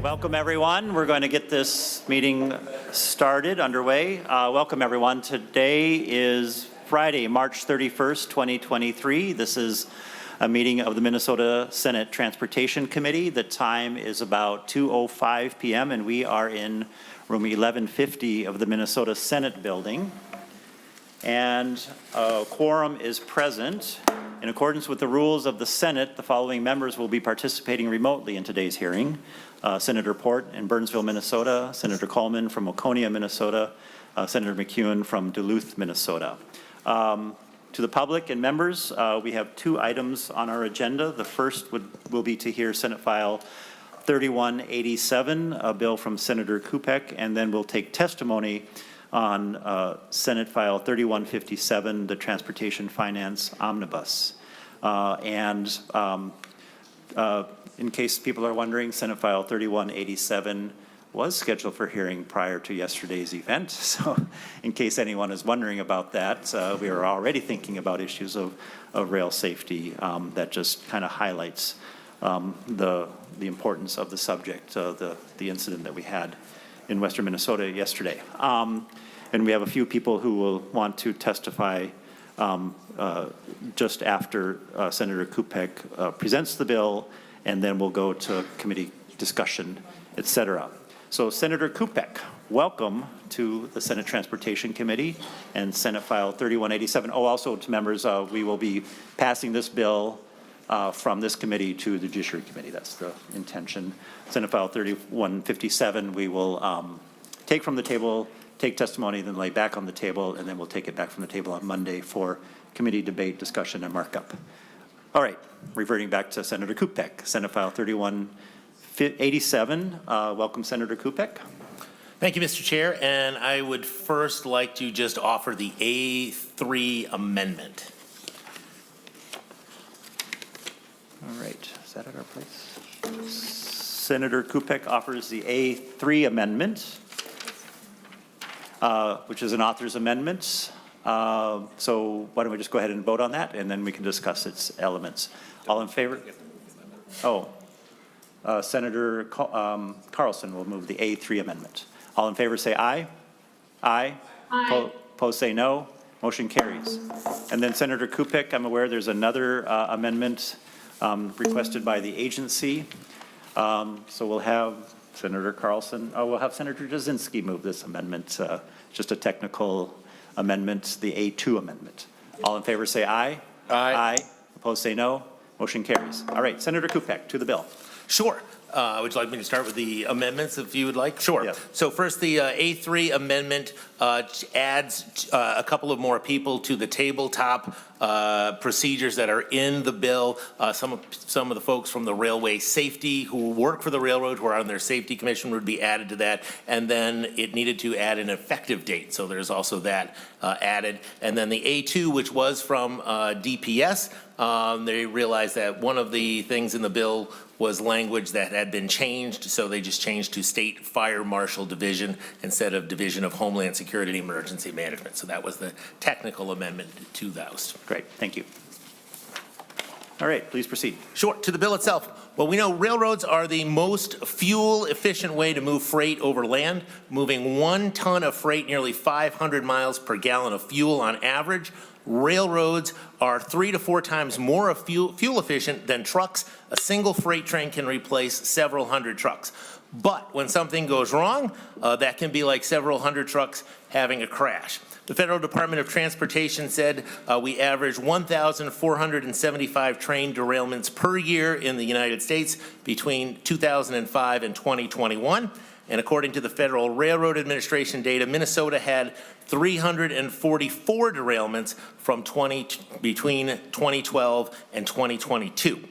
Welcome everyone. We're going to get this meeting started, underway. Welcome everyone. Today is Friday, March 31st, 2023. This is a meeting of the Minnesota Senate Transportation Committee. The time is about 2:05 p.m. and we are in room 1150 of the Minnesota Senate building. And a quorum is present. In accordance with the rules of the Senate, the following members will be participating remotely in today's hearing. Senator Port in Burnsville, Minnesota, Senator Coleman from Oconee, Minnesota, Senator McEwen from Duluth, Minnesota. To the public and members, we have two items on our agenda. The first will be to hear Senate File 3187, a bill from Senator Kupec, and then we'll take testimony on Senate File 3157, the Transportation Finance Omnibus. In case people are wondering, Senate File 3187 was scheduled for hearing prior to yesterday's event. So in case anyone is wondering about that, we are already thinking about issues of rail safety. That just kind of highlights the importance of the subject, the incident that we had in Western Minnesota yesterday. And we have a few people who will want to testify just after Senator Kupec presents the bill, and then we'll go to committee discussion, et cetera. So Senator Kupec, welcome to the Senate Transportation Committee and Senate File 3187. Oh, also to members, we will be passing this bill from this committee to the Judiciary Committee. That's the intention. Senate File 3157, we will take from the table, take testimony, then lay back on the table, and then we'll take it back from the table on Monday for committee debate, discussion, and markup. All right, reverting back to Senator Kupec, Senate File 3187. Welcome, Senator Kupec. Thank you, Mr. Chair, and I would first like to just offer the A3 amendment. All right, is that at our place? Senator Kupec offers the A3 amendment, which is an author's amendment. So why don't we just go ahead and vote on that, and then we can discuss its elements. All in favor? Oh, Senator Carlson will move the A3 amendment. All in favor say aye. Aye. Aye. Opposed say no. Motion carries. And then Senator Kupec, I'm aware there's another amendment requested by the agency. So we'll have Senator Carlson, we'll have Senator Jasinski move this amendment, just a technical amendment, the A2 amendment. All in favor say aye. Aye. Aye. Opposed say no. Motion carries. All right, Senator Kupec, to the bill. Sure. Would you like me to start with the amendments if you would like? Sure. Yeah. So first, the A3 amendment adds a couple of more people to the tabletop procedures that are in the bill. Some of the folks from the railway safety who work for the railroad, who are on their safety commission, would be added to that. And then it needed to add an effective date. So there's also that added. And then the A2, which was from DPS, they realized that one of the things in the bill was language that had been changed, so they just changed to State Fire Marshal Division instead of Division of Homeland Security and Emergency Management. So that was the technical amendment to those. Great, thank you. All right, please proceed. Sure, to the bill itself. Well, we know railroads are the most fuel-efficient way to move freight over land, moving 1 ton of freight nearly 500 miles per gallon of fuel on average. Railroads are 3 to 4 times more fuel efficient than trucks. A single freight train can replace several hundred trucks. But when something goes wrong, that can be like several hundred trucks having a crash. The Federal Department of Transportation said we average 1,475 train derailments per year in the United States between 2005 and 2021. And according to the Federal Railroad Administration data, Minnesota had 344 derailments from between 2012 and 2022.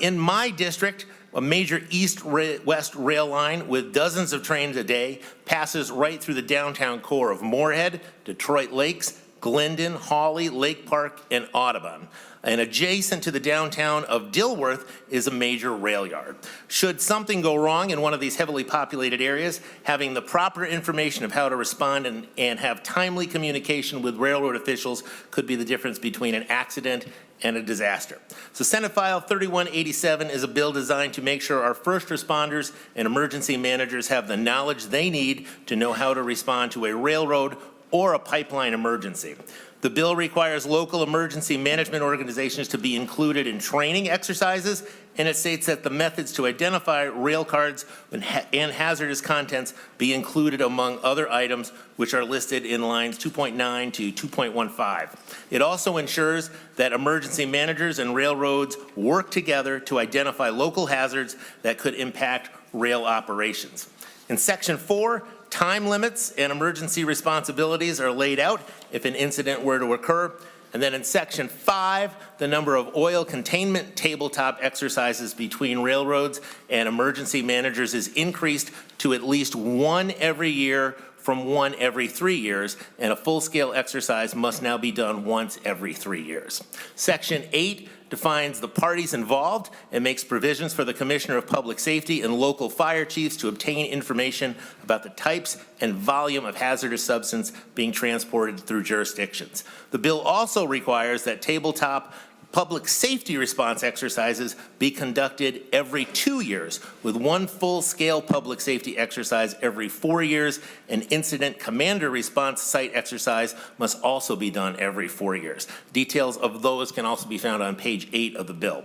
In my district, a major east-west rail line with dozens of trains a day passes right through the downtown core of Moorhead, Detroit Lakes, Glendon, Hawley, Lake Park, and Audubon. And adjacent to the downtown of Dilworth is a major rail yard. Should something go wrong in one of these heavily populated areas, having the proper information of how to respond and have timely communication with railroad officials could be the difference between an accident and a disaster. So Senate File 3187 is a bill designed to make sure our first responders and emergency managers have the knowledge they need to know how to respond to a railroad or a pipeline emergency. The bill requires local emergency management organizations to be included in training exercises, and it states that the methods to identify rail cards and hazardous contents be included among other items which are listed in lines 2.9 to 2.15. It also ensures that emergency managers and railroads work together to identify local hazards that could impact rail operations. In Section 4, time limits and emergency responsibilities are laid out if an incident were to occur. And then in Section 5, the number of oil containment tabletop exercises between railroads and emergency managers is increased to at least one every year from one every 3 years, and a full-scale exercise must now be done once every 3 years. Section 8 defines the parties involved and makes provisions for the Commissioner of Public Safety and local fire chiefs to obtain information about the types and volume of hazardous substance being transported through jurisdictions. The bill also requires that tabletop public safety response exercises be conducted every 2 years, with one full-scale public safety exercise every 4 years. An incident commander response site exercise must also be done every 4 years. Details of those can also be found on page 8 of the bill.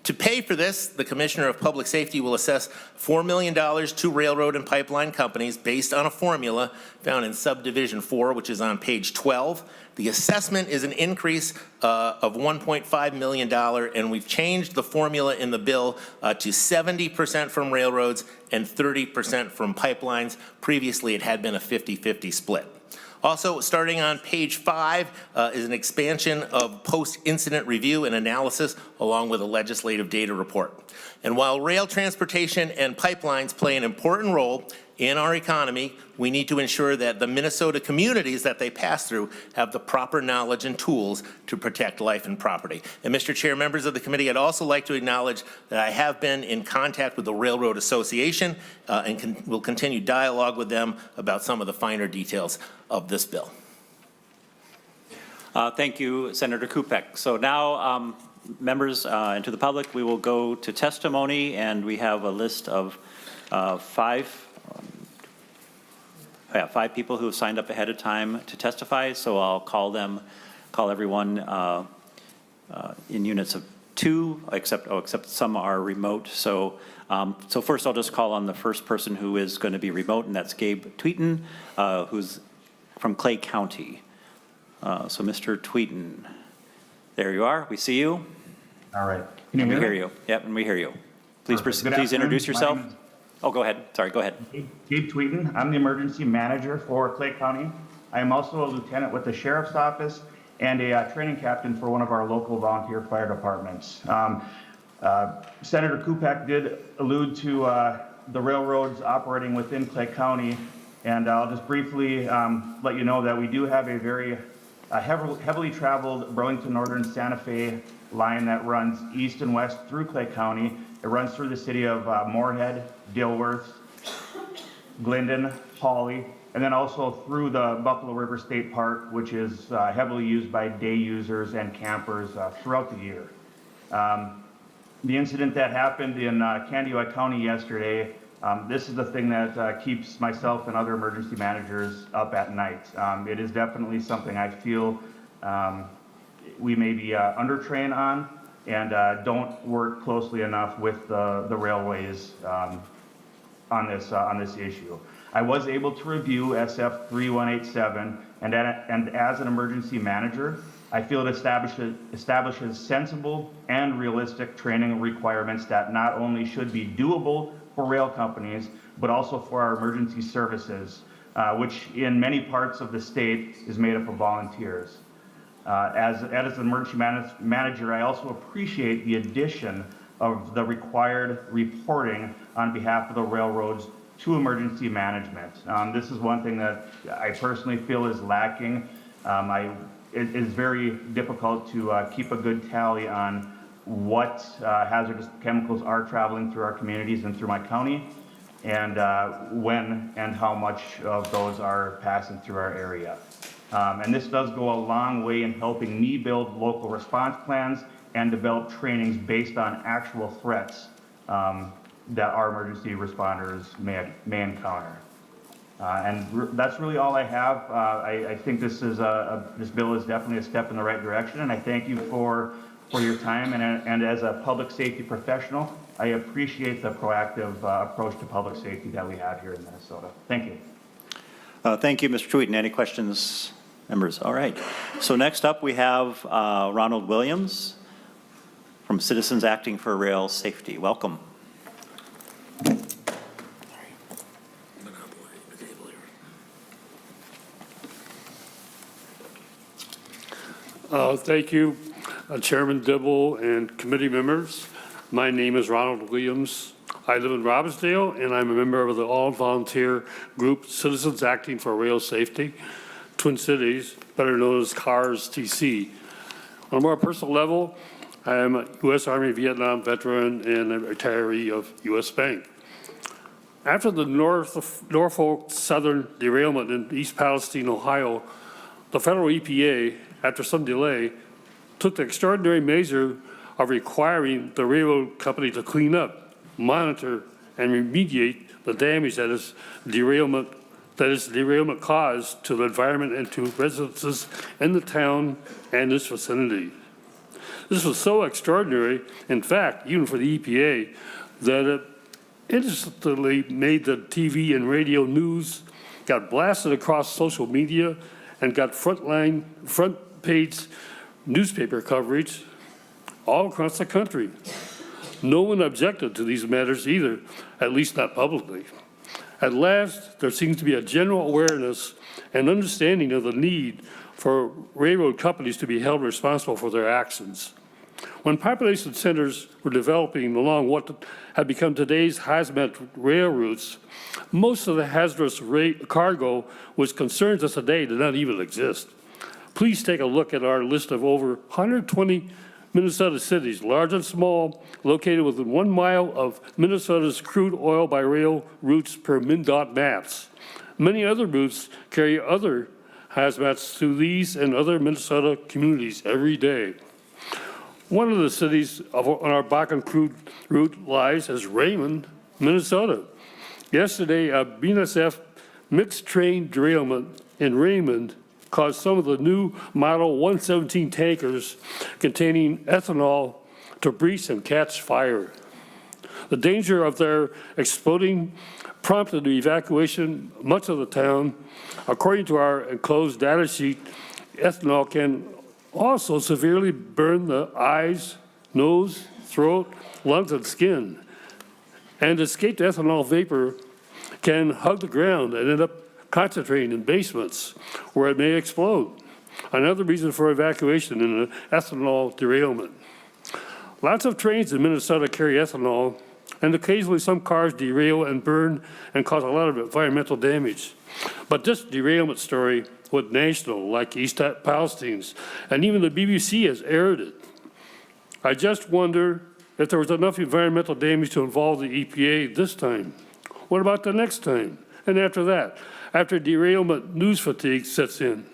To pay for this, the Commissioner of Public Safety will assess $4 million to railroad and pipeline companies based on a formula found in subdivision 4, which is on page 12. The assessment is an increase of $1.5 million, and we've changed the formula in the bill to 70% from railroads and 30% from pipelines. Previously, it had been a 50-50 split. Also, starting on page 5 is an expansion of post-incident review and analysis along with a legislative data report. And while rail transportation and pipelines play an important role in our economy, we need to ensure that the Minnesota communities that they pass through have the proper knowledge and tools to protect life and property. And Mr. Chair, members of the committee, I'd also like to acknowledge that I have been in contact with the Railroad Association and will continue dialogue with them about some of the finer details of this bill. Thank you, Senator Kupec. So now, members and to the public, we will go to testimony, and we have a list of five people who have signed up ahead of time to testify. So I'll call everyone in units of 2, except some are remote. So first I'll just call on the first person who is going to be remote, and that's Gabe Tweeten, who's from Clay County. So Mr. Tweeten, there you are. We see you. All right. Can you hear you? Yep, and we hear you. Please Perfect. please introduce yourself. Oh, go ahead. Sorry, go ahead. Gabe Tweeten. I'm the emergency manager for Clay County. I am also a lieutenant with the Sheriff's Office and a training captain for one of our local volunteer fire departments. Senator Kupec did allude to the railroads operating within Clay County, and I'll just briefly let you know that we do have a very heavily traveled Burlington Northern Santa Fe line that runs east and west through Clay County. It runs through the city of Moorhead, Dilworth, Glendon, Hawley, and then also through the Buffalo River State Park, which is heavily used by day users and campers throughout the year. The incident that happened in Candioi County yesterday, this is the thing that keeps myself and other emergency managers up at night. It is definitely something I feel we may be undertrained on, and don't work closely enough with the railways on this issue. I was able to review SF 3187, and as an emergency manager, I feel it establishes sensible and realistic training requirements that not only should be doable for rail companies, but also for our emergency services, which in many parts of the state is made up of volunteers. As an emergency manager, I also appreciate the addition of the required reporting on behalf of the railroads to emergency management. This is one thing that I personally feel is lacking It is very difficult to keep a good tally on what hazardous chemicals are traveling through our communities and through my county, and when and how much of those are passing through our area. And this does go a long way in helping me build local response plans and develop trainings based on actual threats that our emergency responders may encounter. That's really all I have. I think this bill is definitely a step in the right direction, and I thank you for your time. And as a public safety professional, I appreciate the proactive approach to public safety that we have here in Minnesota. Thank you. Thank you, Mr. Tweeten. Any questions, members? All right. So next up, we have Ronald Williams from Citizens Acting for Rail Safety. Welcome. Thank you, Chairman Dibble and committee members. My name is Ronald Williams. I live in Robbinsdale, and I'm a member of the all-volunteer group Citizens Acting for Rail Safety, Twin Cities, better known as CARS TC. On a more personal level, I am a U.S. Army Vietnam veteran and a retiree of U.S. Bank. After the Norfolk Southern derailment in East Palestine, Ohio, the federal EPA, after some delay, took the extraordinary measure of requiring the railroad company to clean up, monitor, and remediate the damage that its derailment caused to the environment and to residences in the town and its vicinity. This was so extraordinary, in fact, even for the EPA, that it instantly made the TV and radio news, got blasted across social media, and got front page newspaper coverage all across the country. No one objected to these matters either, at least not publicly. At last, there seems to be a general awareness and understanding of the need for railroad companies to be held responsible for their actions. When population centers were developing along what had become today's hazmat rail routes, most of the hazardous cargo which concerns us today did not even exist. Please take a look at our list of over 120 Minnesota cities, large and small, located within 1 mile of Minnesota's crude oil by rail routes per MnDOT maps. Many other routes carry other hazmats to these and other Minnesota communities every day. One of the cities on our Bakken crude route lies as Raymond, Minnesota. Yesterday, a BNSF mixed train derailment in Raymond caused some of the new Model 117 tankers containing ethanol to breach and catch fire. The danger of their exploding prompted the evacuation of much of the town. According to our enclosed data sheet, ethanol can also severely burn the eyes, nose, throat, lungs, and skin. And escaped ethanol vapor can hug the ground and end up concentrating in basements where it may explode. Another reason for evacuation in an ethanol derailment. Lots of trains in Minnesota carry ethanol, and occasionally some cars derail and burn and cause a lot of environmental damage. But this derailment story went national, like East Palestine's, and even the BBC has aired it. I just wonder if there was enough environmental damage to involve the EPA this time. What about the next time? And after that? After derailment, news fatigue sets in.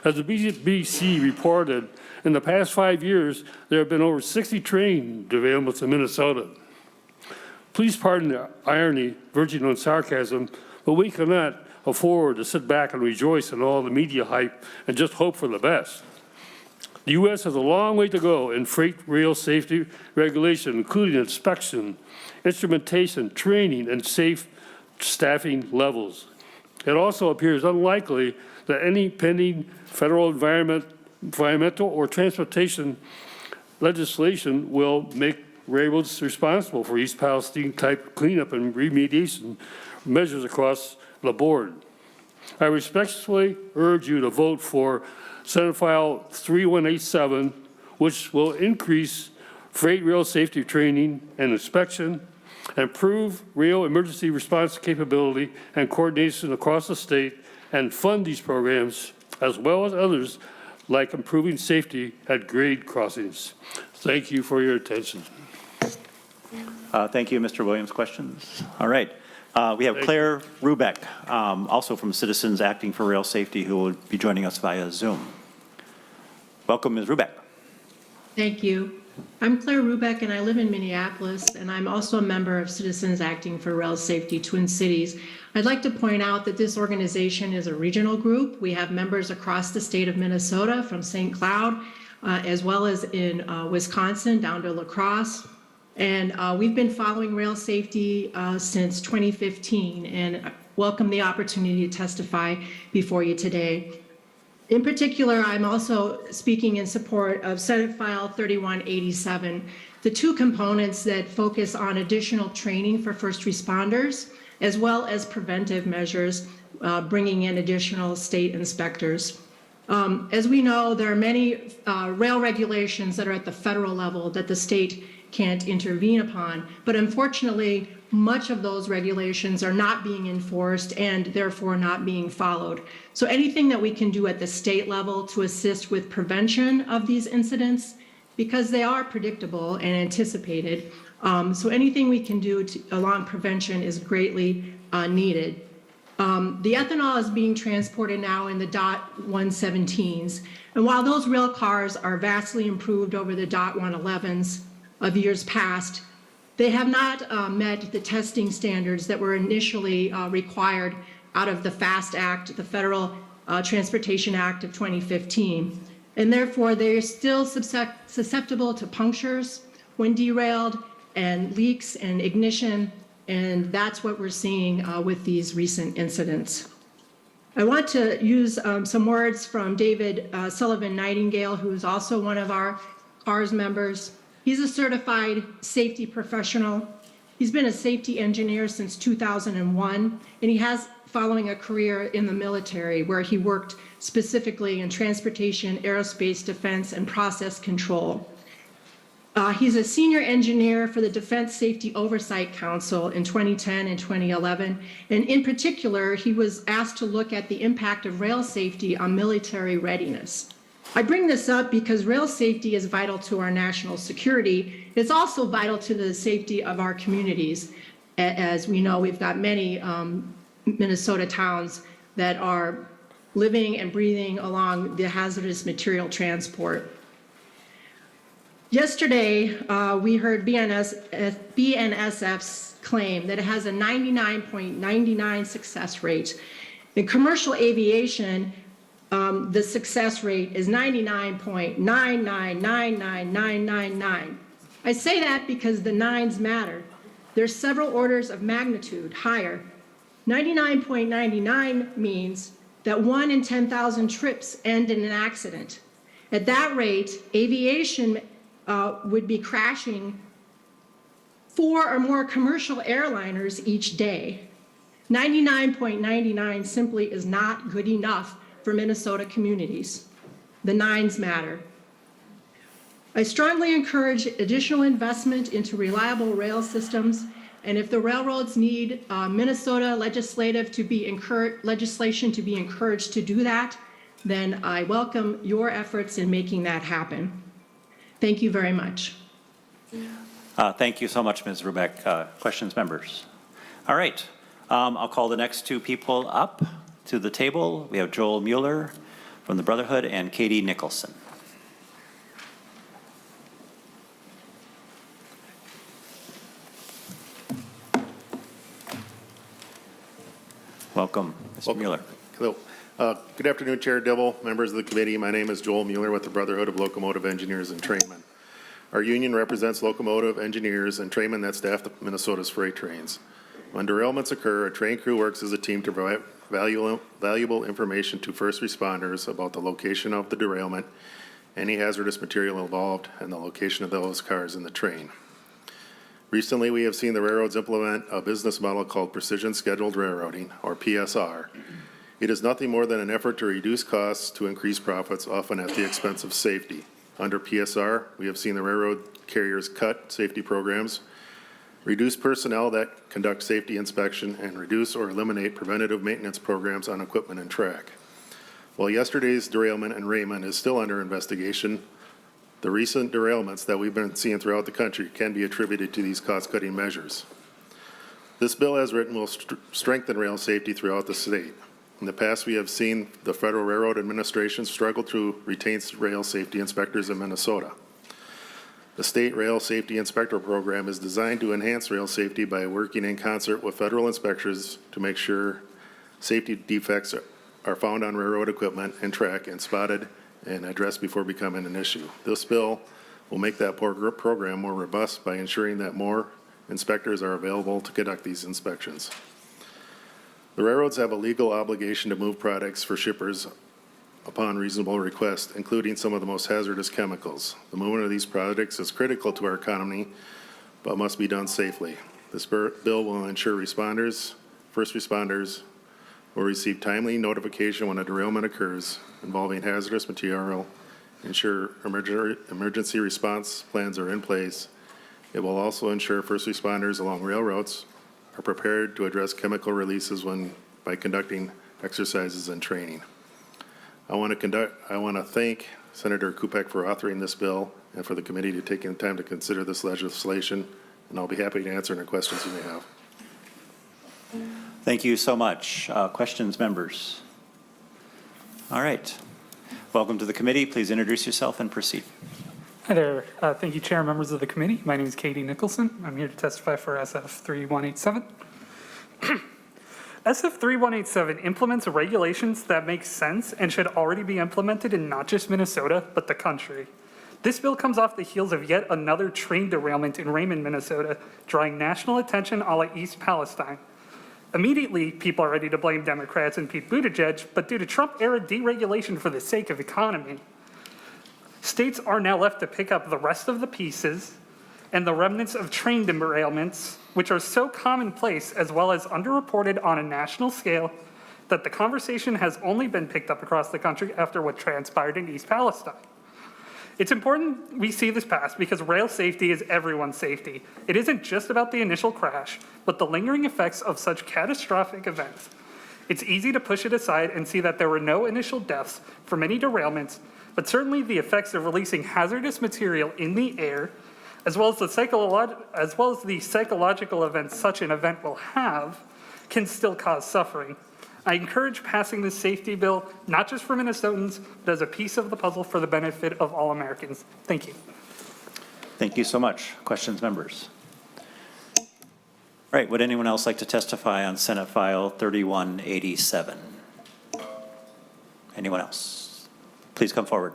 As the BBC reported, in the past 5 years, there have been over 60 train derailments in Minnesota. Please pardon the irony, verging on sarcasm, but we cannot afford to sit back and rejoice in all the media hype and just hope for the best. The U.S. has a long way to go in freight rail safety regulation, including inspection, instrumentation, training, and safe staffing levels. It also appears unlikely that any pending federal environmental or transportation legislation will make railroads responsible for East Palestine type cleanup and remediation measures across the board. I respectfully urge you to vote for Senate File 3187, which will increase freight rail safety training and inspection, improve rail emergency response capability and coordination across the state, and fund these programs as well as others like improving safety at grade crossings. Thank you for your attention. Thank you, Mr. Williams. Questions? All right. We have Claire Rubek, also from Citizens Acting for Rail Safety, who will be joining us via Zoom. Welcome, Ms. Rubek. Thank you. I'm Claire Rubek, and I live in Minneapolis, and I'm also a member of Citizens Acting for Rail Safety Twin Cities. I'd like to point out that this organization is a regional group. We have members across the state of Minnesota, from St. Cloud, as well as in Wisconsin, down to La Crosse. And we've been following rail safety since 2015, and welcome the opportunity to testify before you today. In particular, I'm also speaking in support of Senate File 3187, the two components that focus on additional training for first responders, as well as preventive measures, bringing in additional state inspectors. As we know, there are many rail regulations that are at the federal level that the state can't intervene upon, but unfortunately, much of those regulations are not being enforced and therefore not being followed. So anything that we can do at the state level to assist with prevention of these incidents, because they are predictable and anticipated, so anything we can do along prevention is greatly needed. The ethanol is being transported now in the DOT 117s, and while those rail cars are vastly improved over the DOT 111s of years past, they have not met the testing standards that were initially required out of the FAST Act, the Federal Transportation Act of 2015. And therefore, they're still susceptible to punctures when derailed and leaks and ignition, and that's what we're seeing with these recent incidents. I want to use some words from David Sullivan Nightingale, who is also one of our CARS members. He's a certified safety professional. He's been a safety engineer since 2001, and he has following a career in the military where he worked specifically in transportation, aerospace, defense, and process control. He's a senior engineer for the Defense Safety Oversight Council in 2010 and 2011, and in particular, he was asked to look at the impact of rail safety on military readiness. I bring this up because rail safety is vital to our national security. It's also vital to the safety of our communities. As we know, we've got many Minnesota towns that are living and breathing along the hazardous material transport. Yesterday, we heard BNSF's claim that it has a 99.99 success rate. In commercial aviation, the success rate is 99.9999999. I say that because the nines matter. There's several orders of magnitude higher. 99.99 means that 1 in 10,000 trips end in an accident. At that rate, aviation would be crashing 4 or more commercial airliners each day. 99.99 simply is not good enough for Minnesota communities. The nines matter. I strongly encourage additional investment into reliable rail systems, and if the railroads need Minnesota legislation to be encouraged to do that, then I welcome your efforts in making that happen. Thank you very much. Thank you so much, Ms. Rubek. Questions, members? All right. I'll call the next two people up to the table. We have Joel Mueller from the Brotherhood and Katie Nicholson. Welcome, Mr. Mueller. Hello. Good afternoon, Chair Dibble, members of the committee. My name is Joel Mueller with the Brotherhood of Locomotive Engineers and Trainmen. Our union represents locomotive engineers and trainmen that staff Minnesota's freight trains. When derailments occur, a train crew works as a team to provide valuable information to first responders about the location of the derailment, any hazardous material involved, and the location of those cars in the train. Recently, we have seen the railroads implement a business model called Precision Scheduled Railroading, or PSR. It is nothing more than an effort to reduce costs to increase profits, often at the expense of safety. Under PSR, we have seen the railroad carriers cut safety programs, reduce personnel that conduct safety inspection, and reduce or eliminate preventative maintenance programs on equipment and track. While yesterday's derailment in Raymond is still under investigation, the recent derailments that we've been seeing throughout the country can be attributed to these cost-cutting measures. This bill, as written, will strengthen rail safety throughout the state. In the past, we have seen the Federal Railroad Administration struggle to retain rail safety inspectors in Minnesota. The State Rail Safety Inspector Program is designed to enhance rail safety by working in concert with federal inspectors to make sure safety defects are found on railroad equipment and track and spotted and addressed before becoming an issue. This bill will make that program more robust by ensuring that more inspectors are available to conduct these inspections. The railroads have a legal obligation to move products for shippers upon reasonable request, including some of the most hazardous chemicals. The movement of these products is critical to our economy, but must be done safely. This bill will ensure first responders will receive timely notification when a derailment occurs involving hazardous material, ensure emergency response plans are in place. It will also ensure first responders along railroads are prepared to address chemical releases by conducting exercises and training. I want to thank Senator Kupec for authoring this bill and for the committee to take time to consider this legislation, and I'll be happy to answer any questions you may have. Thank you so much. Questions, members? All right. Welcome to the committee. Please introduce yourself and proceed. Hi there. Thank you, Chair and members of the committee. My name is Katie Nicholson. I'm here to testify for SF 3187. SF 3187 implements regulations that make sense and should already be implemented in not just Minnesota, but the country. This bill comes off the heels of yet another train derailment in Raymond, Minnesota, drawing national attention a la East Palestine. Immediately, people are ready to blame Democrats and Pete Buttigieg, but due to Trump-era deregulation for the sake of economy, states are now left to pick up the rest of the pieces and the remnants of train derailments, which are so commonplace as well as underreported on a national scale that the conversation has only been picked up across the country after what transpired in East Palestine. It's important we see this pass because rail safety is everyone's safety. It isn't just about the initial crash, but the lingering effects of such catastrophic events. It's easy to push it aside and see that there were no initial deaths from many derailments, but certainly the effects of releasing hazardous material in the air, as well as the psychological events such an event will have, can still cause suffering. I encourage passing this safety bill, not just for Minnesotans, but as a piece of the puzzle for the benefit of all Americans. Thank you. Thank you so much. Questions, members? All right, would anyone else like to testify on Senate File 3187? Anyone else? Please come forward.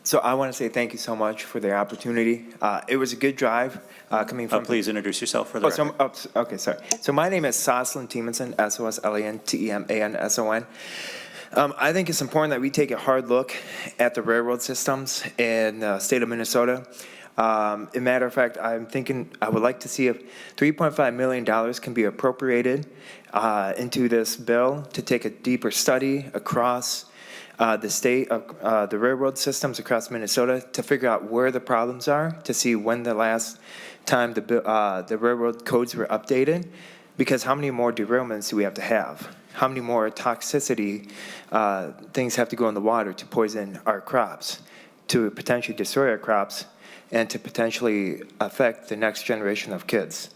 So I want to say thank you so much for the opportunity. It was a good drive coming from. Please introduce yourself for the record. Okay, sorry. So my name is Jocelyn Demonson, SOSLENTEMANSON. I think it's important that we take a hard look at the railroad systems in the state of Minnesota. As a matter of fact, I'm thinking I would like to see if $3.5 million can be appropriated into this bill to take a deeper study across the state of the railroad systems across Minnesota to figure out where the problems are, to see when the last time the railroad codes were updated, because how many more derailments do we have to have? How many more toxicity things have to go in the water to poison our crops, to potentially destroy our crops, and to potentially affect the next generation of kids?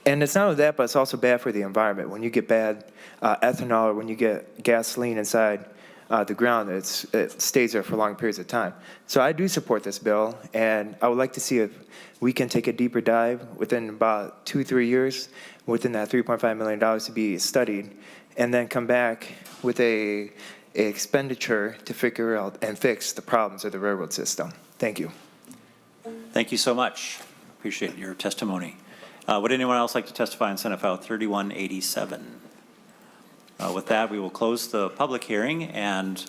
And it's not only that, but it's also bad for the environment. When you get bad ethanol or when you get gasoline inside the ground, it stays there for long periods of time. So I do support this bill, and I would like to see if we can take a deeper dive within about 2-3 years within that $3.5 million to be studied, and then come back with a expenditure to figure out and fix the problems of the railroad system. Thank you. Thank you so much. Appreciate your testimony. Would anyone else like to testify on Senate File 3187? With that, we will close the public hearing and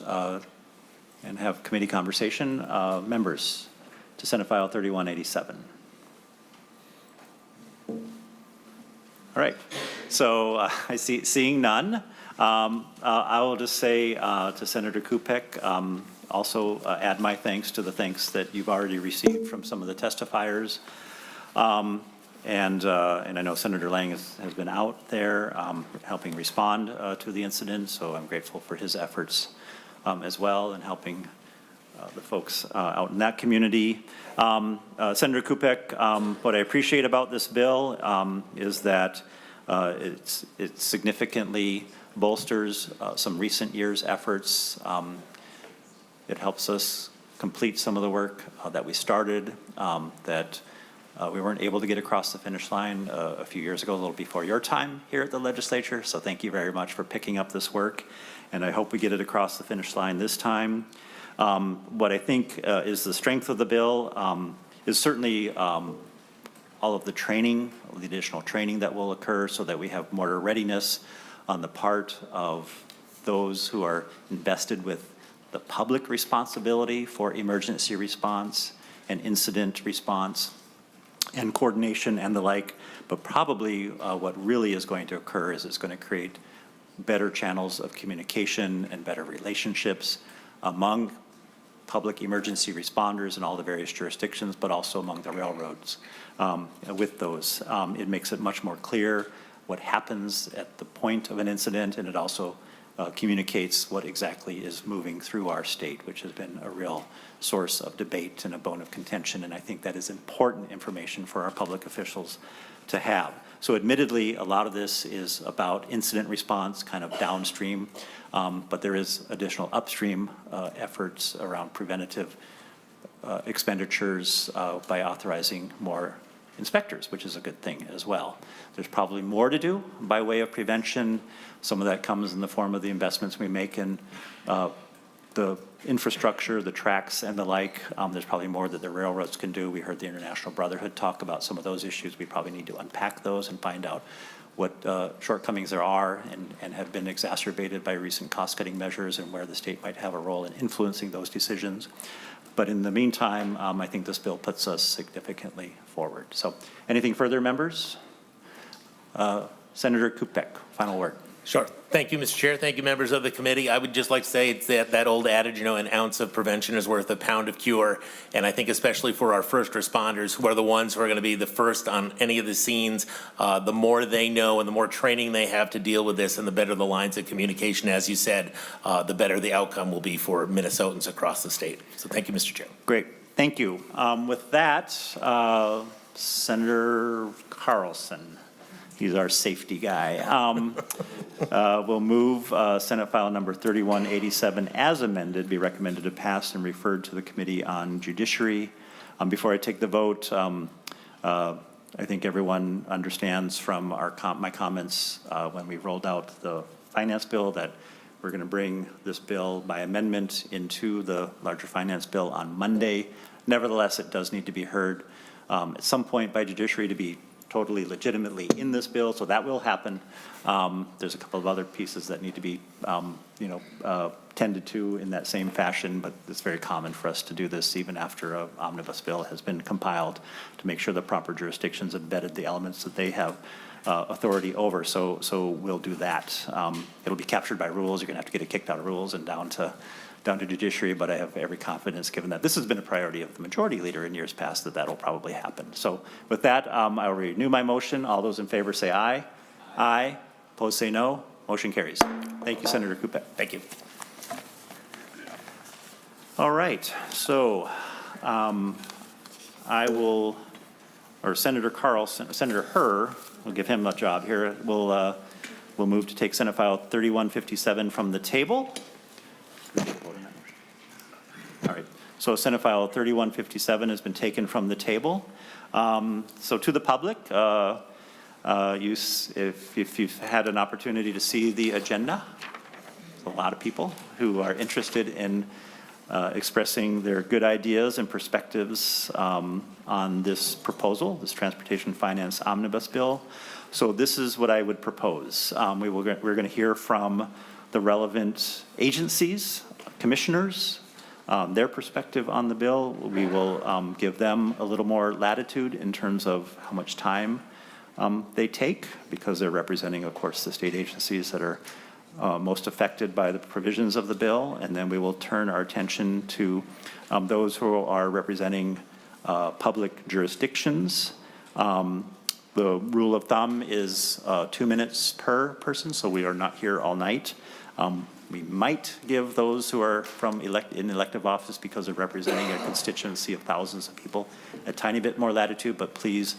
have committee conversation. Members to Senate File 3187. All right. So seeing none, I will just say to Senator Kupec, also add my thanks to the thanks that you've already received from some of the testifiers. And I know Senator Lang has been out there helping respond to the incident, so I'm grateful for his efforts as well in helping the folks out in that community. Senator Kupec, what I appreciate about this bill is that it significantly bolsters some recent years' efforts. It helps us complete some of the work that we started that we weren't able to get across the finish line a few years ago, a little before your time here at the legislature. So thank you very much for picking up this work. And I hope we get it across the finish line this time. What I think is the strength of the bill is certainly all of the training, the additional training that will occur so that we have more readiness on the part of those who are invested with the public responsibility for emergency response and incident response and coordination and the like. But probably what really is going to occur is it's going to create better channels of communication and better relationships among public emergency responders in all the various jurisdictions, but also among the railroads. With those, it makes it much more clear what happens at the point of an incident, and it also communicates what exactly is moving through our state, which has been a real source of debate and a bone of contention, and I think that is important information for our public officials to have. So admittedly, a lot of this is about incident response, kind of downstream, but there is additional upstream efforts around preventative expenditures by authorizing more inspectors, which is a good thing as well. There's probably more to do by way of prevention. Some of that comes in the form of the investments we make in the infrastructure, the tracks and the like. There's probably more that the railroads can do. We heard the International Brotherhood talk about some of those issues. We probably need to unpack those and find out what shortcomings there are and have been exacerbated by recent cost-cutting measures and where the state might have a role in influencing those decisions. But in the meantime, I think this bill puts us significantly forward. So anything further, members? Senator Kupec, final word. Sure. Thank you, Mr. Chair. Thank you, members of the committee. I would just like to say it's that old adage, an ounce of prevention is worth a pound of cure. And I think especially for our first responders, who are the ones who are going to be the first on any of the scenes, the more they know and the more training they have to deal with this and the better the lines of communication, as you said, the better the outcome will be for Minnesotans across the state. So thank you, Mr. Chair. Great. Thank you. With that, Senator Carlson. He's our safety guy. We'll move Senate File Number 3187 as amended, be recommended to pass and referred to the Committee on Judiciary. Before I take the vote, I think everyone understands from my comments when we rolled out the finance bill that we're going to bring this bill by amendment into the larger finance bill on Monday. Nevertheless, it does need to be heard at some point by Judiciary to be totally legitimately in this bill, so that will happen. There's a couple of other pieces that need to be, tended to in that same fashion, but it's very common for us to do this even after an omnibus bill has been compiled to make sure the proper jurisdictions have vetted the elements that they have authority over. So we'll do that. It'll be captured by rules. You're going to have to get it kicked out of rules and down to Judiciary, but I have every confidence, given that this has been a priority of the majority leader in years past, that that'll probably happen. So with that, I'll renew my motion. All those in favor say aye. Aye. Opposed say no. Motion carries. Thank you, Senator Kupec. Thank you. All right. So I will, or Senator Carlson, Senator Herr, we'll give him a job here. We'll move to take Senate File 3157 from the table. All right, so Senate File 3157 has been taken from the table. So to the public, if you've had an opportunity to see the agenda, a lot of people who are interested in expressing their good ideas and perspectives on this proposal, this Transportation Finance Omnibus Bill. So this is what I would propose. We're going to hear from the relevant agencies, commissioners, their perspective on the bill. We will give them a little more latitude in terms of how much time they take, because they're representing, of course, the state agencies that are most affected by the provisions of the bill. And then we will turn our attention to those who are representing public jurisdictions The rule of thumb is 2 minutes per person, so we are not here all night. We might give those who are in elective office because of representing a constituency of thousands of people a tiny bit more latitude, but please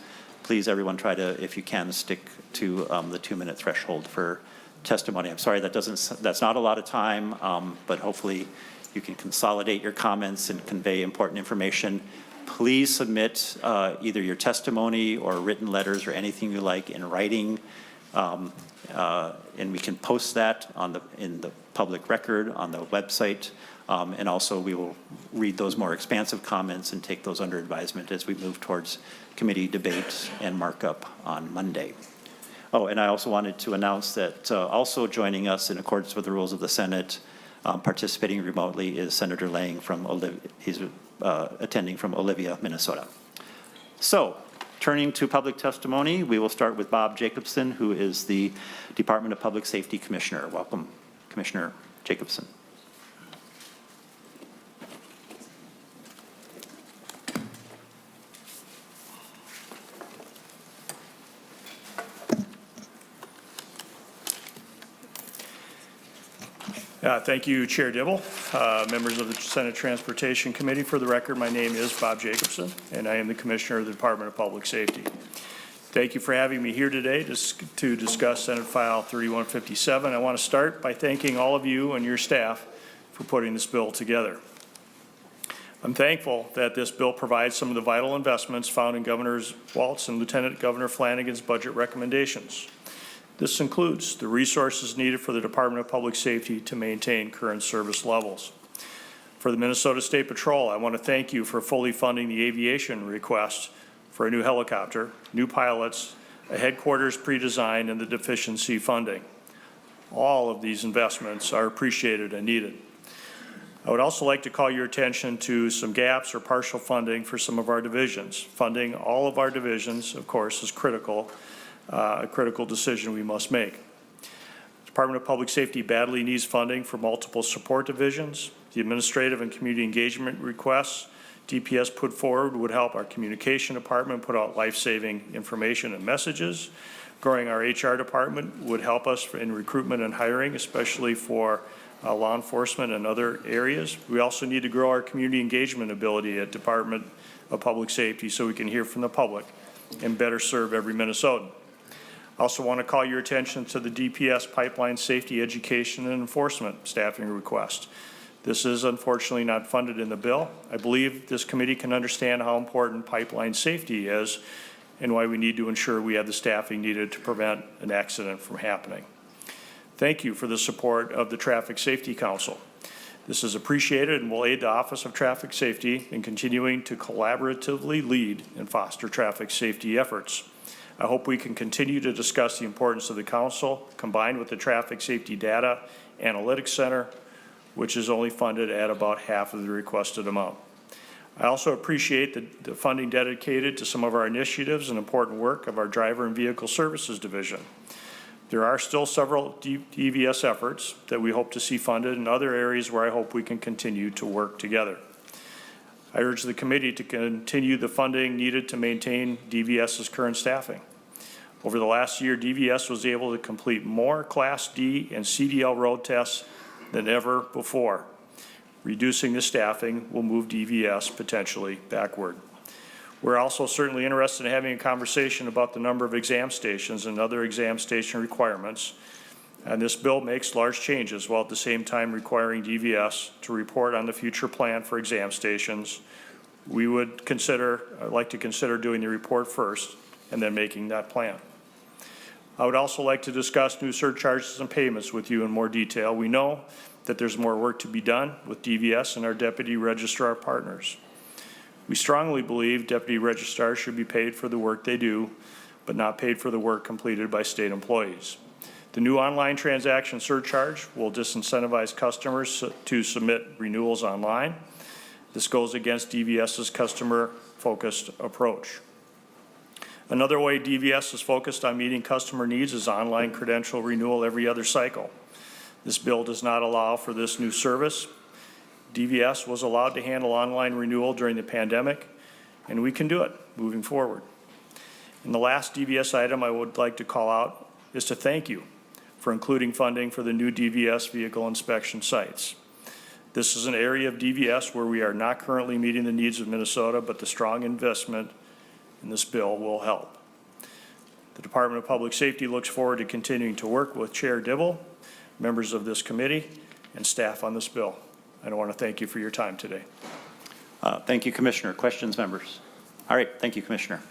everyone try to, if you can, stick to the 2-minute threshold for testimony. I'm sorry that's not a lot of time, but hopefully you can consolidate your comments and convey important information. Please submit either your testimony or written letters or anything you like in writing, and we can post that in the public record on the website. And also we will read those more expansive comments and take those under advisement as we move towards committee debate and markup on Monday. Oh, and I also wanted to announce that also joining us in accordance with the rules of the Senate, participating remotely, is Senator Lang from he's attending from Olivia, Minnesota. So, turning to public testimony, we will start with Bob Jacobson, who is the Department of Public Safety Commissioner. Welcome, Commissioner Jacobson. Thank you, Chair Dibble, members of the Senate Transportation Committee. For the record, my name is Bob Jacobson, and I am the Commissioner of the Department of Public Safety. Thank you for having me here today to discuss Senate File 3157. I want to start by thanking all of you and your staff for putting this bill together. I'm thankful that this bill provides some of the vital investments found in Governor Waltz and Lieutenant Governor Flanagan's budget recommendations. This includes the resources needed for the Department of Public Safety to maintain current service levels. For the Minnesota State Patrol, I want to thank you for fully funding the aviation request for a new helicopter, new pilots, a headquarters pre-design, and the deficiency funding. All of these investments are appreciated and needed. I would also like to call your attention to some gaps or partial funding for some of our divisions. Funding all of our divisions, of course, is critical. A critical decision we must make. The Department of Public Safety badly needs funding for multiple support divisions. The administrative and community engagement requests DPS put forward would help our communication department put out life-saving information and messages. Growing our HR department would help us in recruitment and hiring, especially for law enforcement and other areas. We also need to grow our community engagement ability at Department of Public Safety so we can hear from the public and better serve every Minnesotan. I also want to call your attention to the DPS pipeline safety education and enforcement staffing request. This is unfortunately not funded in the bill. I believe this committee can understand how important pipeline safety is and why we need to ensure we have the staffing needed to prevent an accident from happening. Thank you for the support of the Traffic Safety Council. This is appreciated and will aid the Office of Traffic Safety in continuing to collaboratively lead and foster traffic safety efforts. I hope we can continue to discuss the importance of the council combined with the Traffic Safety Data Analytics Center, which is only funded at about half of the requested amount. I also appreciate the funding dedicated to some of our initiatives and important work of our Driver and Vehicle Services Division. There are still several DVS efforts that we hope to see funded in other areas where I hope we can continue to work together. I urge the committee to continue the funding needed to maintain DVS's current staffing. Over the last year, DVS was able to complete more Class D and CDL road tests than ever before. Reducing the staffing will move DVS potentially backward. We're also certainly interested in having a conversation about the number of exam stations and other exam station requirements. And this bill makes large changes while at the same time requiring DVS to report on the future plan for exam stations. We would like to consider doing the report first and then making that plan. I would also like to discuss new surcharges and payments with you in more detail. We know that there's more work to be done with DVS and our deputy registrar partners. We strongly believe deputy registrars should be paid for the work they do, but not paid for the work completed by state employees. The new online transaction surcharge will disincentivize customers to submit renewals online. This goes against DVS's customer-focused approach. Another way DVS is focused on meeting customer needs is online credential renewal every other cycle. This bill does not allow for this new service. DVS was allowed to handle online renewal during the pandemic, and we can do it moving forward. And the last DVS item I would like to call out is to thank you for including funding for the new DVS vehicle inspection sites. This is an area of DVS where we are not currently meeting the needs of Minnesota, but the strong investment in this bill will help. The Department of Public Safety looks forward to continuing to work with Chair Dibble, members of this committee, and staff on this bill. I want to thank you for your time today. Thank you, Commissioner. Questions, members? All right, thank you, Commissioner.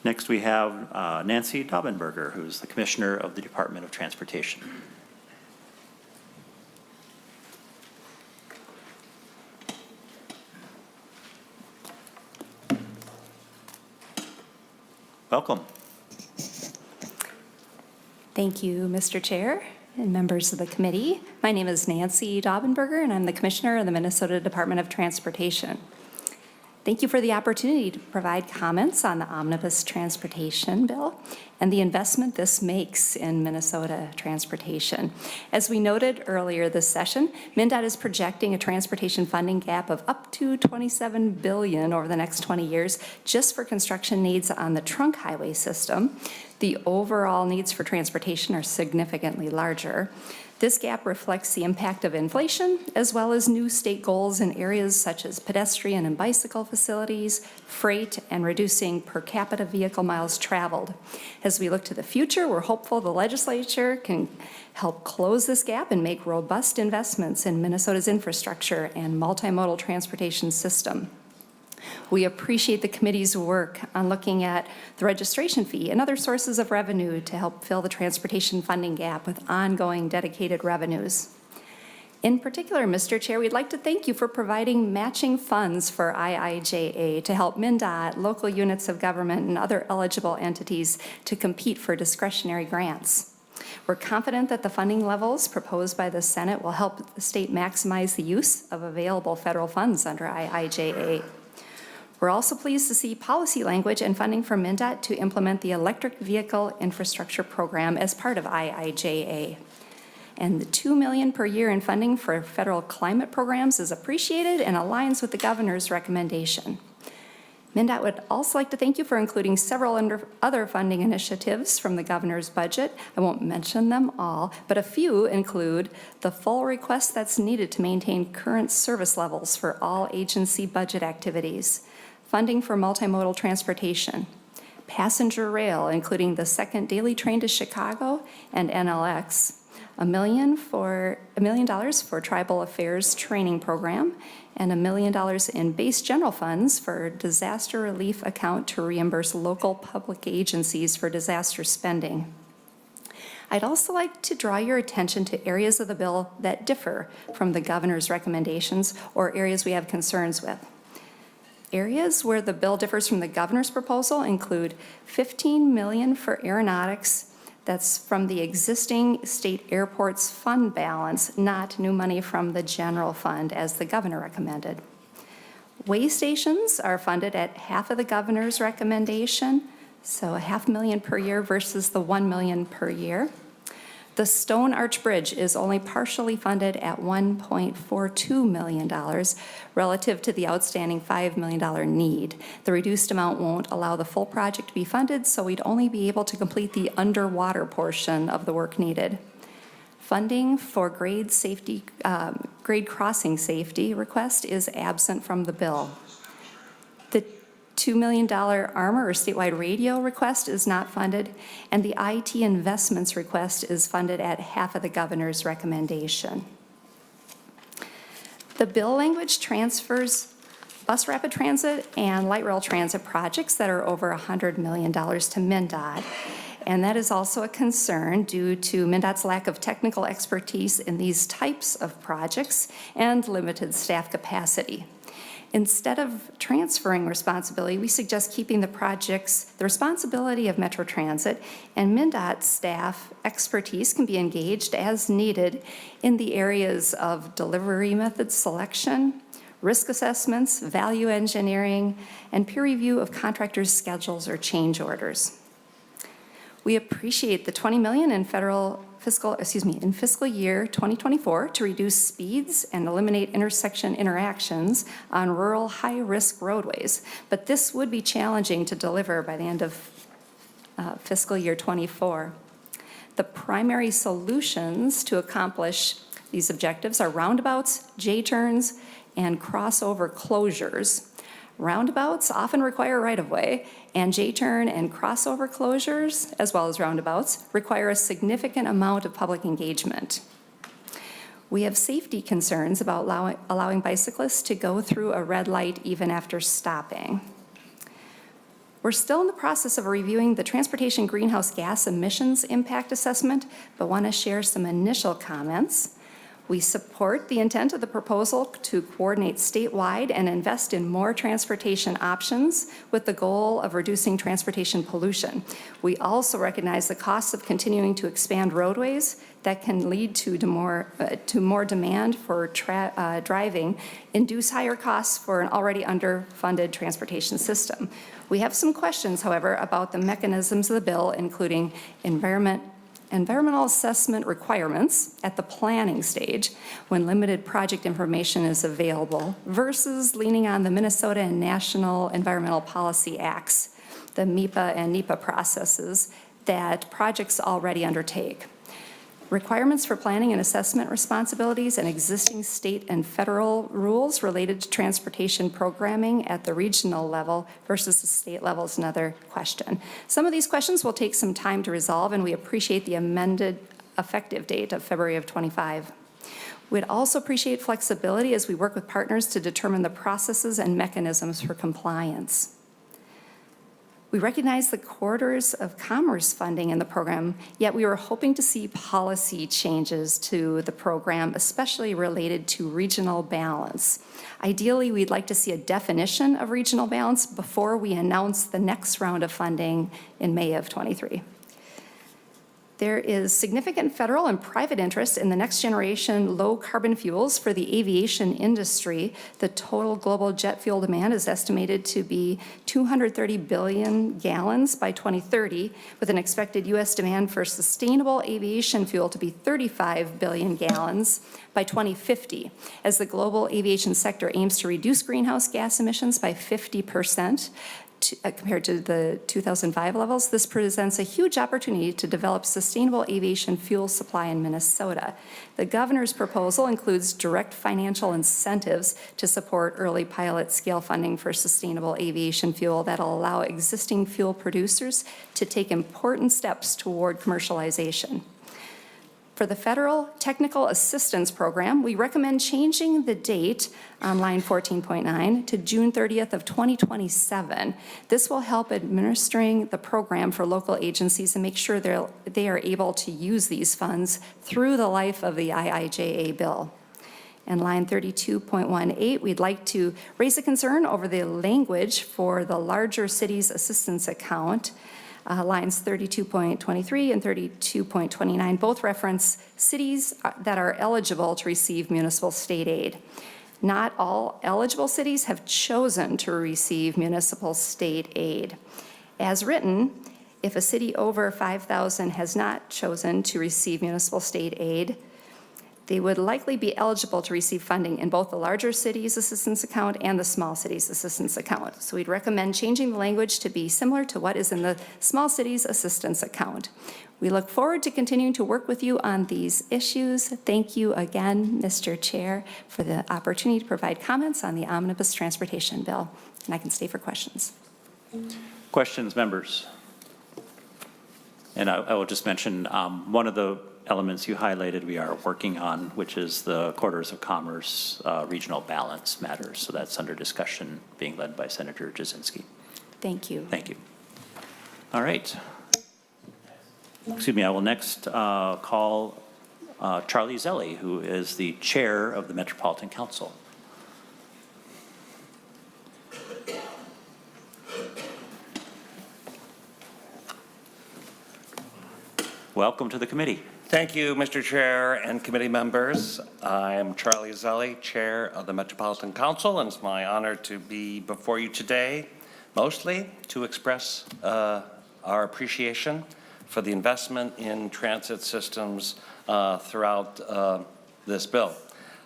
Next, we have Nancy Daubenberger, who's the Commissioner of the Department of Transportation. Welcome. Thank you, Mr. Chair and members of the committee. My name is Nancy Daubenberger, and I'm the Commissioner of the Minnesota Department of Transportation. Thank you for the opportunity to provide comments on the Omnibus Transportation Bill and the investment this makes in Minnesota transportation. As we noted earlier this session, MnDOT is projecting a transportation funding gap of up to $27 billion over the next 20 years just for construction needs on the trunk highway system. The overall needs for transportation are significantly larger. This gap reflects the impact of inflation, as well as new state goals in areas such as pedestrian and bicycle facilities, freight, and reducing per capita vehicle miles traveled. As we look to the future, we're hopeful the legislature can help close this gap and make robust investments in Minnesota's infrastructure and multimodal transportation system. We appreciate the committee's work on looking at the registration fee and other sources of revenue to help fill the transportation funding gap with ongoing dedicated revenues. In particular, Mr. Chair, we'd like to thank you for providing matching funds for IIJA to help MnDOT, local units of government, and other eligible entities to compete for discretionary grants. We're confident that the funding levels proposed by the Senate will help the state maximize the use of available federal funds under IIJA. We're also pleased to see policy language and funding from MnDOT to implement the Electric Vehicle Infrastructure Program as part of IIJA. And the $2 million per year in funding for federal climate programs is appreciated and aligns with the governor's recommendation. MnDOT would also like to thank you for including several other funding initiatives from the governor's budget. I won't mention them all, but a few include the full request that's needed to maintain current service levels for all agency budget activities, funding for multimodal transportation, passenger rail, including the second daily train to Chicago and NLX, $1 million for tribal affairs training program, and $1 million in base general funds for disaster relief account to reimburse local public agencies for disaster spending. I'd also like to draw your attention to areas of the bill that differ from the governor's recommendations or areas we have concerns with. Areas where the bill differs from the governor's proposal include $15 million for aeronautics. That's from the existing state airports fund balance, not new money from the general fund as the governor recommended. Way stations are funded at half of the governor's recommendation, so $500,000 per year versus the $1 million per year. The Stone Arch Bridge is only partially funded at $1.42 million relative to the outstanding $5 million need. The reduced amount won't allow the full project to be funded, so we'd only be able to complete the underwater portion of the work needed. Funding for grade crossing safety request is absent from the bill. The $2 million armor or statewide radio request is not funded, and the IT investments request is funded at half of the governor's recommendation. The bill language transfers bus rapid transit and light rail transit projects that are over $100 million to MnDOT, and that is also a concern due to MnDOT's lack of technical expertise in these types of projects and limited staff capacity. Instead of transferring responsibility, we suggest keeping the responsibility of Metro Transit, and MnDOT staff expertise can be engaged as needed in the areas of delivery method selection, risk assessments, value engineering, and peer review of contractors' schedules or change orders. We appreciate the $20 million in federal in fiscal year 2024 to reduce speeds and eliminate intersection interactions on rural high-risk roadways. But this would be challenging to deliver by the end of fiscal year 24. The primary solutions to accomplish these objectives are roundabouts, J-turns, and crossover closures. Roundabouts often require right-of-way, and J-turn and crossover closures, as well as roundabouts, require a significant amount of public engagement. We have safety concerns about allowing bicyclists to go through a red light even after stopping. We're still in the process of reviewing the transportation greenhouse gas emissions impact assessment, but want to share some initial comments. We support the intent of the proposal to coordinate statewide and invest in more transportation options with the goal of reducing transportation pollution. We also recognize the costs of continuing to expand roadways that can lead to more demand for driving, induce higher costs for an already underfunded transportation system. We have some questions, however, about the mechanisms of the bill, including environmental assessment requirements at the planning stage when limited project information is available versus leaning on the Minnesota and National Environmental Policy Acts, the MEPA and NEPA processes that projects already undertake. Requirements for planning and assessment responsibilities and existing state and federal rules related to transportation programming at the regional level versus the state level is another question. Some of these questions will take some time to resolve, and we appreciate the amended effective date of February of 25. We'd also appreciate flexibility as we work with partners to determine the processes and mechanisms for compliance. We recognize the corridors of commerce funding in the program, yet we were hoping to see policy changes to the program, especially related to regional balance. Ideally, we'd like to see a definition of regional balance before we announce the next round of funding in May of 23. There is significant federal and private interest in the next generation low carbon fuels for the aviation industry. The total global jet fuel demand is estimated to be 230 billion gallons by 2030, with an expected U.S. demand for sustainable aviation fuel to be 35 billion gallons by 2050, as the global aviation sector aims to reduce greenhouse gas emissions by 50%. Compared to the 2005 levels, this presents a huge opportunity to develop sustainable aviation fuel supply in Minnesota. The governor's proposal includes direct financial incentives to support early pilot scale funding for sustainable aviation fuel that will allow existing fuel producers to take important steps toward commercialization. For the Federal Technical Assistance Program, we recommend changing the date on line 14.9 to June 30th of 2027. This will help administering the program for local agencies and make sure they are able to use these funds through the life of the IIJA bill. And line 32.18, we'd like to raise a concern over the language for the larger cities assistance account. Lines 32.23 and 32.29 both reference cities that are eligible to receive municipal state aid. Not all eligible cities have chosen to receive municipal state aid. As written, if a city over 5,000 has not chosen to receive municipal state aid, they would likely be eligible to receive funding in both the larger cities assistance account and the small cities assistance account. So we'd recommend changing the language to be similar to what is in the small cities assistance account. We look forward to continuing to work with you on these issues. Thank you again, Mr. Chair, for the opportunity to provide comments on the Omnibus Transportation Bill. And I can stay for questions. Questions, members? And I will just mention one of the elements you highlighted we are working on, which is the corridors of commerce regional balance matters. So that's under discussion, being led by Senator Jasinski. Thank you. Thank you. All right. Excuse me, I will next call Charlie Zelli, who is the chair of the Metropolitan Council. Welcome to the committee. Thank you, Mr. Chair and committee members. I am Charlie Zelli, Chair of the Metropolitan Council, and it's my honor to be before you today, mostly to express our appreciation for the investment in transit systems throughout this bill.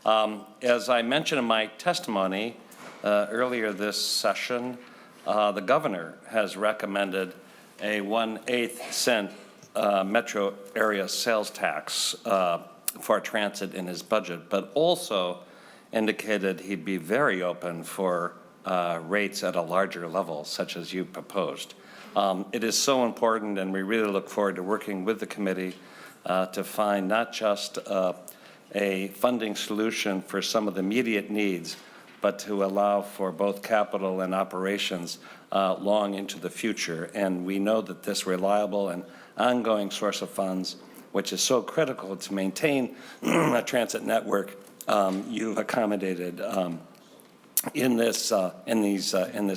As I mentioned in my testimony earlier this session, the governor has recommended a 1/8 cent metro area sales tax for transit in his budget, but also indicated he'd be very open for rates at a larger level, such as you proposed. It is so important, and we really look forward to working with the committee to find not just a funding solution for some of the immediate needs, but to allow for both capital and operations long into the future. And we know that this reliable and ongoing source of funds, which is so critical to maintain a transit network, you've accommodated in this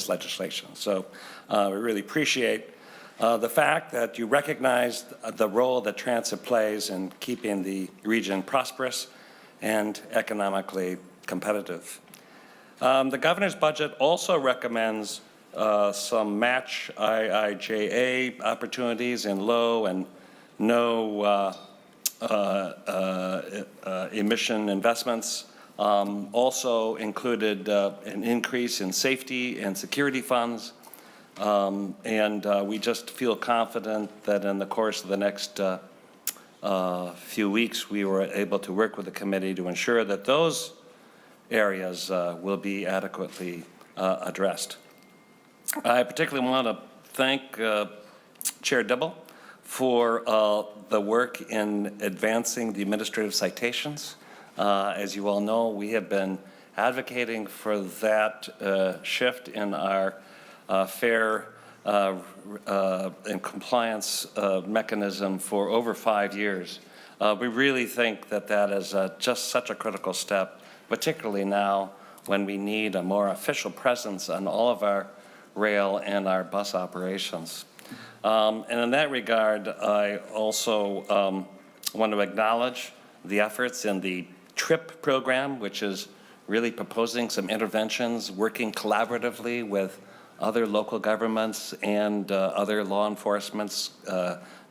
legislation. So we really appreciate the fact that you recognize the role that transit plays in keeping the region prosperous and economically competitive. The governor's budget also recommends some match IIJA opportunities in low and no emission investments. Also included an increase in safety and security funds. We just feel confident that in the course of the next few weeks, we were able to work with the committee to ensure that those areas will be adequately addressed. I particularly want to thank Chair Dibble for the work in advancing the administrative citations. As you all know, we have been advocating for that shift in our fair and compliance mechanism for over 5 years. We really think that that is just such a critical step, particularly now when we need a more official presence on all of our rail and our bus operations. And in that regard, I also want to acknowledge the efforts in the TRIP program, which is really proposing some interventions, working collaboratively with other local governments and other law enforcement's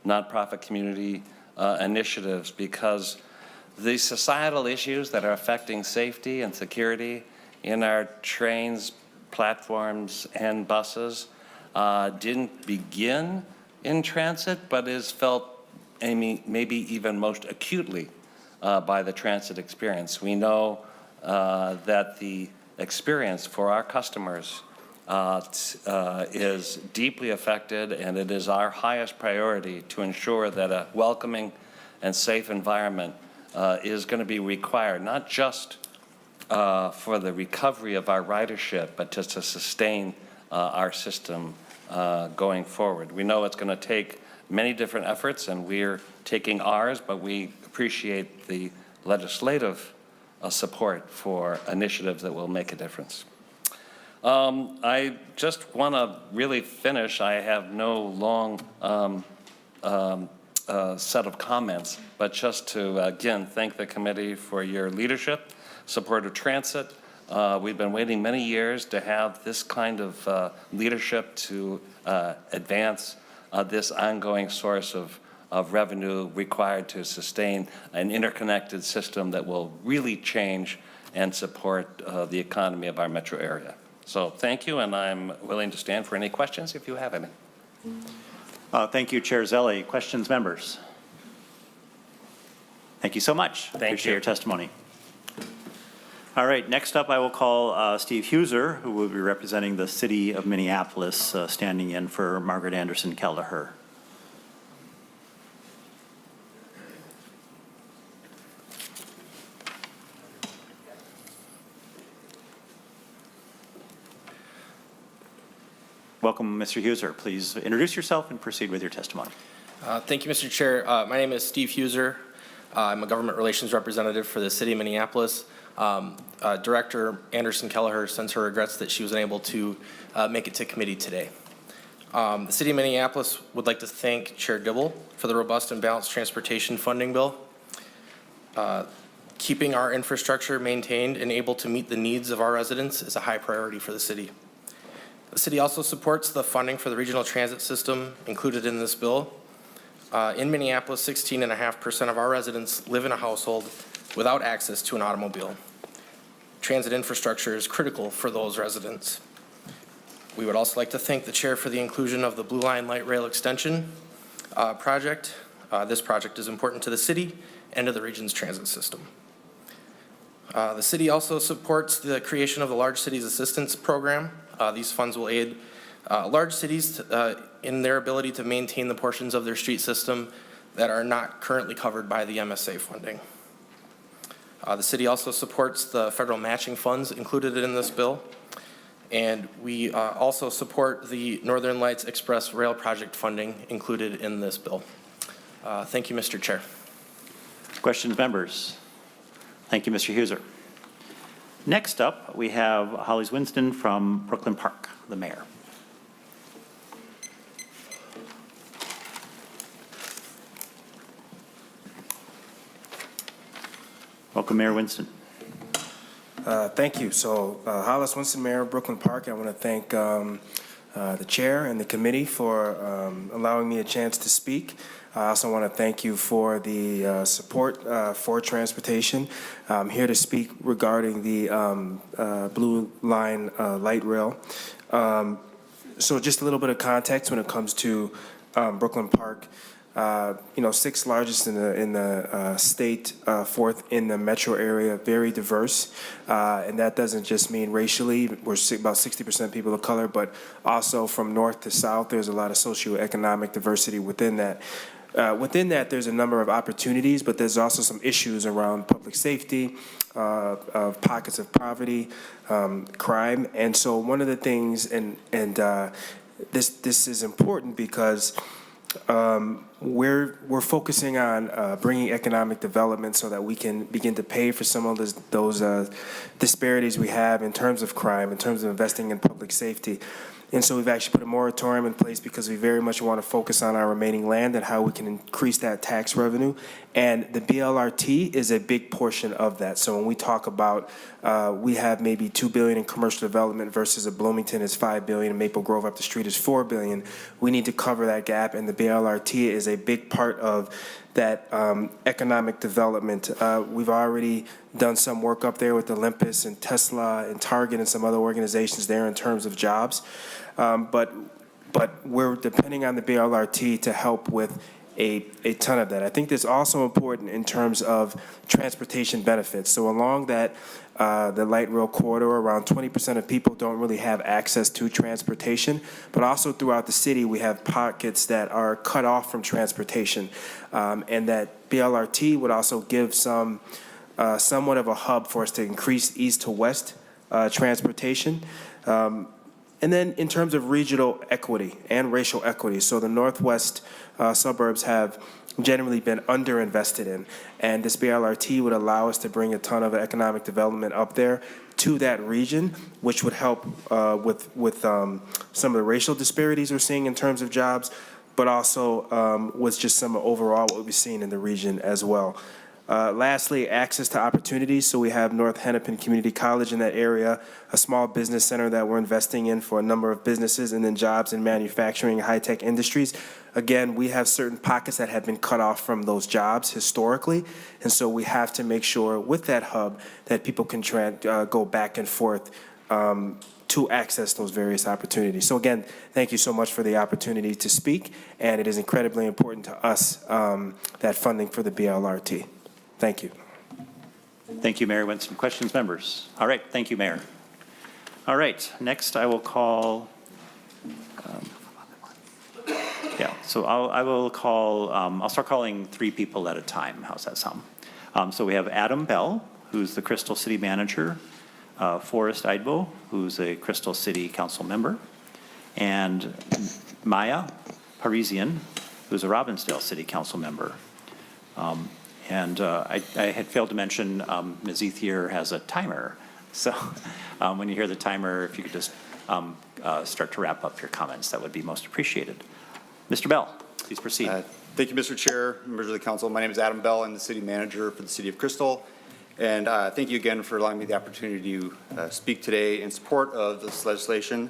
nonprofit community initiatives, because the societal issues that are affecting safety and security in our trains, platforms, and buses didn't begin in transit, but is felt maybe even most acutely by the transit experience. We know that the experience for our customers is deeply affected, and it is our highest priority to ensure that a welcoming and safe environment is going to be required, not just for the recovery of our ridership, but just to sustain our system going forward. We know it's going to take many different efforts, and we're taking ours, but we appreciate the legislative support for initiatives that will make a difference. I just want to really finish. I have no long set of comments, but just to again thank the committee for your leadership, support of transit. We've been waiting many years to have this kind of leadership to advance this ongoing source of revenue required to sustain an interconnected system that will really change and support the economy of our metro area. So thank you, and I'm willing to stand for any questions if you have any. Thank you, Chair Zelli. Questions, members? Thank you so much. Appreciate your testimony. All right, next up I will call Steve Huser, who will be representing the city of Minneapolis, standing in for Margaret Anderson Kelleher. Welcome, Mr. Huser. Please introduce yourself and proceed with your testimony. Thank you, Mr. Chair. My name is Steve Huser. I'm a government relations representative for the city of Minneapolis. Director Anderson Kelleher sends her regrets that she was unable to make it to committee today. The city of Minneapolis would like to thank Chair Dibble for the robust and balanced transportation funding bill. Keeping our infrastructure maintained and able to meet the needs of our residents is a high priority for the city. The city also supports the funding for the regional transit system included in this bill. In Minneapolis, 16.5% of our residents live in a household without access to an automobile. Transit infrastructure is critical for those residents. We would also like to thank the chair for the inclusion of the Blue Line Light Rail Extension project. This project is important to the city and to the region's transit system. The city also supports the creation of the Large Cities Assistance Program. These funds will aid large cities in their ability to maintain the portions of their street system that are not currently covered by the MSA funding. The city also supports the federal matching funds included in this bill, and we also support the Northern Lights Express Rail Project funding included in this bill. Thank you, Mr. Chair. Questions, members? Thank you, Mr. Huser. Next up, we have Hollis Winston from Brooklyn Park, the mayor. Welcome, Mayor Winston. Thank you. So, Hollis Winston, Mayor of Brooklyn Park. I want to thank the chair and the committee for allowing me a chance to speak. I also want to thank you for the support for transportation. I'm here to speak regarding the Blue Line light rail. So just a little bit of context when it comes to Brooklyn Park. Sixth largest in the state, fourth in the metro area, very diverse. And that doesn't just mean racially. We're about 60% people of color, but also from north to south, there's a lot of socioeconomic diversity within that. Within that, there's a number of opportunities, but there's also some issues around public safety, of pockets of poverty, crime. And so one of the things, and this is important because we're focusing on bringing economic development so that we can begin to pay for some of those disparities we have in terms of crime, in terms of investing in public safety. And so we've actually put a moratorium in place because we very much want to focus on our remaining land and how we can increase that tax revenue. And the BLRT is a big portion of that. So when we talk about we have maybe $2 billion in commercial development versus a Bloomington is $5 billion, and Maple Grove up the street is $4 billion, we need to cover that gap, and the BLRT is a big part of that economic development. We've already done some work up there with Olympus and Tesla and Target and some other organizations there in terms of jobs. But we're depending on the BLRT to help with a ton of that. I think that's also important in terms of transportation benefits. So along that, the light rail corridor, around 20% of people don't really have access to transportation, but also throughout the city, we have pockets that are cut off from transportation. And that BLRT would also give somewhat of a hub for us to increase east to west transportation. And then in terms of regional equity and racial equity, so the northwest suburbs have generally been underinvested in, and this BLRT would allow us to bring a ton of economic development up there to that region, which would help with some of the racial disparities we're seeing in terms of jobs, but also with just some overall what we've seen in the region as well. Lastly, access to opportunities. So we have North Hennepin Community College in that area, a small business center that we're investing in for a number of businesses, and then jobs in manufacturing and high-tech industries. Again, we have certain pockets that have been cut off from those jobs historically, and so we have to make sure with that hub that people can go back and forth to access those various opportunities. So again, thank you so much for the opportunity to speak, and it is incredibly important to us that funding for the BLRT. Thank you. Thank you, Mayor Winston. Questions, members? All right, thank you, Mayor. All right, next I will call, I'll start calling 3 people at a time. How's that sound? So we have Adam Bell, who's the Crystal City Manager, Forrest Idbo, who's a Crystal City Council member, and Maya Parisian, who's a Robbinsdale City Council member. I had failed to mention Ms. Ethier has a timer. So when you hear the timer, if you could just start to wrap up your comments, that would be most appreciated. Mr. Bell, please proceed. Thank you, Mr. Chair, members of the council. My name is Adam Bell. I'm the city manager for the city of Crystal. And thank you again for allowing me the opportunity to speak today in support of this legislation,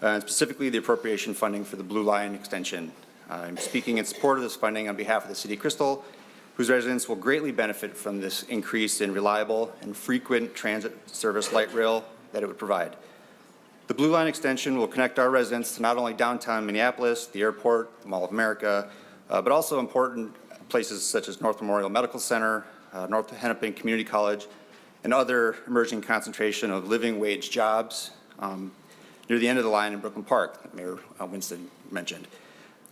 and specifically the appropriation funding for the Blue Line extension. I'm speaking in support of this funding on behalf of the City of Crystal, whose residents will greatly benefit from this increase in reliable and frequent transit service light rail that it would provide. The Blue Line extension will connect our residents to not only downtown Minneapolis, the airport, the Mall of America, but also important places such as North Memorial Medical Center, North Hennepin Community College, and other emerging concentration of living wage jobs near the end of the line in Brooklyn Park that Mayor Winston mentioned.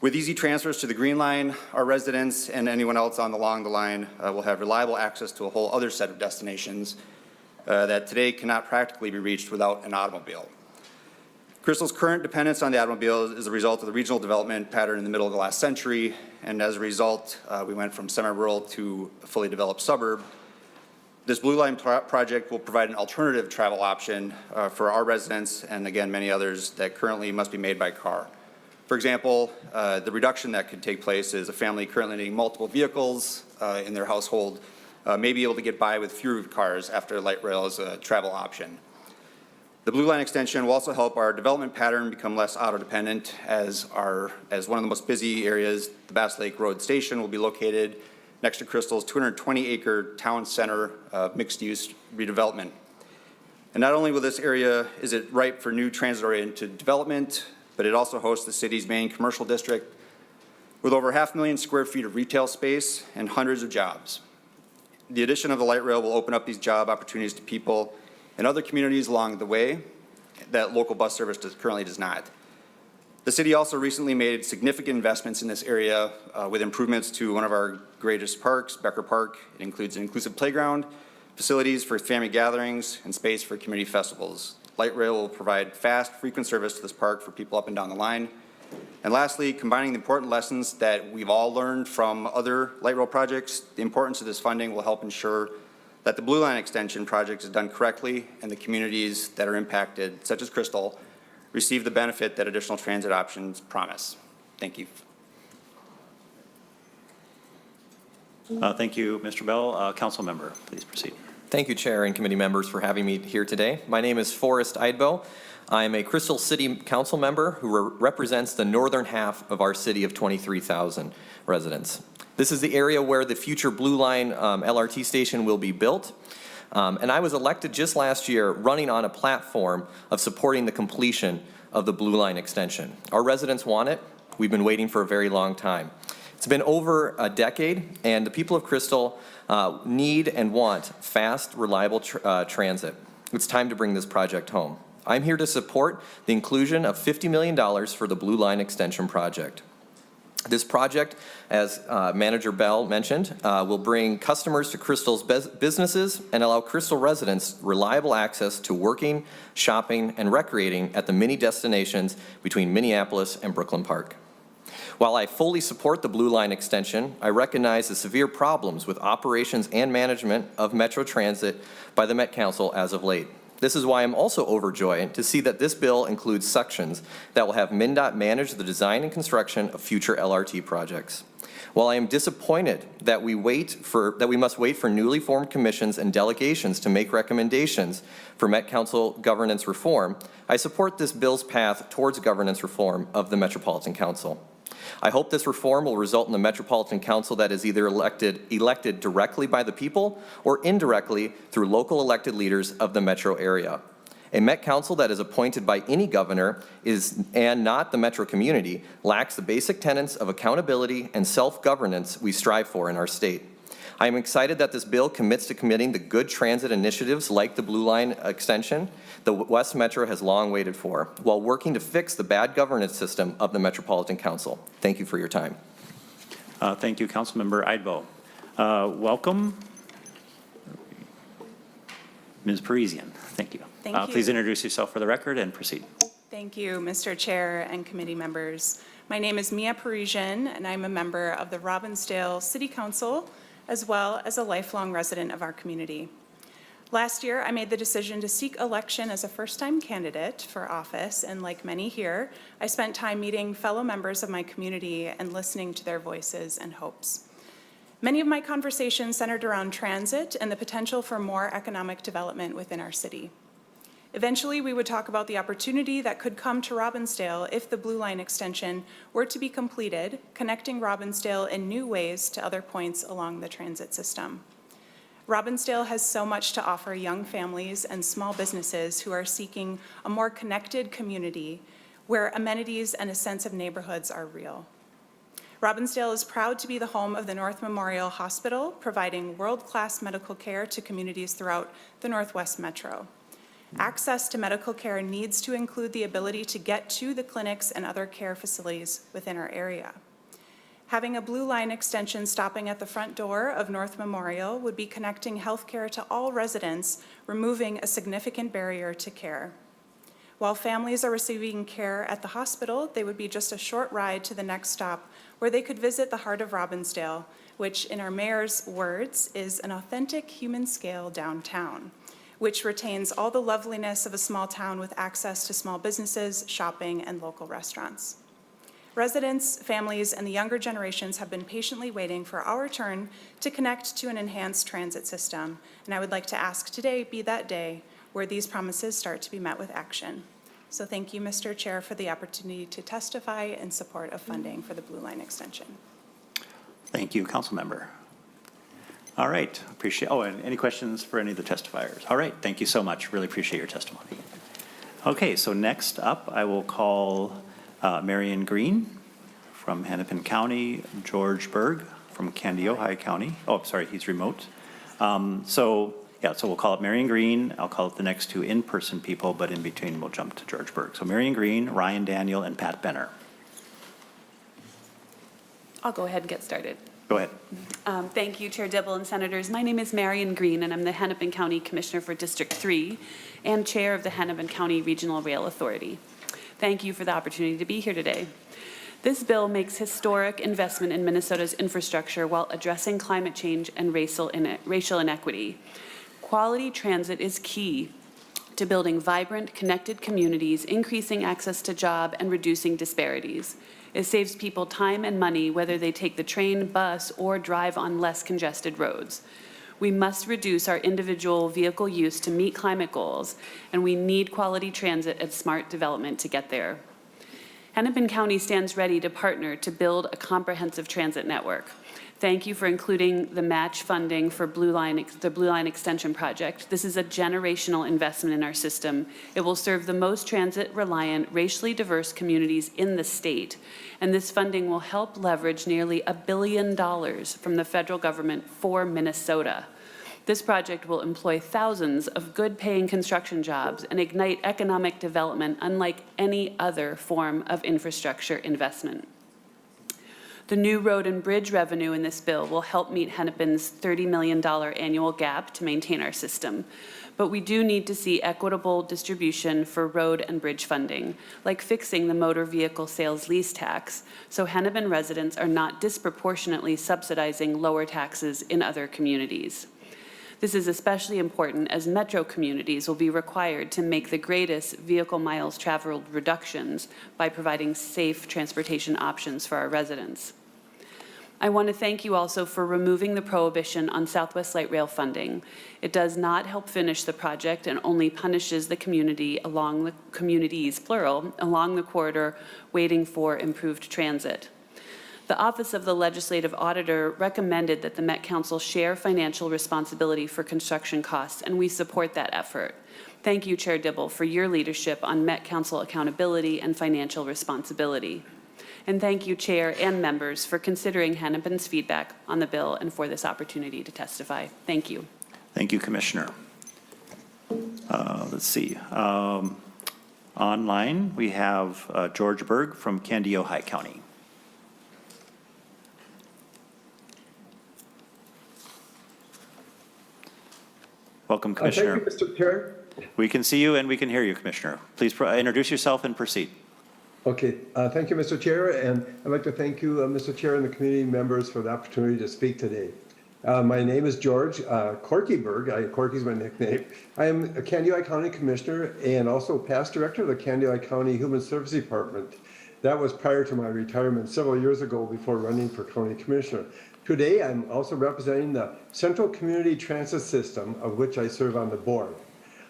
With easy transfers to the Green Line, our residents and anyone else along the line will have reliable access to a whole other set of destinations that today cannot practically be reached without an automobile. Crystal's current dependence on the automobile is a result of the regional development pattern in the middle of the last century, and as a result, we went from semi-rural to a fully developed suburb. This Blue Line project will provide an alternative travel option for our residents and, again, many others that currently must be made by car. For example, the reduction that could take place is a family currently needing multiple vehicles in their household may be able to get by with fewer cars after light rail is a travel option. The Blue Line extension will also help our development pattern become less auto-dependent as one of the most busy areas, the Bass Lake Road Station, will be located next to Crystal's 220-acre town center mixed-use redevelopment. And not only will this area, is it ripe for new transit-oriented development, but it also hosts the city's main commercial district with over 500,000 square feet of retail space and hundreds of jobs. The addition of the light rail will open up these job opportunities to people and other communities along the way that local bus service currently does not. The city also recently made significant investments in this area with improvements to one of our greatest parks, Becker Park. It includes an inclusive playground, facilities for family gatherings, and space for community festivals. Light rail will provide fast, frequent service to this park for people up and down the line. And lastly, combining the important lessons that we've all learned from other light rail projects, the importance of this funding will help ensure that the Blue Line extension project is done correctly and the communities that are impacted, such as Crystal, receive the benefit that additional transit options promise. Thank you. Thank you, Mr. Bell. Council member, please proceed. Thank you, Chair and committee members, for having me here today. My name is Forrest Eidbo. I am a Crystal City Council member who represents the northern half of our city of 23,000 residents. This is the area where the future Blue Line LRT station will be built. And I was elected just last year running on a platform of supporting the completion of the Blue Line extension. Our residents want it. We've been waiting for a very long time. It's been over a decade, and the people of Crystal need and want fast, reliable transit. It's time to bring this project home. I'm here to support the inclusion of $50 million for the Blue Line extension project. This project, as Manager Bell mentioned, will bring customers to Crystal's businesses and allow Crystal residents reliable access to working, shopping, and recreating at the many destinations between Minneapolis and Brooklyn Park. While I fully support the Blue Line extension, I recognize the severe problems with operations and management of Metro Transit by the Met Council as of late. This is why I'm also overjoyed to see that this bill includes sections that will have MnDOT manage the design and construction of future LRT projects. While I am disappointed that we must wait for newly formed commissions and delegations to make recommendations for Met Council governance reform, I support this bill's path towards governance reform of the Metropolitan Council. I hope this reform will result in a Metropolitan Council that is either elected directly by the people or indirectly through local elected leaders of the metro area. A Met Council that is appointed by any governor and not the metro community lacks the basic tenets of accountability and self-governance we strive for in our state. I am excited that this bill commits to committing the good transit initiatives like the Blue Line extension the West Metro has long waited for, while working to fix the bad governance system of the Metropolitan Council. Thank you for your time. Thank you, Councilmember Eidbo. Welcome, Ms. Parisian. Thank you. Thank you. Please introduce yourself for the record and proceed. Thank you, Mr. Chair and committee members. My name is Mia Parisian, and I'm a member of the Robbinsdale City Council, as well as a lifelong resident of our community. Last year, I made the decision to seek election as a first-time candidate for office, and like many here, I spent time meeting fellow members of my community and listening to their voices and hopes. Many of my conversations centered around transit and the potential for more economic development within our city. Eventually, we would talk about the opportunity that could come to Robbinsdale if the Blue Line extension were to be completed, connecting Robbinsdale in new ways to other points along the transit system. Robbinsdale has so much to offer young families and small businesses who are seeking a more connected community where amenities and a sense of neighborhoods are real. Robbinsdale is proud to be the home of the North Memorial Hospital, providing world-class medical care to communities throughout the Northwest Metro. Access to medical care needs to include the ability to get to the clinics and other care facilities within our area. Having a Blue Line extension stopping at the front door of North Memorial would be connecting healthcare to all residents, removing a significant barrier to care. While families are receiving care at the hospital, they would be just a short ride to the next stop where they could visit the heart of Robbinsdale, which in our mayor's words is an authentic human scale downtown, which retains all the loveliness of a small town with access to small businesses, shopping, and local restaurants. Residents, families, and the younger generations have been patiently waiting for our turn to connect to an enhanced transit system, and I would like to ask today be that day where these promises start to be met with action. So thank you, Mr. Chair, for the opportunity to testify in support of funding for the Blue Line extension. Thank you, Council Member. All right, appreciate, and any questions for any of the testifiers? All right, thank you so much. Really appreciate your testimony. Okay, so next up, I will call Marion Green from Hennepin County, George Berg from Kandiyohi County. Oh, sorry, he's remote. So we'll call it Marion Green. I'll call it the next two in-person people, but in between we'll jump to George Berg. So Marion Green, Ryan Daniel, and Pat Benner. I'll go ahead and get started. Go ahead. Thank you, Chair Dibble and Senators. My name is Marion Green, and I'm the Hennepin County Commissioner for District 3 and Chair of the Hennepin County Regional Rail Authority. Thank you for the opportunity to be here today. This bill makes historic investment in Minnesota's infrastructure while addressing climate change and racial inequity. Quality transit is key to building vibrant, connected communities, increasing access to job, and reducing disparities. It saves people time and money whether they take the train, bus, or drive on less congested roads. We must reduce our individual vehicle use to meet climate goals, and we need quality transit and smart development to get there. Hennepin County stands ready to partner to build a comprehensive transit network. Thank you for including the match funding for the Blue Line Extension project. This is a generational investment in our system. It will serve the most transit-reliant, racially diverse communities in the state, and this funding will help leverage nearly $1 billion from the federal government for Minnesota. This project will employ thousands of good-paying construction jobs and ignite economic development unlike any other form of infrastructure investment. The new road and bridge revenue in this bill will help meet Hennepin's $30 million annual gap to maintain our system. But we do need to see equitable distribution for road and bridge funding, like fixing the motor vehicle sales lease tax, so Hennepin residents are not disproportionately subsidizing lower taxes in other communities. This is especially important as metro communities will be required to make the greatest vehicle miles traveled reductions by providing safe transportation options for our residents. I want to thank you also for removing the prohibition on Southwest Light Rail funding. It does not help finish the project and only punishes the community along the communities, plural, along the corridor waiting for improved transit. The Office of the Legislative Auditor recommended that the Met Council share financial responsibility for construction costs, and we support that effort. Thank you, Chair Dibble, for your leadership on Met Council accountability and financial responsibility. And thank you, Chair and members, for considering Hennepin's feedback on the bill and for this opportunity to testify. Thank you. Thank you, Commissioner. Let's see. Online, we have George Berg from Kandiyohi County. Welcome, Commissioner. Thank you, Mr. Chair. We can see you and we can hear you, Commissioner. Please introduce yourself and proceed. Okay, thank you, Mr. Chair, and I'd like to thank you, Mr. Chair, and the community members for the opportunity to speak today. My name is George Corky Berg. Corky's my nickname. I am a Kandiyohi County Commissioner and also past director of the Kandiyohi County Human Services Department. That was prior to my retirement several years ago before running for County Commissioner. Today, I'm also representing the Central Community Transit System, of which I serve on the board.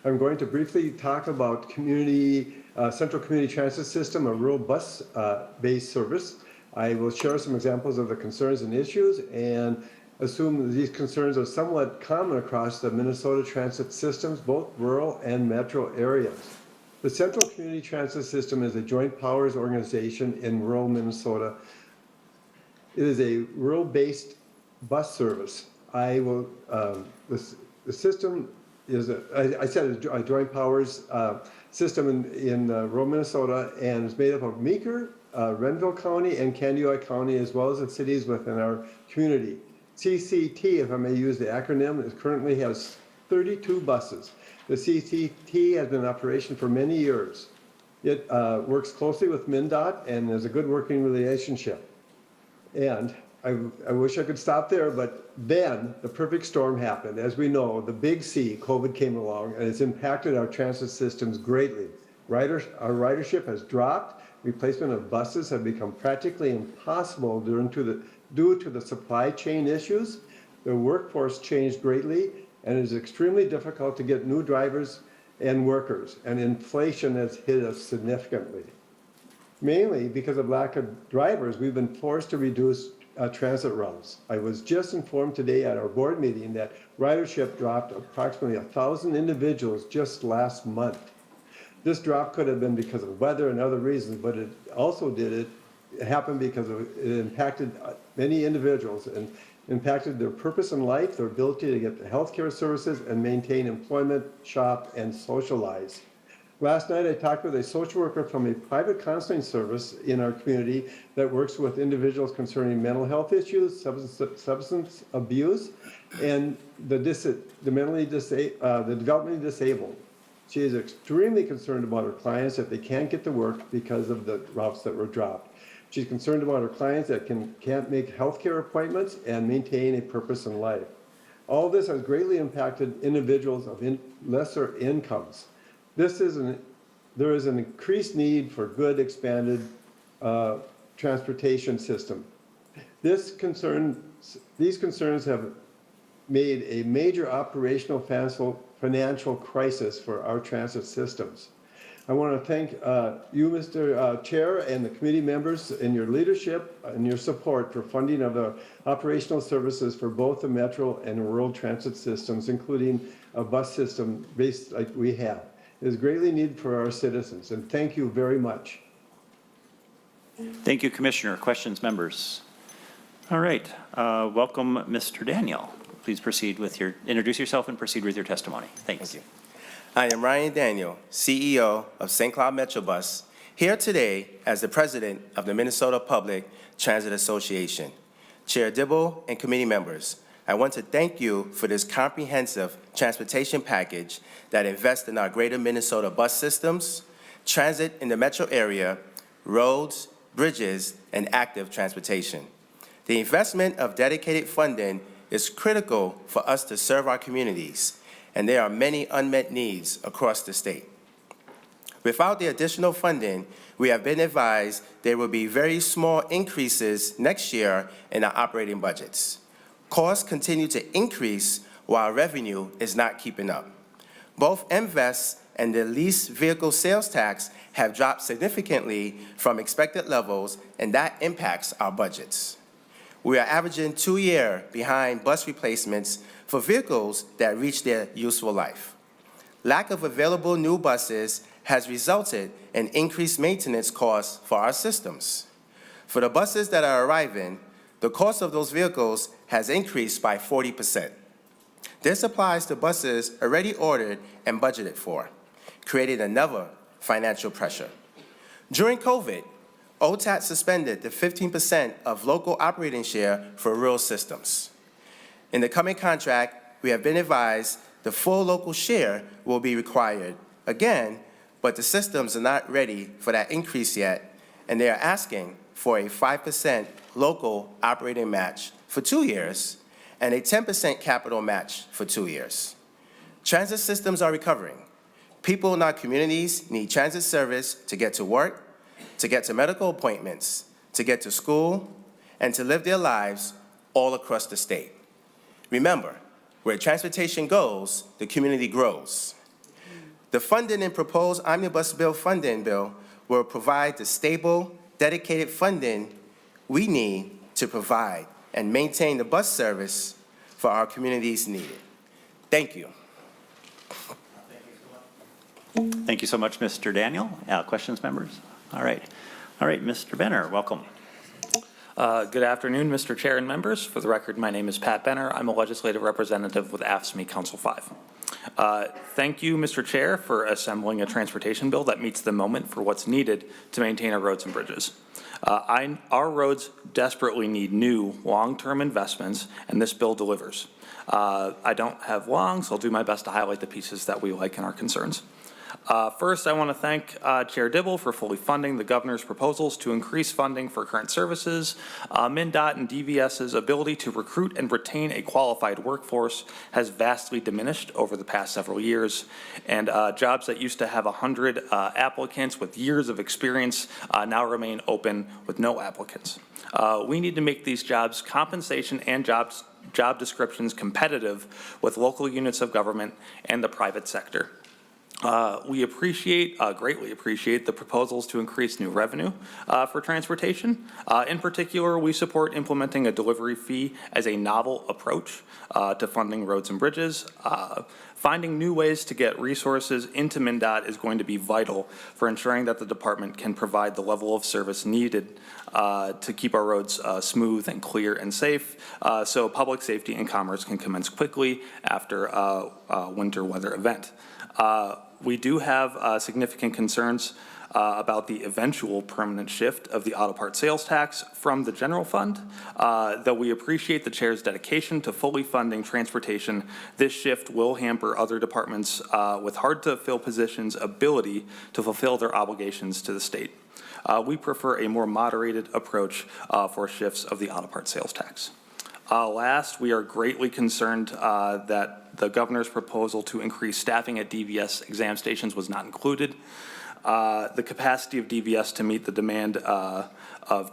I'm going to briefly talk about Central Community Transit System, a rural bus-based service. I will share some examples of the concerns and issues and assume that these concerns are somewhat common across the Minnesota transit systems, both rural and metro areas. The Central Community Transit System is a joint powers organization in rural Minnesota. It is a rural-based bus service. The system is, I said, a joint powers system in rural Minnesota, and is made up of Meeker, Renville County, and Candioi County, as well as the cities within our community. CCT, if I may use the acronym, currently has 32 buses. The CCT has been in operation for many years. It works closely with MnDOT and has a good working relationship. And I wish I could stop there, but then the perfect storm happened. As we know, the big C, COVID, came along, and it's impacted our transit systems greatly. Our ridership has dropped. Replacement of buses have become practically impossible due to the supply chain issues. The workforce changed greatly, and it is extremely difficult to get new drivers and workers, and inflation has hit us significantly. Mainly because of lack of drivers, we've been forced to reduce transit routes. I was just informed today at our board meeting that ridership dropped approximately 1,000 individuals just last month. This drop could have been because of weather and other reasons, but it also happened because it impacted many individuals and impacted their purpose in life, their ability to get the healthcare services and maintain employment, shop, and socialize. Last night, I talked with a social worker from a private counseling service in our community that works with individuals concerning mental health issues, substance abuse, and the developmentally disabled. She is extremely concerned about her clients that they can't get to work because of the routes that were dropped. She's concerned about her clients that can't make healthcare appointments and maintain a purpose in life. All this has greatly impacted individuals of lesser incomes. There is an increased need for good expanded transportation system. These concerns have made a major operational financial crisis for our transit systems. I want to thank you, Mr. Chair, and the committee members in your leadership and your support for funding of the operational services for both the metro and rural transit systems, including a bus system based like we have. It is greatly needed for our citizens, and thank you very much. Thank you, Commissioner. Questions, members? All right. Welcome, Mr. Daniel. Please introduce yourself and proceed with your testimony. Thanks. Thank you. I am Ryan Daniel, CEO of St. Cloud Metrobus, here today as the president of the Minnesota Public Transit Association. Chair Dibble and committee members, I want to thank you for this comprehensive transportation package that invests in our greater Minnesota bus systems, transit in the metro area, roads, bridges, and active transportation. The investment of dedicated funding is critical for us to serve our communities, and there are many unmet needs across the state. Without the additional funding, we have been advised there will be very small increases next year in our operating budgets. Costs continue to increase while revenue is not keeping up. Both MVES and the leased vehicle sales tax have dropped significantly from expected levels, and that impacts our budgets. We are averaging 2 years behind bus replacements for vehicles that reach their useful life. Lack of available new buses has resulted in increased maintenance costs for our systems. For the buses that are arriving, the cost of those vehicles has increased by 40%. This applies to buses already ordered and budgeted for, creating another financial pressure. During COVID, OTAT suspended the 15% of local operating share for rural systems. In the coming contract, we have been advised the full local share will be required again, but the systems are not ready for that increase yet, and they are asking for a 5% local operating match for 2 years and a 10% capital match for 2 years. Transit systems are recovering. People in our communities need transit service to get to work, to get to medical appointments, to get to school, and to live their lives all across the state. Remember, where transportation goes, the community grows. The funding in proposed omnibus bill funding bill will provide the stable, dedicated funding we need to provide and maintain the bus service for our communities needed. Thank you. Thank you so much, Mr. Daniel. Questions, members? All right, Mr. Benner, welcome. Good afternoon, Mr. Chair and members. For the record, my name is Pat Benner. I'm a legislative representative with AFSCME Council 5. Thank you, Mr. Chair, for assembling a transportation bill that meets the moment for what's needed to maintain our roads and bridges. Our roads desperately need new long-term investments, and this bill delivers. I don't have long, so I'll do my best to highlight the pieces that we like and our concerns. First, I want to thank Chair Dibble for fully funding the governor's proposals to increase funding for current services. MnDOT and DVS's ability to recruit and retain a qualified workforce has vastly diminished over the past several years, and jobs that used to have 100 applicants with years of experience now remain open with no applicants. We need to make these jobs compensation and job descriptions competitive with local units of government and the private sector. We greatly appreciate the proposals to increase new revenue for transportation. In particular, we support implementing a delivery fee as a novel approach to funding roads and bridges. Finding new ways to get resources into MnDOT is going to be vital for ensuring that the department can provide the level of service needed to keep our roads smooth and clear and safe, so public safety and commerce can commence quickly after a winter weather event. We do have significant concerns about the eventual permanent shift of the auto part sales tax from the general fund. Though we appreciate the chair's dedication to fully funding transportation, this shift will hamper other departments with hard-to-fill positions' ability to fulfill their obligations to the state. We prefer a more moderated approach for shifts of the auto part sales tax. Last, we are greatly concerned that the governor's proposal to increase staffing at DVS exam stations was not included. The capacity of DVS to meet the demand of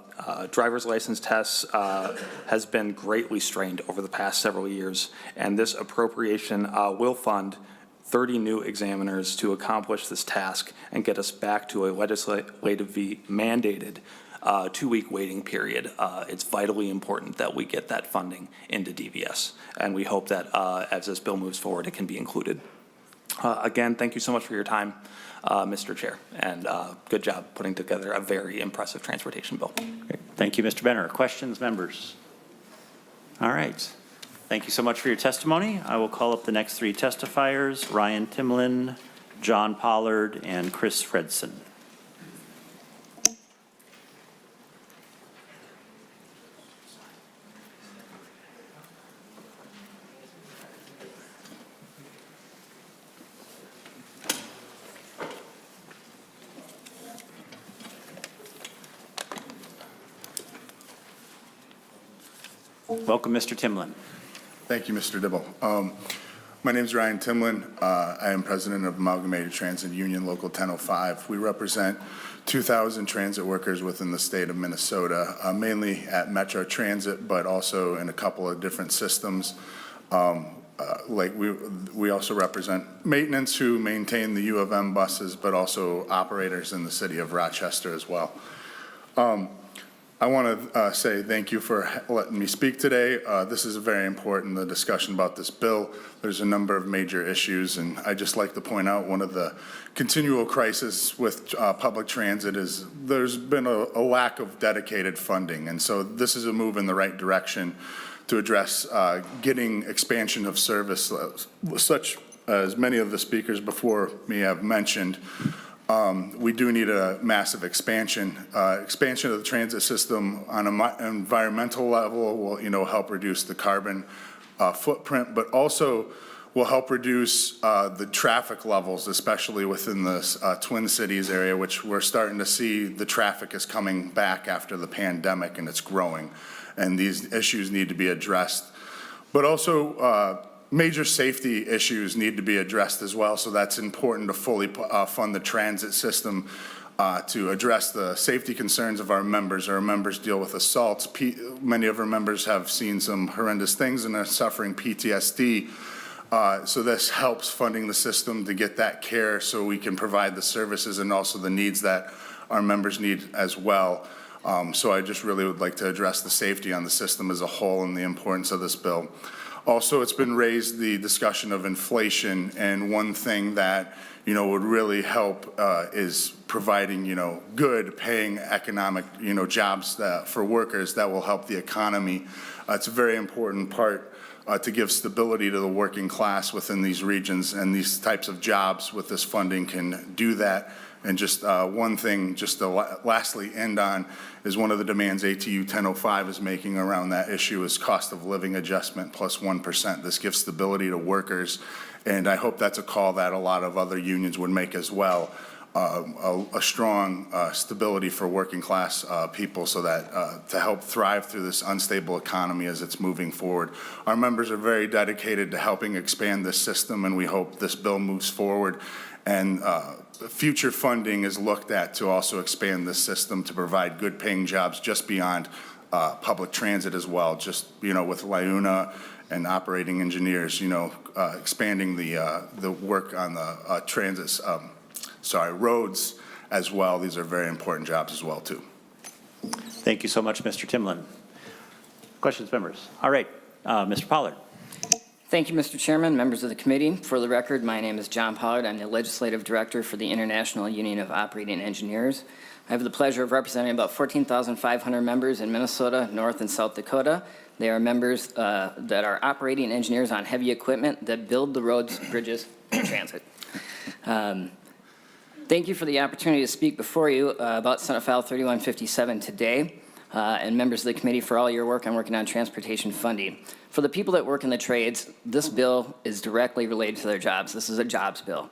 driver's license tests has been greatly strained over the past several years, and this appropriation will fund 30 new examiners to accomplish this task and get us back to a legislatively mandated 2-week waiting period. It's vitally important that we get that funding into DVS, and we hope that as this bill moves forward, it can be included. Again, thank you so much for your time, Mr. Chair, and good job putting together a very impressive transportation bill. Great. Thank you, Mr. Benner. Questions, members? All right. Thank you so much for your testimony. I will call up the next 3 testifiers, Ryan Timlin, John Pollard, and Chris Fredson. Welcome, Mr. Timlin. Thank you, Mr. Dibble. My name is Ryan Timlin. I am president of Amalgamated Transit Union Local 1005. We represent 2,000 transit workers within the state of Minnesota, mainly at Metro Transit, but also in a couple of different systems. We also represent maintenance who maintain the U of M buses, but also operators in the city of Rochester as well. I want to say thank you for letting me speak today. This is very important, the discussion about this bill. There's a number of major issues, and I just like to point out one of the continual crises with public transit is there's been a lack of dedicated funding, and so this is a move in the right direction to address getting expansion of service, such as many of the speakers before me have mentioned. We do need a massive expansion. Expansion of the transit system on an environmental level will, help reduce the carbon footprint, but also will help reduce the traffic levels, especially within the Twin Cities area, which we're starting to see the traffic is coming back after the pandemic and it's growing. And these issues need to be addressed. But also, major safety issues need to be addressed as well, so that's important to fully fund the transit system to address the safety concerns of our members. Our members deal with assaults. Many of our members have seen some horrendous things and are suffering PTSD. So this helps funding the system to get that care so we can provide the services and also the needs that our members need as well. So I just really would like to address the safety on the system as a whole and the importance of this bill. Also, it's been raised the discussion of inflation, and one thing that, you know, would really help is providing, you know, good paying economic, you know, jobs for workers that will help the economy. It's a very important part to give stability to the working class within these regions, and these types of jobs with this funding can do that. And just one thing, just to lastly end on, is one of the demands ATU 1005 is making around that issue is cost of living adjustment plus 1%. This gives stability to workers, and I hope that's a call that a lot of other unions would make as well. A strong stability for working class people so that to help thrive through this unstable economy as it's moving forward. Our members are very dedicated to helping expand this system, and we hope this bill moves forward and future funding is looked at to also expand this system to provide good paying jobs just beyond public transit as well. Just, you know, with LIUNA and operating engineers, you know, expanding the work on the roads as well. These are very important jobs as well, too. Thank you so much, Mr. Timlin. Questions, members? All right, Mr. Pollard. Thank you, Mr. Chairman, members of the committee. For the record, my name is John Pollard. I'm the Legislative Director for the International Union of Operating Engineers. I have the pleasure of representing about 14,500 members in Minnesota, North and South Dakota. They are members that are operating engineers on heavy equipment that build the roads, bridges, and transit. Thank you for the opportunity to speak before you about Senate File 3157 today, and members of the committee for all your work on working on transportation funding. For the people that work in the trades, this bill is directly related to their jobs. This is a jobs bill.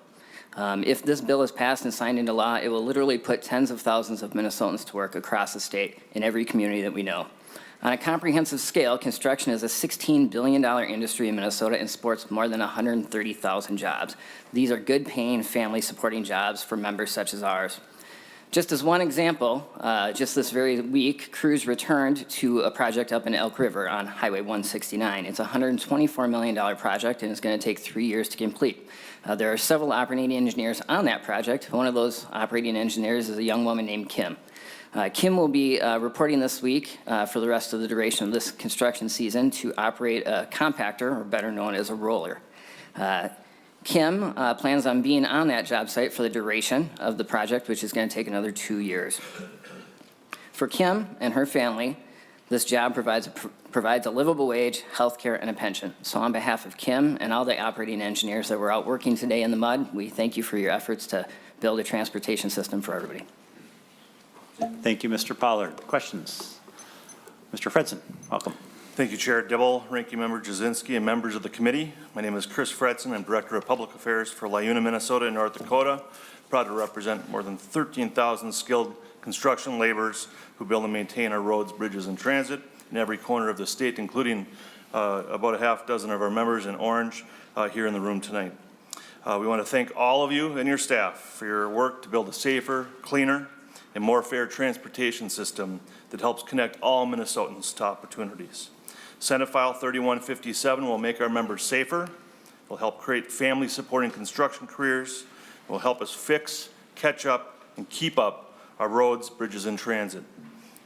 If this bill is passed and signed into law, it will literally put tens of thousands of Minnesotans to work across the state in every community that we know. On a comprehensive scale, construction is a $16 billion industry in Minnesota and supports more than 130,000 jobs. These are good-paying, family-supporting jobs for members such as ours. Just as one example, just this very week, crews returned to a project up in Elk River on Highway 169. It's a $124 million project, and it's going to take 3 years to complete. There are several operating engineers on that project. One of those operating engineers is a young woman named Kim. Kim will be reporting this week for the rest of the duration of this construction season to operate a compactor, or better known as a roller. Kim plans on being on that job site for the duration of the project, which is going to take another 2 years. For Kim and her family, this job provides a livable wage, health care, and a pension. So on behalf of Kim and all the operating engineers that were out working today in the mud, we thank you for your efforts to build a transportation system for everybody. Thank you, Mr. Pollard. Questions? Mr. Fredson, welcome. Thank you, Chair Dibble, Ranking Member Jasinski, and members of the committee. My name is Chris Fredson. I'm Director of Public Affairs for LIUNA, Minnesota and North Dakota. Proud to represent more than 13,000 skilled construction laborers who build and maintain our roads, bridges, and transit in every corner of the state, including about a half dozen of our members in orange here in the room tonight. We want to thank all of you and your staff for your work to build a safer, cleaner, and more fair transportation system that helps connect all Minnesotans to opportunities. Senate File 3157 will make our members safer, will help create family-supporting construction careers, will help us fix, catch up, and keep up our roads, bridges, and transit.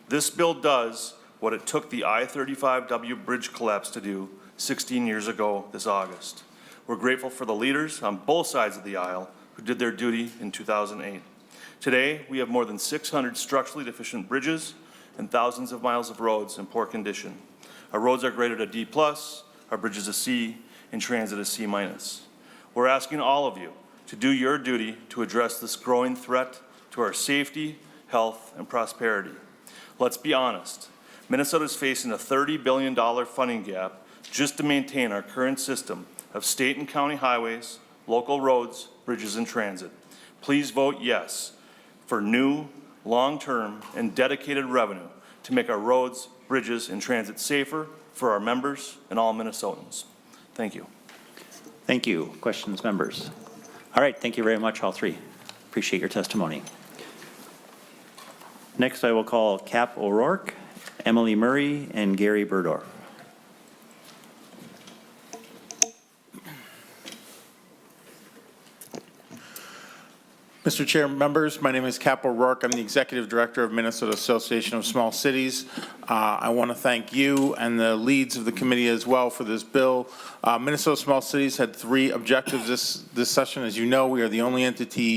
This bill does what it took the I-35W bridge collapse to do 16 years ago this August. We're grateful for the leaders on both sides of the aisle who did their duty in 2008. Today, we have more than 600 structurally deficient bridges and thousands of miles of roads in poor condition. Our roads are graded a D+, our bridges a C, and transit a C-. We're asking all of you to do your duty to address this growing threat to our safety, health, and prosperity. Let's be honest. Minnesota is facing a $30 billion funding gap just to maintain our current system of state and county highways, local roads, bridges, and transit. Please vote yes for new, long-term, and dedicated revenue to make our roads, bridges, and transit safer for our members and all Minnesotans. Thank you. Thank you. Questions, members? All right, thank you very much, all three. Appreciate your testimony. Next, I will call Cap O'Rourke, Emily Murray, and Gary Burdorf. Mr. Chair, members, my name is Cap O'Rourke. I'm the Executive Director of Minnesota Association of Small Cities. I want to thank you and the leads of the committee as well for this bill. Minnesota Small Cities had 3 objectives this session. As you know, we are the only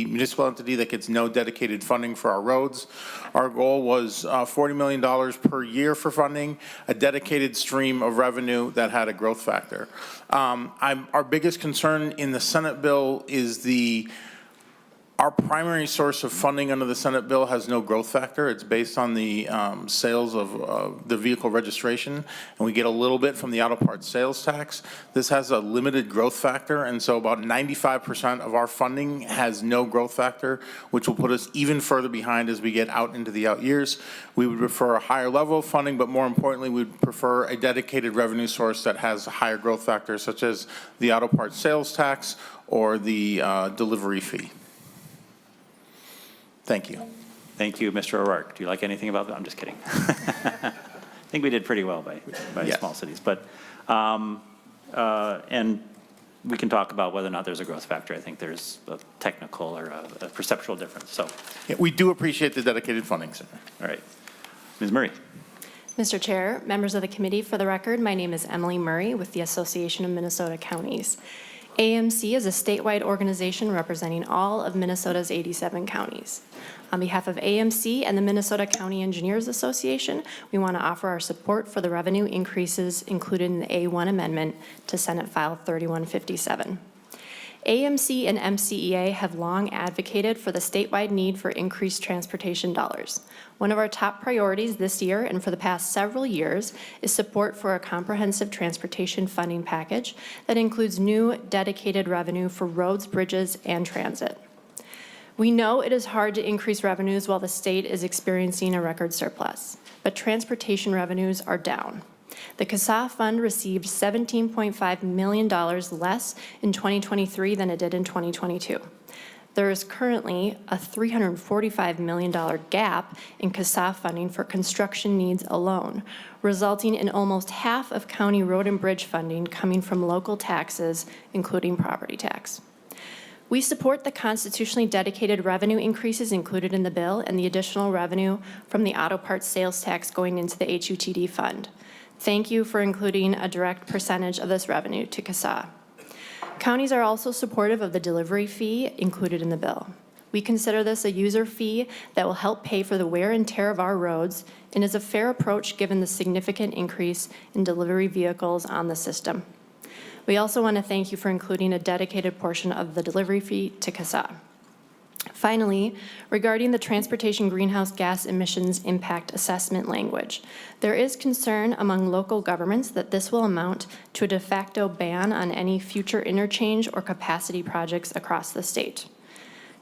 municipal entity that gets no dedicated funding for our roads. Our goal was $40 million per year for funding, a dedicated stream of revenue that had a growth factor. Our biggest concern in the Senate bill is our primary source of funding under the Senate bill has no growth factor. It's based on the sales of the vehicle registration, and we get a little bit from the auto parts sales tax. This has a limited growth factor, and so about 95% of our funding has no growth factor, which will put us even further behind as we get out into the out years. We would prefer a higher level of funding, but more importantly, we would prefer a dedicated revenue source that has a higher growth factor, such as the auto parts sales tax or the delivery fee. Thank you. Thank you, Mr. O'Rourke. Do you like anything about that? I'm just kidding. I think we did pretty well by small cities, but and we can talk about whether or not there's a growth factor. I think there's a technical or a perceptual difference. So yeah, we do appreciate the dedicated funding, sir. All right, Ms. Murray. Mr. Chair, members of the committee, for the record, my name is Emily Murray with the Association of Minnesota Counties. AMC is a statewide organization representing all of Minnesota's 87 counties. On behalf of AMC and the Minnesota County Engineers Association, we want to offer our support for the revenue increases included in the A1 amendment to Senate File 3157. AMC and MCEA have long advocated for the statewide need for increased transportation dollars. One of our top priorities this year and for the past several years is support for a comprehensive transportation funding package that includes new dedicated revenue for roads, bridges, and transit. We know it is hard to increase revenues while the state is experiencing a record surplus, but transportation revenues are down. The CASA fund received $17.5 million less in 2023 than it did in 2022. There is currently a $345 million gap in CASA funding for construction needs alone, resulting in almost half of county road and bridge funding coming from local taxes, including property tax. We support the constitutionally dedicated revenue increases included in the bill and the additional revenue from the auto parts sales tax going into the HUTD fund. Thank you for including a direct percentage of this revenue to CASA. Counties are also supportive of the delivery fee included in the bill. We consider this a user fee that will help pay for the wear and tear of our roads and is a fair approach given the significant increase in delivery vehicles on the system. We also want to thank you for including a dedicated portion of the delivery fee to CASA. Finally, regarding the transportation greenhouse gas emissions impact assessment language, there is concern among local governments that this will amount to a de facto ban on any future interchange or capacity projects across the state.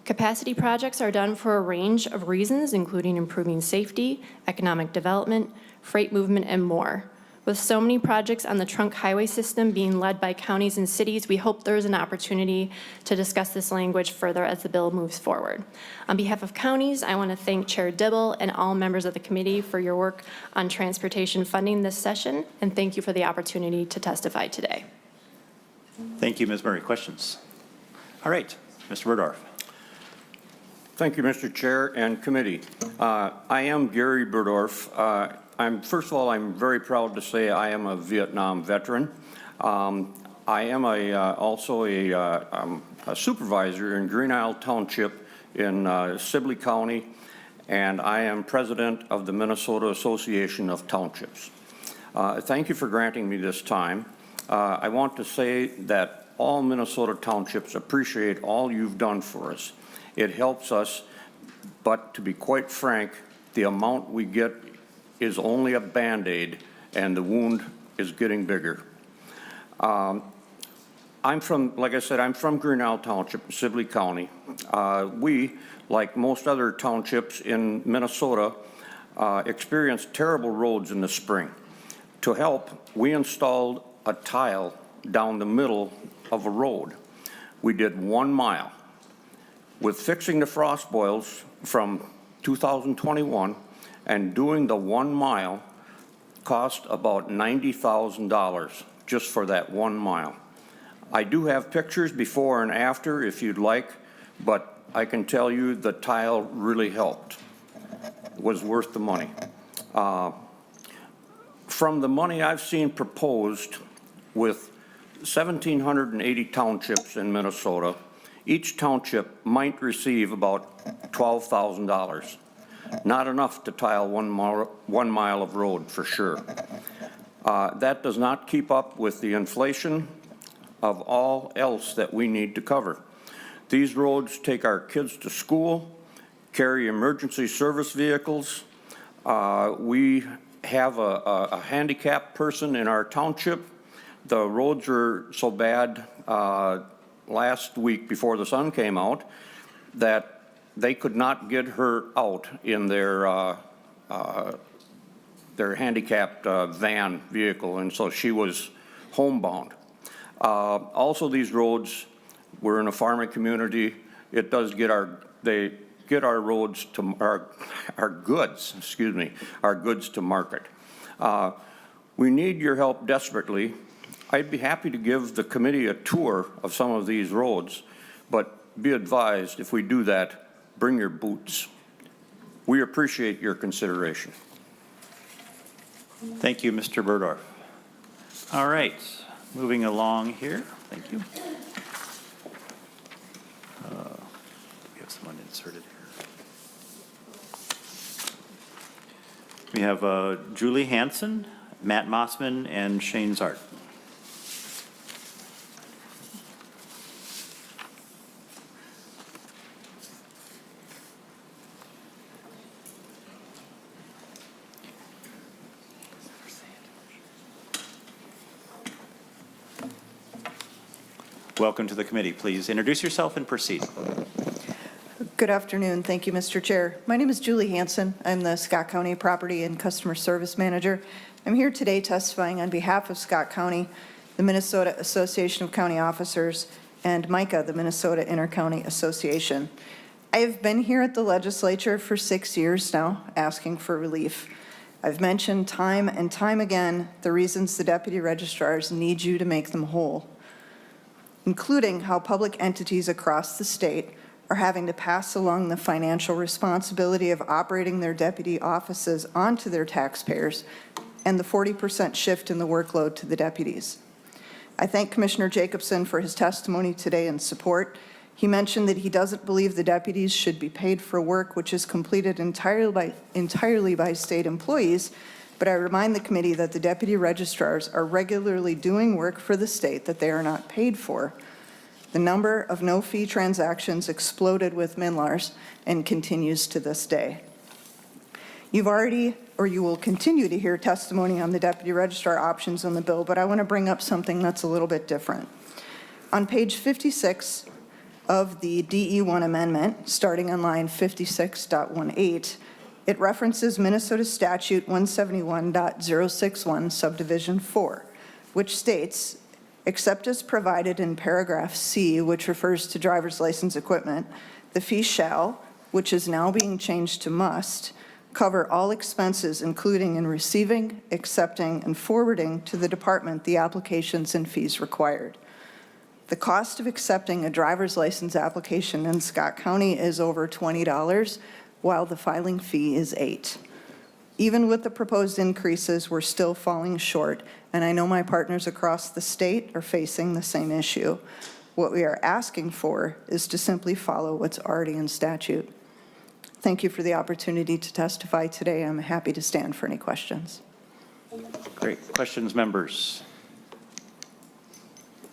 Capacity projects are done for a range of reasons, including improving safety, economic development, freight movement, and more. With so many projects on the trunk highway system being led by counties and cities, we hope there is an opportunity to discuss this language further as the bill moves forward. On behalf of counties, I want to thank Chair Dibble and all members of the committee for your work on transportation funding this session, and thank you for the opportunity to testify today. Thank you, Ms. Murray. Questions? All right, Mr. Burdorf. Thank you, Mr. Chair and committee. I am Gary Burdorf. First of all, I'm very proud to say I am a Vietnam veteran. I am also a supervisor in Green Isle Township in Sibley County, and I am president of the Minnesota Association of Townships. Thank you for granting me this time. I want to say that all Minnesota townships appreciate all you've done for us. It helps us, but to be quite frank, the amount we get is only a Band-Aid, and the wound is getting bigger. I'm from Green Isle Township, Sibley County. We, like most other townships in Minnesota, experienced terrible roads in the spring. To help, we installed a tile down the middle of a road. We did 1 mile. With fixing the frost boils from 2021, and doing the 1 mile cost about $90,000 just for that 1 mile. I do have pictures before and after if you'd like, but I can tell you the tile really helped. It was worth the money. From the money I've seen proposed with 1,780 townships in Minnesota, each township might receive about $12,000. Not enough to tile 1 mile of road for sure. That does not keep up with the inflation of all else that we need to cover. These roads take our kids to school, carry emergency service vehicles. We have a handicapped person in our township. The roads are so bad last week before the sun came out that they could not get her out in their handicapped van vehicle, and so she was homebound. Also, these roads, we're in a farming community. It does get they get our roads to our goods to market. We need your help desperately. I'd be happy to give the committee a tour of some of these roads, but be advised, if we do that, bring your boots. We appreciate your consideration. Thank you, Mr. Burdorf. All right, moving along here. Thank you. We have someone inserted here. We have Julie Hansen, Matt Mossman, and Shane Zart. Welcome to the committee. Please introduce yourself and proceed. Good afternoon. Thank you, Mr. Chair. My name is Julie Hansen. I'm the Scott County Property and Customer Service Manager. I'm here today testifying on behalf of Scott County, the Minnesota Association of County Officers, and MICA, the Minnesota Intercounty Association. I have been here at the legislature for 6 years now, asking for relief. I've mentioned time and time again the reasons the deputy registrars need you to make them whole, including how public entities across the state are having to pass along the financial responsibility of operating their deputy offices onto their taxpayers and the 40% shift in the workload to the deputies. I thank Commissioner Jacobson for his testimony today in support. He mentioned that he doesn't believe the deputies should be paid for work which is completed entirely by state employees, but I remind the committee that the deputy registrars are regularly doing work for the state that they are not paid for. The number of no-fee transactions exploded with MnDOT and continues to this day. You've already, or you will continue to hear testimony on the deputy registrar options on the bill, but I want to bring up something that's a little bit different. On page 56 of the DE1 amendment, starting on line 56.18, it references Minnesota Statute 171.061, subdivision 4, which states, except as provided in paragraph C, which refers to driver's license equipment, the fee shall, which is now being changed to must, cover all expenses, including in receiving, accepting, and forwarding to the department the applications and fees required. The cost of accepting a driver's license application in Scott County is over $20, while the filing fee is $8. Even with the proposed increases, we're still falling short, and I know my partners across the state are facing the same issue. What we are asking for is to simply follow what's already in statute. Thank you for the opportunity to testify today. I'm happy to stand for any questions. Great. Questions, members?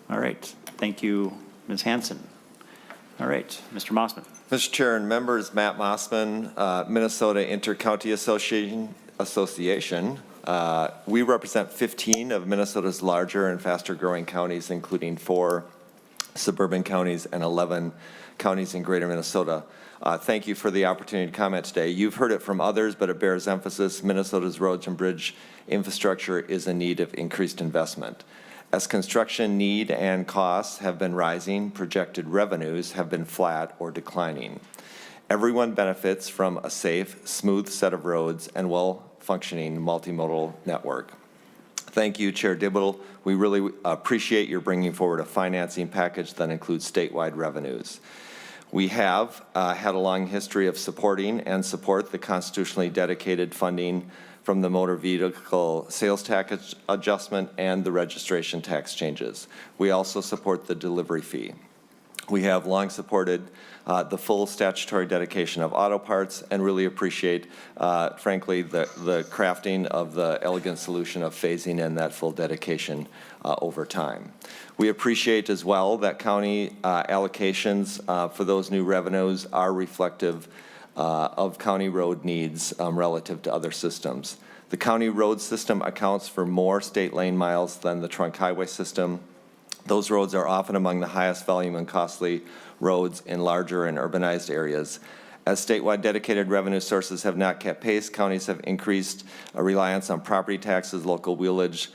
All right. Thank you, Ms. Hansen. All right. Mr. Mossman. Mr. Chair and members, Matt Mossman, Minnesota Intercounty Association. We represent 15 of Minnesota's larger and faster growing counties, including 4 suburban counties and 11 counties in greater Minnesota. Thank you for the opportunity to comment today. You've heard it from others, but it bears emphasis. Minnesota's roads and bridge infrastructure is in need of increased investment. As construction need and costs have been rising, projected revenues have been flat or declining. Everyone benefits from a safe, smooth set of roads and well-functioning multimodal network. Thank you, Chair Dibble. We really appreciate your bringing forward a financing package that includes statewide revenues. We have had a long history of supporting and support the constitutionally dedicated funding from the motor vehicle sales tax adjustment and the registration tax changes. We also support the delivery fee. We have long supported the full statutory dedication of auto parts and really appreciate, frankly, the crafting of the elegant solution of phasing in that full dedication over time. We appreciate as well that county allocations for those new revenues are reflective of county road needs relative to other systems. The county road system accounts for more state lane miles than the trunk highway system. Those roads are often among the highest volume and costly roads in larger and urbanized areas. As statewide dedicated revenue sources have not kept pace, counties have increased a reliance on property taxes, local wheelage,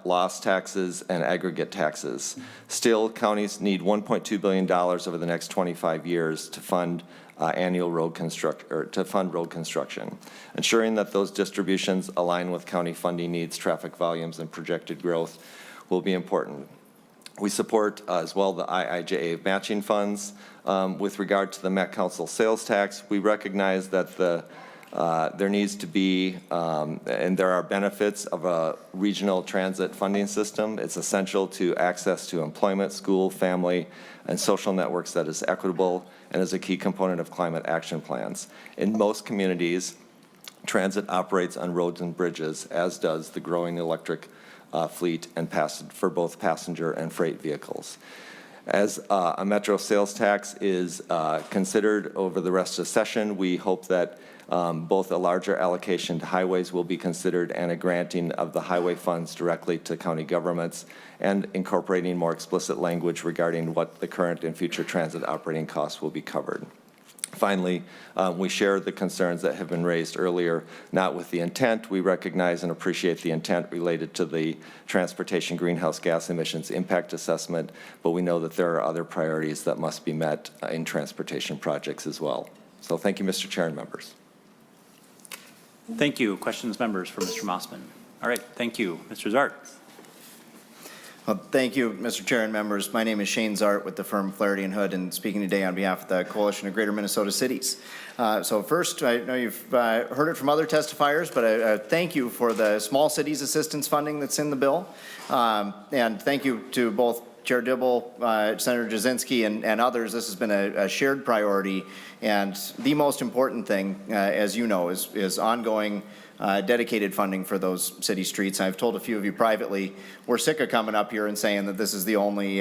loss taxes, and aggregate taxes. Still, counties need $1.2 billion over the next 25 years to fund annual road construction. Ensuring that those distributions align with county funding needs, traffic volumes, and projected growth will be important. We support as well the IIJA matching funds. With regard to the Met Council sales tax, we recognize that there needs to be, and there are benefits of a regional transit funding system. It's essential to access to employment, school, family, and social networks that is equitable and is a key component of climate action plans. In most communities, transit operates on roads and bridges, as does the growing electric fleet and for both passenger and freight vehicles. As a metro sales tax is considered over the rest of the session, we hope that both a larger allocation to highways will be considered and a granting of the highway funds directly to county governments and incorporating more explicit language regarding what the current and future transit operating costs will be covered. Finally, we share the concerns that have been raised earlier, not with the intent. We recognize and appreciate the intent related to the transportation greenhouse gas emissions impact assessment, but we know that there are other priorities that must be met in transportation projects as well. So thank you, Mr. Chair and members. Thank you. Questions, members, for Mr. Mossman? All right, thank you. Mr. Zart. Well, thank you, Mr. Chair and members. My name is Shane Zart with the firm Flaherty & Hood, and speaking today on behalf of the Coalition of Greater Minnesota Cities. So first, I know you've heard it from other testifiers, but I thank you for the small cities assistance funding that's in the bill. And thank you to both Chair Dibble, Senator Jasinski, and others. This has been a shared priority. And the most important thing, as you know, is ongoing dedicated funding for those city streets. I've told a few of you privately, we're sick of coming up here and saying that this is the only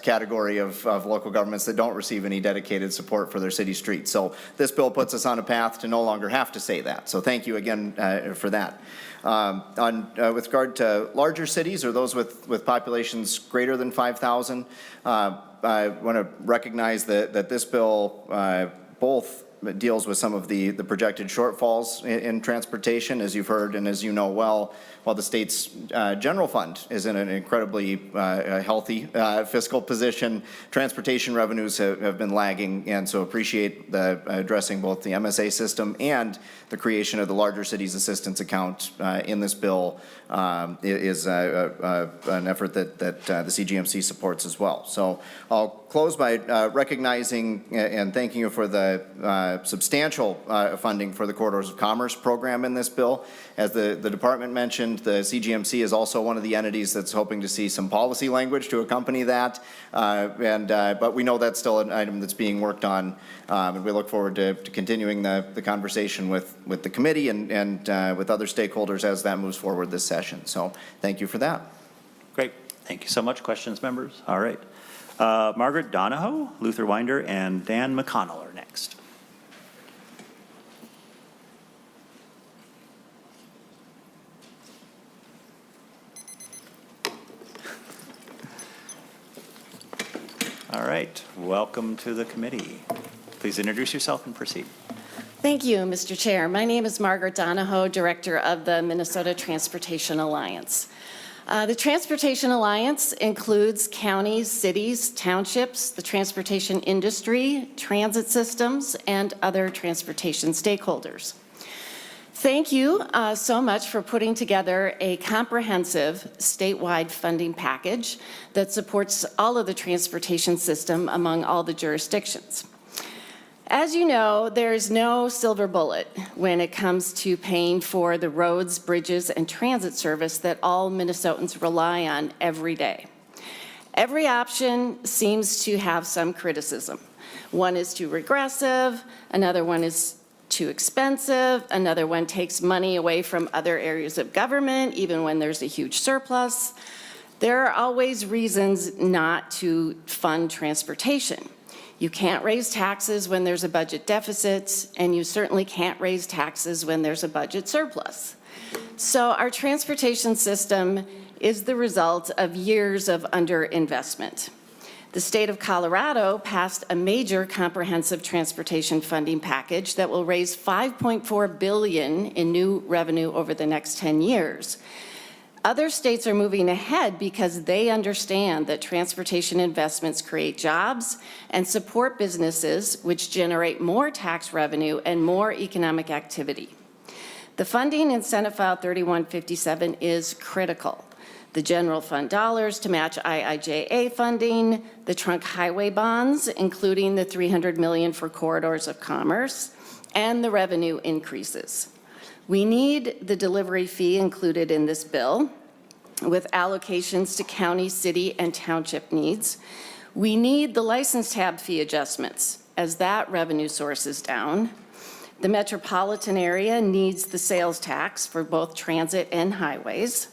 category of local governments that don't receive any dedicated support for their city streets. So this bill puts us on a path to no longer have to say that. So thank you again for that. With regard to larger cities or those with populations greater than 5,000, I want to recognize that this bill both deals with some of the projected shortfalls in transportation, as you've heard and as you know well. While the state's general fund is in an incredibly healthy fiscal position, transportation revenues have been lagging, and so appreciate the addressing both the MSA system and the creation of the larger cities assistance account in this bill is an effort that the CGMC supports as well. So I'll close by recognizing and thanking you for the substantial funding for the Corridors of Commerce program in this bill. As the department mentioned, the CGMC is also one of the entities that's hoping to see some policy language to accompany that. But we know that's still an item that's being worked on, and we look forward to continuing the conversation with the committee and with other stakeholders as that moves forward this session. So thank you for that. Great. Thank you so much. Questions, members? All right. Margaret Donahoe, Luther Winder, and Dan McConnell are next. All right. Welcome to the committee. Please introduce yourself and proceed. Thank you, Mr. Chair. My name is Margaret Donahoe, Director of the Minnesota Transportation Alliance. The Transportation Alliance includes counties, cities, townships, the transportation industry, transit systems, and other transportation stakeholders. Thank you so much for putting together a comprehensive statewide funding package that supports all of the transportation system among all the jurisdictions. As you know, there's no silver bullet when it comes to paying for the roads, bridges, and transit service that all Minnesotans rely on every day. Every option seems to have some criticism. One is too regressive, another one is too expensive, another one takes money away from other areas of government, even when there's a huge surplus. There are always reasons not to fund transportation. You can't raise taxes when there's a budget deficit, and you certainly can't raise taxes when there's a budget surplus. So our transportation system is the result of years of underinvestment. The state of Colorado passed a major comprehensive transportation funding package that will raise $5.4 billion in new revenue over the next 10 years. Other states are moving ahead because they understand that transportation investments create jobs and support businesses, which generate more tax revenue and more economic activity. The funding in Senate File 3157 is critical. The general fund dollars to match IIJA funding, the trunk highway bonds, including the $300 million for corridors of commerce, and the revenue increases. We need the delivery fee included in this bill with allocations to county, city, and township needs. We need the license tab fee adjustments as that revenue source is down. The metropolitan area needs the sales tax for both transit and highways.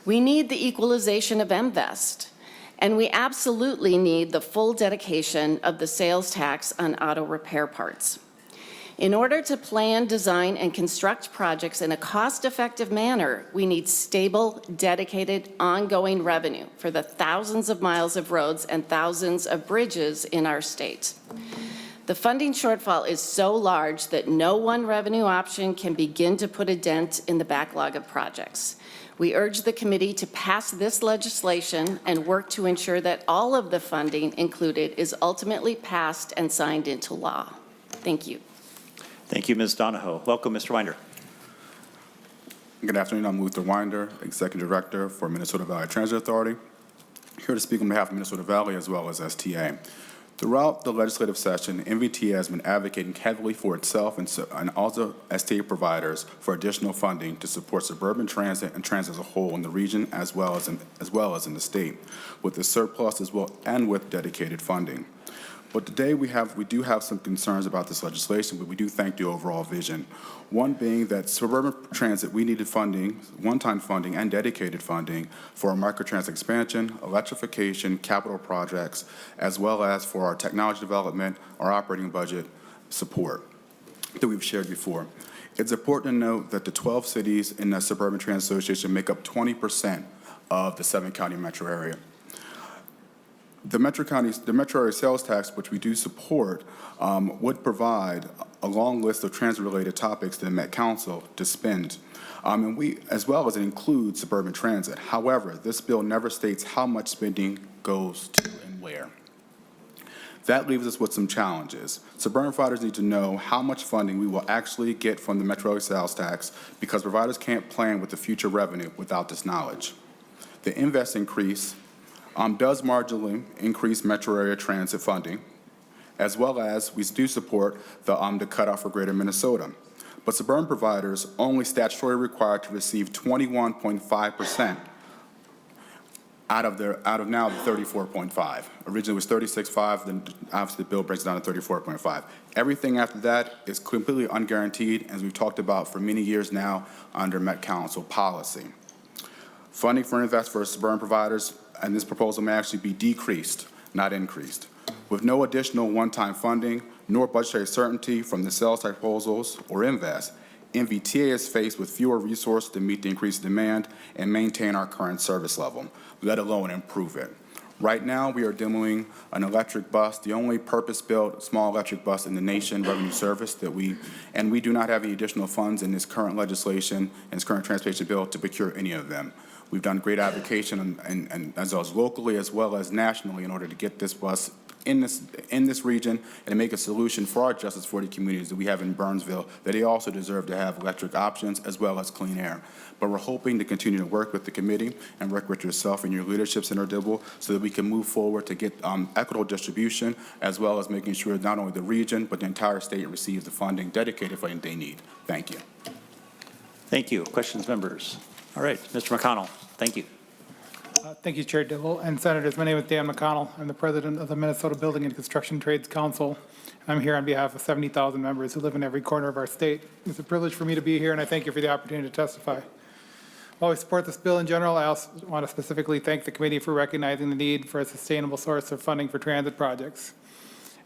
We need the equalization of MVEST, and we absolutely need the full dedication of the sales tax on auto repair parts. In order to plan, design, and construct projects in a cost-effective manner, we need stable, dedicated, ongoing revenue for the thousands of miles of roads and thousands of bridges in our state. The funding shortfall is so large that no one revenue option can begin to put a dent in the backlog of projects. We urge the committee to pass this legislation and work to ensure that all of the funding included is ultimately passed and signed into law. Thank you. Thank you, Ms. Donahoe. Welcome, Mr. Winder. Good afternoon. I'm Luther Winder, Executive Director for Minnesota Valley Transit Authority, here to speak on behalf of Minnesota Valley as well as STA. Throughout the legislative session, MVTA has been advocating heavily for itself and also STA providers for additional funding to support suburban transit and transit as a whole in the region as well as in the state, with the surplus as well and with dedicated funding. But today we do have some concerns about this legislation, but we do thank the overall vision. One being that suburban transit, we needed funding, one-time funding and dedicated funding for our microtransit expansion, electrification, capital projects, as well as for our technology development, our operating budget support that we've shared before. It's important to note that the 12 cities in the Suburban Transit Association make up 20% of the 7-county metro area. The metro area sales tax, which we do support, would provide a long list of transit-related topics to the Met Council to spend, and we, as well as it includes suburban transit. However, this bill never states how much spending goes to and where. That leaves us with some challenges. Suburban providers need to know how much funding we will actually get from the metro area sales tax because providers can't plan with the future revenue without this knowledge. The invest increase does marginally increase metro area transit funding, as well as we do support the cutoff for Greater Minnesota. But suburban providers only statutorily required to receive 21.5% out of now the 34.5. Originally it was 36.5, then obviously the bill breaks down to 34.5. Everything after that is completely unguaranteed, as we've talked about for many years now under Met Council policy. Funding for invest for suburban providers and this proposal may actually be decreased, not increased. With no additional one-time funding, nor budgetary certainty from the sales tax proposals or invest, MVTA is faced with fewer resources to meet the increased demand and maintain our current service level, let alone improve it. Right now, we are demoing an electric bus, the only purpose-built small electric bus in the nation, revenue service, and we do not have any additional funds in this current legislation and this current transportation bill to procure any of them. We've done great advocacy and as well as locally as well as nationally in order to get this bus in this region and to make a solution for our Justice 40 communities that we have in Burnsville, that they also deserve to have electric options as well as clean air. But we're hoping to continue to work with the committee and work with yourself and your leadership, Senator Dibble, so that we can move forward to get equitable distribution, as well as making sure not only the region but the entire state receives the funding, dedicated funding they need. Thank you. Thank you. Questions, members? All right, Mr. McConnell, thank you. Thank you, Chair Dibble and Senators. My name is Dan McConnell. I'm the president of the Minnesota Building and Construction Trades Council. I'm here on behalf of 70,000 members who live in every corner of our state. It's a privilege for me to be here, and I thank you for the opportunity to testify. While we support this bill in general, I also want to specifically thank the committee for recognizing the need for a sustainable source of funding for transit projects.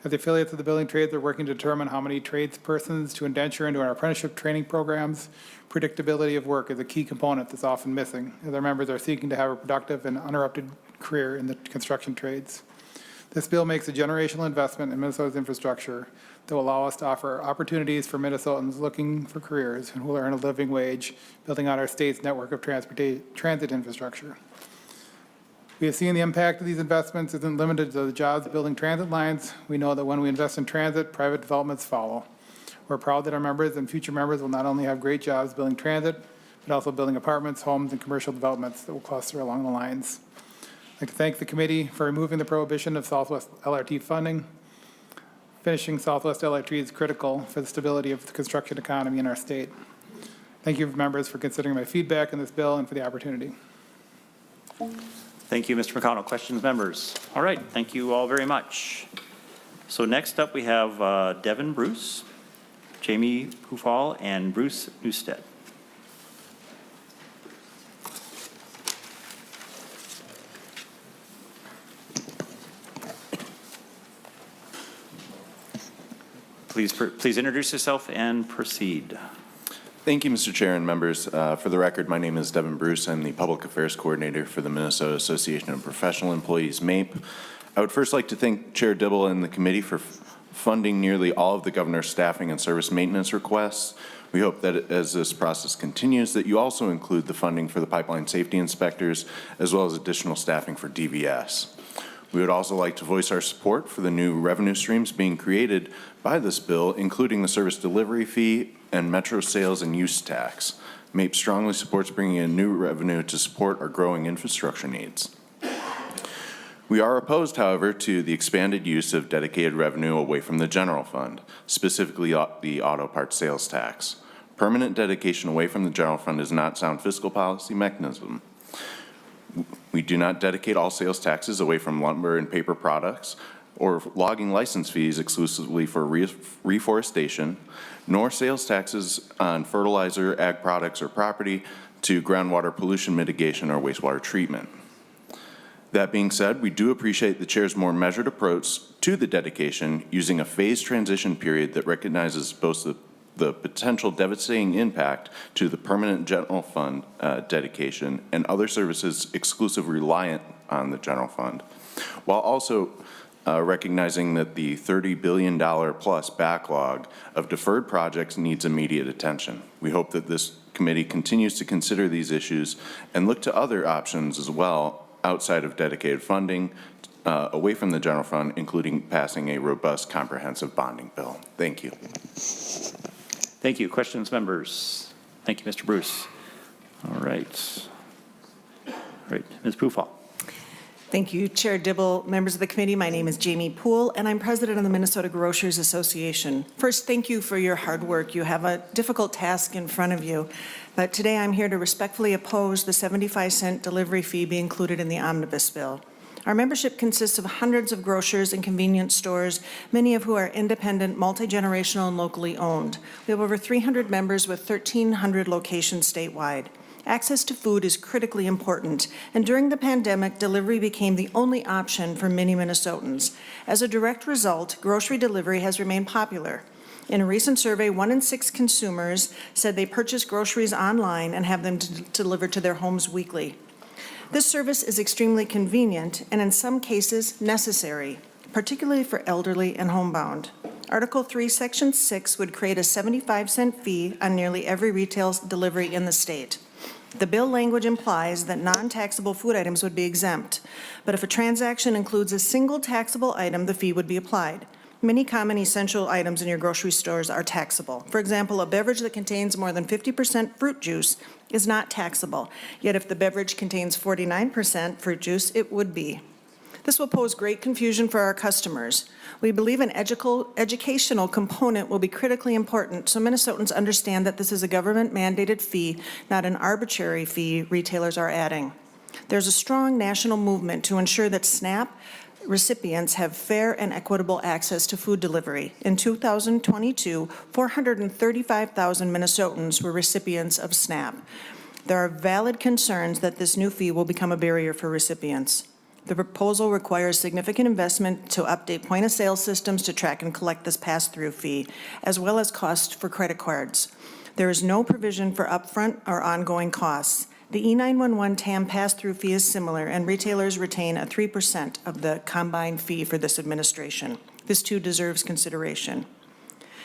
As the affiliates of the building trades are working to determine how many tradespersons to indenture into our apprenticeship training programs, predictability of work is a key component that's often missing, as our members are seeking to have a productive and uninterrupted career in the construction trades. This bill makes a generational investment in Minnesota's infrastructure that will allow us to offer opportunities for Minnesotans looking for careers and who will earn a living wage, building out our state's network of transit infrastructure. We have seen the impact of these investments isn't limited to the jobs building transit lines. We know that when we invest in transit, private developments follow. We're proud that our members and future members will not only have great jobs building transit, but also building apartments, homes, and commercial developments that will cluster along the lines. I'd like to thank the committee for removing the prohibition of Southwest LRT funding. Finishing Southwest LRT is critical for the stability of the construction economy in our state. Thank you, members, for considering my feedback on this bill and for the opportunity. Thank you, Mr. McConnell. Questions, members? All right, thank you all very much. So next up we have Devin Bruce, Jamie Pufall, and Bruce Newstead. Please introduce yourself and proceed. Thank you, Mr. Chair and members. For the record, my name is Devin Bruce. I'm the Public Affairs Coordinator for the Minnesota Association of Professional Employees, MAPE. I would first like to thank Chair Dibble and the committee for funding nearly all of the governor's staffing and service maintenance requests. We hope that as this process continues, that you also include the funding for the pipeline safety inspectors, as well as additional staffing for DVS. We would also like to voice our support for the new revenue streams being created by this bill, including the service delivery fee and metro sales and use tax. MAPE strongly supports bringing in new revenue to support our growing infrastructure needs. We are opposed, however, to the expanded use of dedicated revenue away from the general fund, specifically the auto parts sales tax. Permanent dedication away from the general fund is not sound fiscal policy mechanism. We do not dedicate all sales taxes away from lumber and paper products or logging license fees exclusively for reforestation, nor sales taxes on fertilizer, ag products, or property to groundwater pollution mitigation or wastewater treatment. That being said, we do appreciate the Chair's more measured approach to the dedication, using a phased transition period that recognizes both the potential devastating impact to the permanent general fund dedication and other services exclusively reliant on the general fund, while also recognizing that the $30 billion plus backlog of deferred projects needs immediate attention. We hope that this committee continues to consider these issues and look to other options as well outside of dedicated funding away from the general fund, including passing a robust comprehensive bonding bill. Thank you. Thank you. Questions, members? Thank you, Mr. Bruce. All right. Ms. Pufall. Thank you, Chair Dibble, members of the committee. My name is Jamie Poole, and I'm president of the Minnesota Grocers Association. First, thank you for your hard work. You have a difficult task in front of you, but today I'm here to respectfully oppose the 75-cent delivery fee be included in the Omnibus bill. Our membership consists of hundreds of grocers and convenience stores, many of who are independent, multi-generational, and locally owned. We have over 300 members with 1,300 locations statewide. Access to food is critically important, and during the pandemic, delivery became the only option for many Minnesotans. As a direct result, grocery delivery has remained popular. In a recent survey, 1 in 6 consumers said they purchase groceries online and have them delivered to their homes weekly. This service is extremely convenient and in some cases necessary, particularly for elderly and homebound. Article 3, Section 6 would create a 75-cent fee on nearly every retail delivery in the state. The bill language implies that non-taxable food items would be exempt, but if a transaction includes a single taxable item, the fee would be applied. Many common essential items in your grocery stores are taxable. For example, a beverage that contains more than 50% fruit juice is not taxable, yet if the beverage contains 49% fruit juice, it would be. This will pose great confusion for our customers. We believe an educational component will be critically important so Minnesotans understand that this is a government-mandated fee, not an arbitrary fee retailers are adding. There's a strong national movement to ensure that SNAP recipients have fair and equitable access to food delivery. In 2022, 435,000 Minnesotans were recipients of SNAP. There are valid concerns that this new fee will become a barrier for recipients. The proposal requires significant investment to update point-of-sale systems to track and collect this pass-through fee, as well as cost for credit cards. There is no provision for upfront or ongoing costs. The E911 TAM pass-through fee is similar, and retailers retain a 3% of the combined fee for this administration. This too deserves consideration.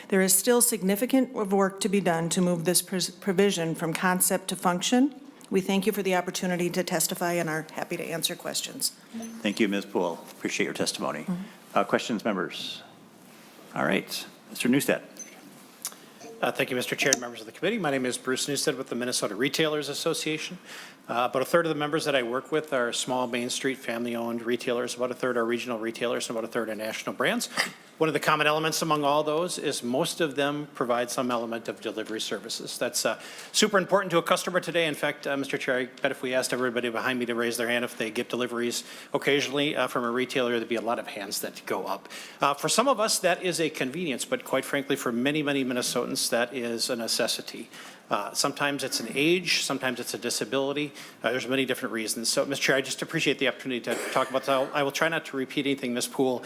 There is still significant work to be done to move this provision from concept to function. We thank you for the opportunity to testify and are happy to answer questions. Thank you, Ms. Poole. Appreciate your testimony. Questions, members? All right, Mr. Newstead. Thank you, Mr. Chair and members of the committee. My name is Bruce Newstead with the Minnesota Retailers Association. About a third of the members that I work with are small Main Street family-owned retailers. About a third are regional retailers, and about a third are national brands. One of the common elements among all those is most of them provide some element of delivery services. That's super important to a customer today. In fact, Mr. Chair, I bet if we asked everybody behind me to raise their hand if they get deliveries occasionally from a retailer, there'd be a lot of hands that go up. For some of us, that is a convenience, but quite frankly, for many, many Minnesotans, that is a necessity. Sometimes it's an age, sometimes it's a disability. There's many different reasons. So, Mr. Chair, I just appreciate the opportunity to talk about that. I will try not to repeat anything Ms. Poole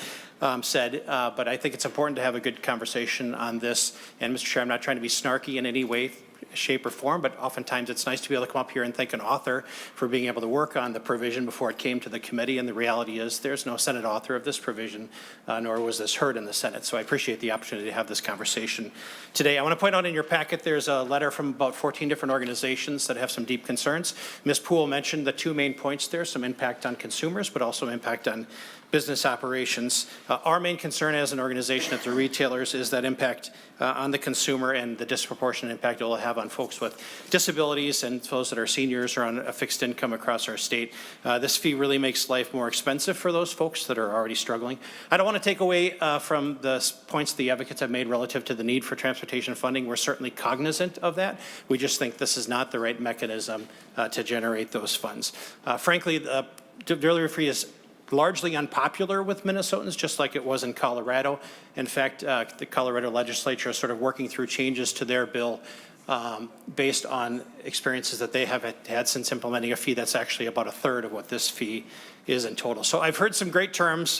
said, but I think it's important to have a good conversation on this. And, Mr. Chair, I'm not trying to be snarky in any way, shape, or form, but oftentimes it's nice to be able to come up here and thank an author for being able to work on the provision before it came to the committee. And the reality is there's no Senate author of this provision, nor was this heard in the Senate. So I appreciate the opportunity to have this conversation today. I want to point out in your packet there's a letter from about 14 different organizations that have some deep concerns. Ms. Poole mentioned the two main points there, some impact on consumers, but also impact on business operations. Our main concern as an organization at the retailers is that impact on the consumer and the disproportionate impact it will have on folks with disabilities and those that are seniors or on a fixed income across our state. This fee really makes life more expensive for those folks that are already struggling. I don't want to take away from the points the advocates have made relative to the need for transportation funding. We're certainly cognizant of that. We just think this is not the right mechanism to generate those funds. Frankly, the delivery fee is largely unpopular with Minnesotans, just like it was in Colorado. In fact, the Colorado legislature is sort of working through changes to their bill based on experiences that they have had since implementing a fee that's actually about a third of what this fee is in total. So I've heard some great terms,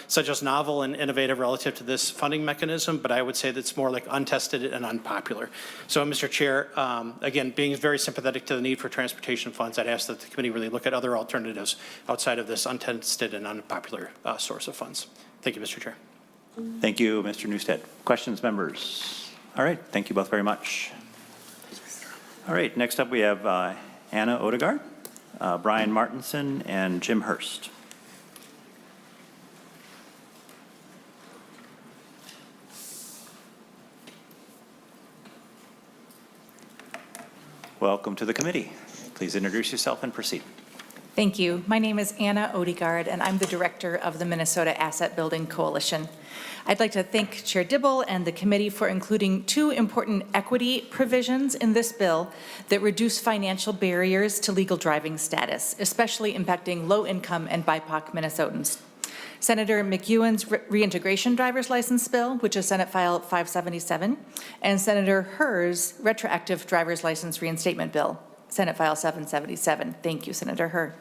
such as novel and innovative relative to this funding mechanism, but I would say that's more like untested and unpopular. So, Mr. Chair, again, being very sympathetic to the need for transportation funds, I'd ask that the committee really look at other alternatives outside of this untested and unpopular source of funds. Thank you, Mr. Chair. Thank you, Mr. Newstead. Questions, members? All right, thank you both very much. All right, next up we have Anna Odegaard, Brian Martinson, and Jim Hurst. Welcome to the committee. Please introduce yourself and proceed. Thank you. My name is Anna Odegaard, and I'm the director of the Minnesota Asset Building Coalition. I'd like to thank Chair Dibble and the committee for including two important equity provisions in this bill that reduce financial barriers to legal driving status, especially impacting low-income and BIPOC Minnesotans. Senator McEwen's reintegration driver's license bill, which is Senate File 577, and Senator Herr's retroactive driver's license reinstatement bill, Senate File 777. Thank you, Senator Herr.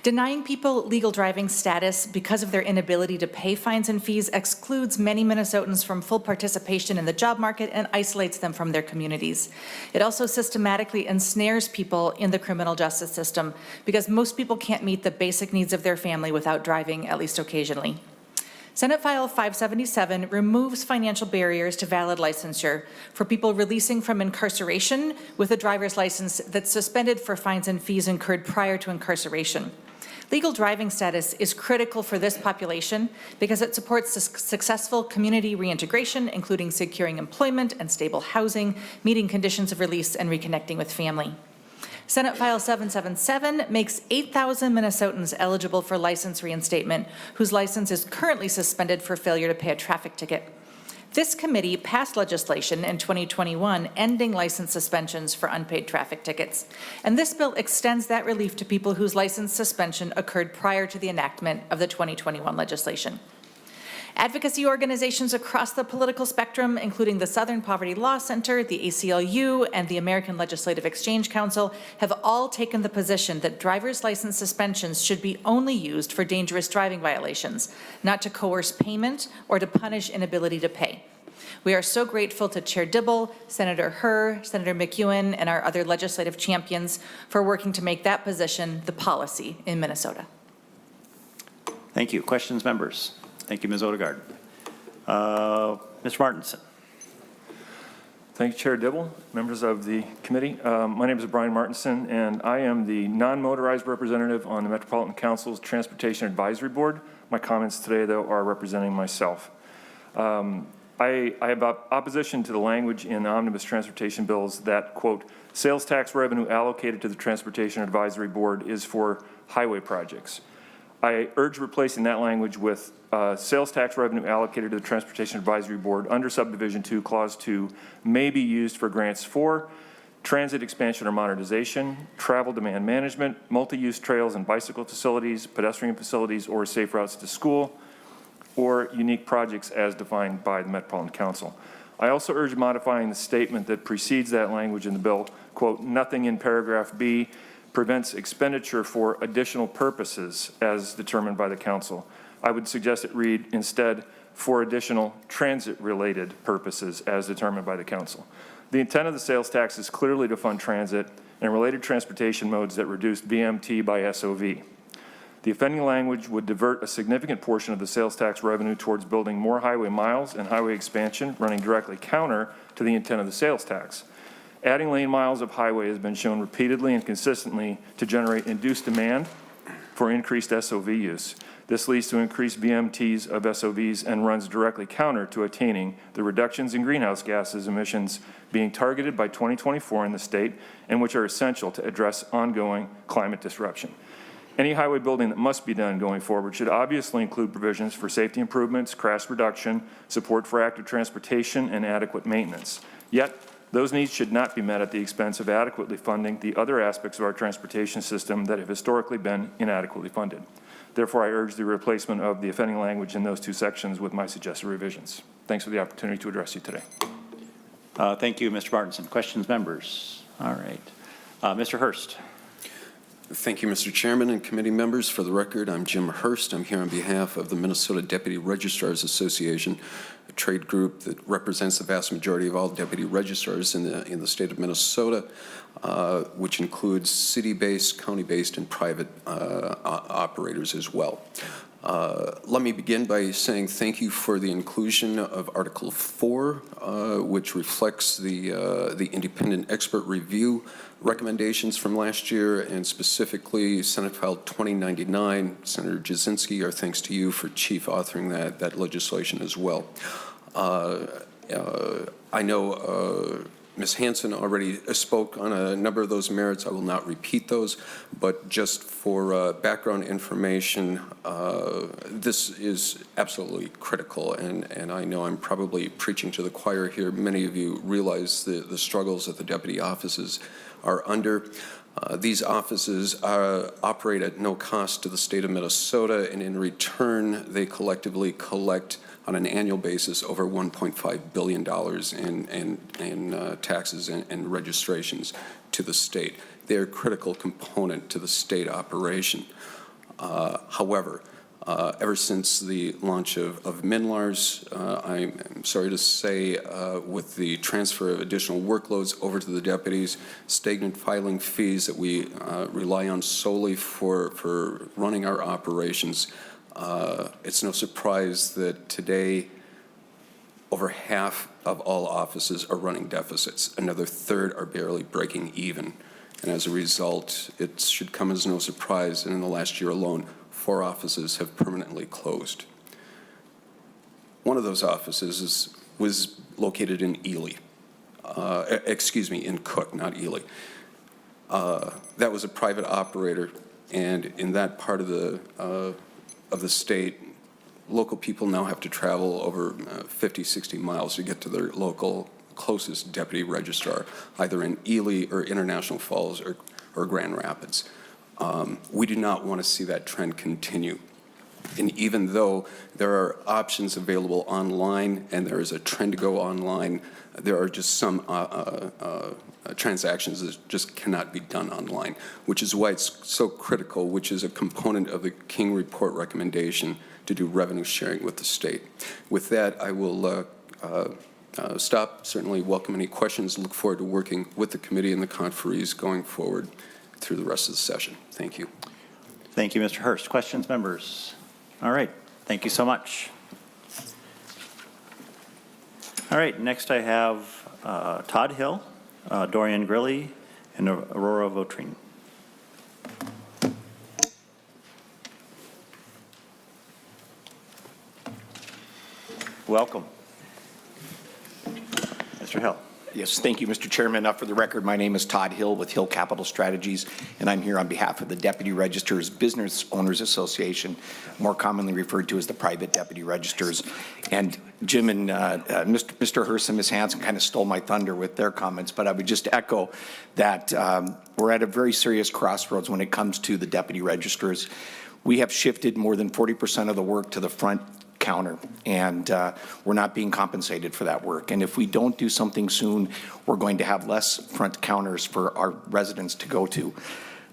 Denying people legal driving status because of their inability to pay fines and fees excludes many Minnesotans from full participation in the job market and isolates them from their communities. It also systematically ensnares people in the criminal justice system because most people can't meet the basic needs of their family without driving, at least occasionally. Senate File 577 removes financial barriers to valid licensure for people releasing from incarceration with a driver's license that's suspended for fines and fees incurred prior to incarceration. Legal driving status is critical for this population because it supports successful community reintegration, including securing employment and stable housing, meeting conditions of release, and reconnecting with family. Senate File 777 makes 8,000 Minnesotans eligible for license reinstatement whose license is currently suspended for failure to pay a traffic ticket. This committee passed legislation in 2021 ending license suspensions for unpaid traffic tickets, and this bill extends that relief to people whose license suspension occurred prior to the enactment of the 2021 legislation. Advocacy organizations across the political spectrum, including the Southern Poverty Law Center, the ACLU, and the American Legislative Exchange Council, have all taken the position that driver's license suspensions should be only used for dangerous driving violations, not to coerce payment or to punish inability to pay. We are so grateful to Chair Dibble, Senator Herr, Senator McEwen, and our other legislative champions for working to make that position the policy in Minnesota. Thank you. Questions, members? Thank you, Ms. Odegaard. Mr. Martinson. Thank you, Chair Dibble, members of the committee. My name is Brian Martinson, and I am the non-motorized representative on the Metropolitan Council's Transportation Advisory Board. My comments today, though, are representing myself. I have opposition to the language in the Omnibus transportation bills that, quote, sales tax revenue allocated to the Transportation Advisory Board is for highway projects. I urge replacing that language with sales tax revenue allocated to the Transportation Advisory Board under Subdivision 2, Clause 2, may be used for grants for transit expansion or modernization, travel demand management, multi-use trails and bicycle facilities, pedestrian facilities, or safe routes to school, or unique projects as defined by the Metropolitan Council. I also urge modifying the statement that precedes that language in the bill, quote, nothing in paragraph B prevents expenditure for additional purposes as determined by the council. I would suggest it read instead for additional transit-related purposes as determined by the council. The intent of the sales tax is clearly to fund transit and related transportation modes that reduce VMT by SOV. The offending language would divert a significant portion of the sales tax revenue towards building more highway miles and highway expansion, running directly counter to the intent of the sales tax. Adding lane miles of highway has been shown repeatedly and consistently to generate induced demand for increased SOV use. This leads to increased VMTs of SOVs and runs directly counter to attaining the reductions in greenhouse gases emissions being targeted by 2024 in the state and which are essential to address ongoing climate disruption. Any highway building that must be done going forward should obviously include provisions for safety improvements, crash reduction, support for active transportation, and adequate maintenance. Yet, those needs should not be met at the expense of adequately funding the other aspects of our transportation system that have historically been inadequately funded. Therefore, I urge the replacement of the offending language in those two sections with my suggested revisions. Thanks for the opportunity to address you today. Thank you, Mr. Martinson. Questions, members? All right. Mr. Hurst. Thank you, Mr. Chairman and committee members. For the record, I'm Jim Hurst. I'm here on behalf of the Minnesota Deputy Registrars Association, a trade group that represents the vast majority of all deputy registrars in the state of Minnesota, which includes city-based, county-based, and private operators as well. Let me begin by saying thank you for the inclusion of Article 4, which reflects the independent expert review recommendations from last year, and specifically Senate File 2099. Senator Jasinski, our thanks to you for chief authoring that legislation as well. I know Ms. Hansen already spoke on a number of those merits. I will not repeat those, but just for background information, this is absolutely critical, and I know I'm probably preaching to the choir here. Many of you realize the struggles that the deputy offices are under. These offices operate at no cost to the state of Minnesota, and in return, they collectively collect on an annual basis over $1.5 billion in taxes and registrations to the state. They're a critical component to the state operation. However, ever since the launch of MnLARS, I'm sorry to say, with the transfer of additional workloads over to the deputies, stagnant filing fees that we rely on solely for running our operations, It's no surprise that today over half of all offices are running deficits. Another third are barely breaking even. And as a result, it should come as no surprise that in the last year alone, 4 offices have permanently closed. One of those offices was located in Ely. In Cook, not Ely. That was a private operator, and in that part of the state, local people now have to travel over 50, 60 miles to get to their local closest deputy registrar, either in Ely or International Falls or Grand Rapids. We do not want to see that trend continue. And even though there are options available online and there is a trend to go online, there are just some transactions that just cannot be done online, which is why it's so critical, which is a component of the King Report recommendation to do revenue sharing with the state. With that, I will stop. Certainly welcome any questions. Look forward to working with the committee and the conferees going forward through the rest of the session. Thank you. Thank you, Mr. Hurst. Questions, members? All right. Thank you so much. All right. Next, I have Todd Hill, Dorian Grilly, and Aurora Votrine. Welcome. Mr. Hill. Yes, thank you, Mr. Chairman. For the record, my name is Todd Hill with Hill Capital Strategies, and I'm here on behalf of the Deputy Registers Business Owners Association, more commonly referred to as the Private Deputy Registers. And Jim and Mr. Hurst and Ms. Hanson kind of stole my thunder with their comments, but I would just echo that we're at a very serious crossroads when it comes to the Deputy Registers. We have shifted more than 40% of the work to the front counter, and we're not being compensated for that work. And if we don't do something soon, we're going to have less front counters for our residents to go to.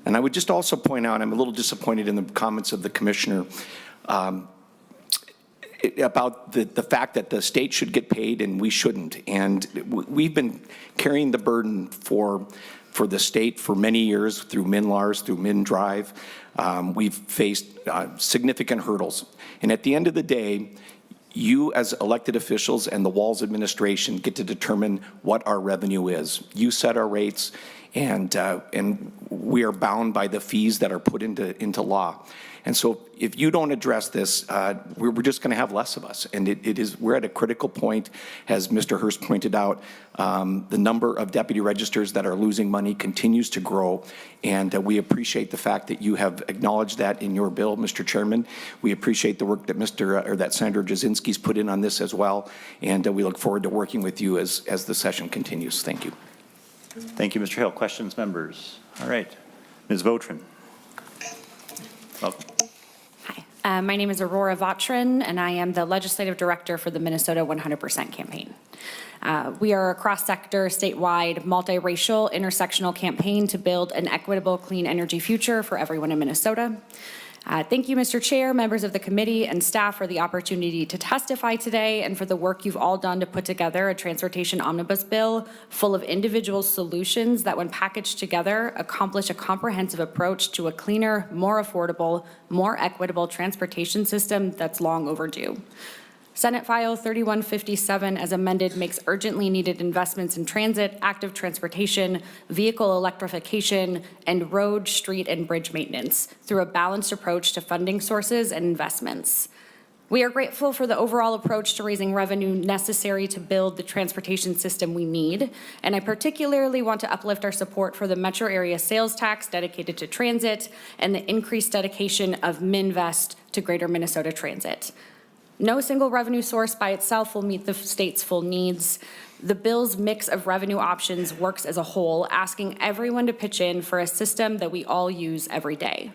And I would just also point out, I'm a little disappointed in the comments of the commissioner about the fact that the state should get paid and we shouldn't. And we've been carrying the burden for the state for many years through MnLARS, through MnDrive. We've faced significant hurdles. And at the end of the day, you as elected officials and the Walls administration get to determine what our revenue is. You set our rates, and we are bound by the fees that are put into law. And so if you don't address this, we're just going to have less of us. And we're at a critical point, as Mr. Hurst pointed out. The number of deputy registers that are losing money continues to grow, and we appreciate the fact that you have acknowledged that in your bill, Mr. Chairman. We appreciate the work that that Senator Jasinski's put in on this as well, and we look forward to working with you as the session continues. Thank you. Thank you, Mr. Hill. Questions, members? All right. Ms. Votrine. Welcome. Hi, my name is Aurora Votrine, and I am the Legislative Director for the Minnesota 100% campaign. We are a cross-sector, statewide, multiracial, intersectional campaign to build an equitable, clean energy future for everyone in Minnesota. Thank you, Mr. Chair, members of the committee, and staff for the opportunity to testify today and for the work you've all done to put together a transportation omnibus bill full of individual solutions that, when packaged together, accomplish a comprehensive approach to a cleaner, more affordable, more equitable transportation system that's long overdue. Senate File 3157, as amended, makes urgently needed investments in transit, active transportation, vehicle electrification, and road, street, and bridge maintenance through a balanced approach to funding sources and investments. We are grateful for the overall approach to raising revenue necessary to build the transportation system we need, and I particularly want to uplift our support for the metro area sales tax dedicated to transit and the increased dedication of MnVest to Greater Minnesota Transit. No single revenue source by itself will meet the state's full needs. The bill's mix of revenue options works as a whole, asking everyone to pitch in for a system that we all use every day.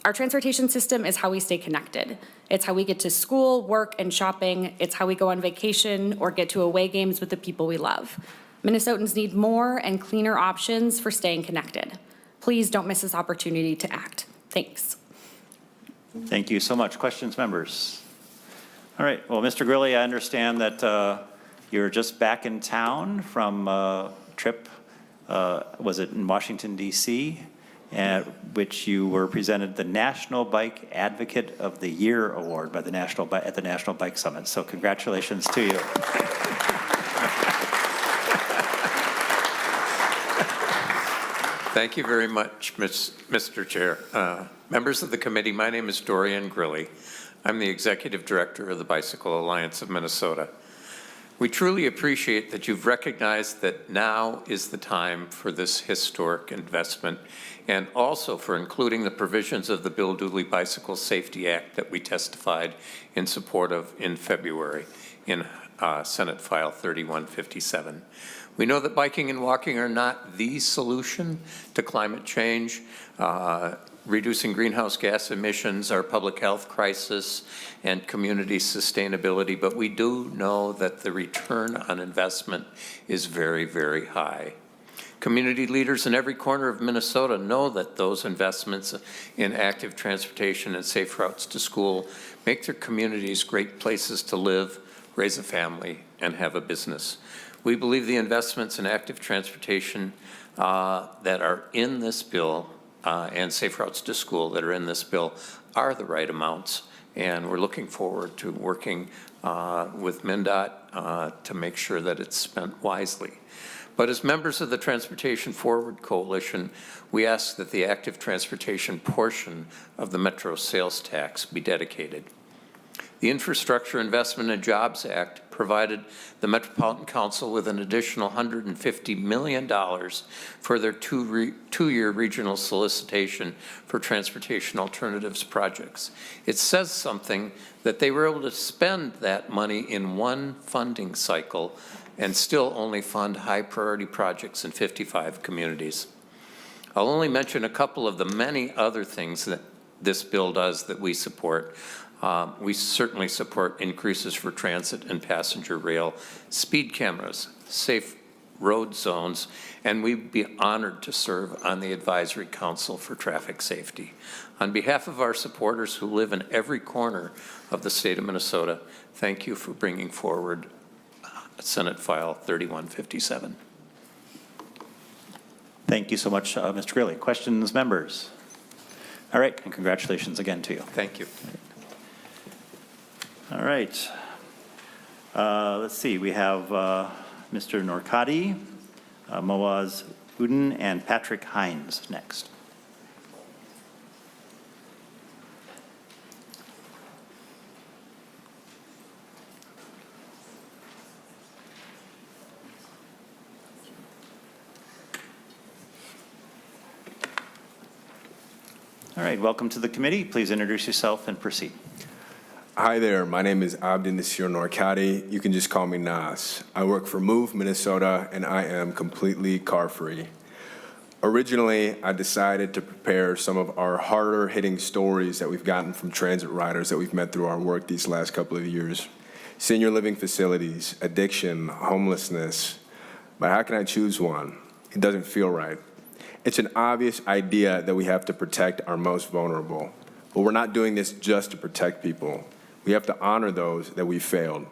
Our transportation system is how we stay connected. It's how we get to school, work, and shopping. It's how we go on vacation or get to away games with the people we love. Minnesotans need more and cleaner options for staying connected. Please don't miss this opportunity to act. Thanks. Thank you so much. Questions, members? All right. Well, Mr. Grilly, I understand that you're just back in town from a trip, was it in Washington, D.C.? at which you were presented the National Bike Advocate of the Year Award by the at the National Bike Summit. So congratulations to you. Thank you very much, Mr. Chair. Members of the committee, my name is Dorian Grilly. I'm the Executive Director of the Bicycle Alliance of Minnesota. We truly appreciate that you've recognized that now is the time for this historic investment, and also for including the provisions of the Bill Dooley Bicycle Safety Act that we testified in support of in February in Senate File 3157. We know that biking and walking are not the solution to climate change. Reducing greenhouse gas emissions, our public health crisis, and community sustainability, but we do know that the return on investment is very, very high. Community leaders in every corner of Minnesota know that those investments in active transportation and safe routes to school make their communities great places to live, raise a family, and have a business. We believe the investments in active transportation that are in this bill and safe routes to school that are in this bill are the right amounts, and we're looking forward to working with MnDOT to make sure that it's spent wisely. But as members of the Transportation Forward Coalition, we ask that the active transportation portion of the Metro sales tax be dedicated. The Infrastructure Investment and Jobs Act provided the Metropolitan Council with an additional $150 million for their two-year regional solicitation for transportation alternatives projects. It says something that they were able to spend that money in one funding cycle and still only fund high-priority projects in 55 communities. I'll only mention a couple of the many other things that this bill does that we support. We certainly support increases for transit and passenger rail, speed cameras, safe road zones, and we'd be honored to serve on the Advisory Council for Traffic Safety. On behalf of our supporters who live in every corner of the state of Minnesota, thank you for bringing forward Senate File 3157. Thank you so much, Mr. Grilly. Questions, members? All right, and congratulations again to you. Thank you. All right. Let's see. We have Mr. Norcati, Moaz Uden, and Patrick Hines next. All right. Welcome to the committee. Please introduce yourself and proceed. Hi there, my name is Abdin Nasir Norcati. You can just call me Nas. I work for Move, Minnesota, and I am completely car-free. Originally, I decided to prepare some of our harder-hitting stories that we've gotten from transit riders that we've met through our work these last couple of years. Senior living facilities, addiction, homelessness. But how can I choose one? It doesn't feel right. It's an obvious idea that we have to protect our most vulnerable. But we're not doing this just to protect people. We have to honor those that we failed.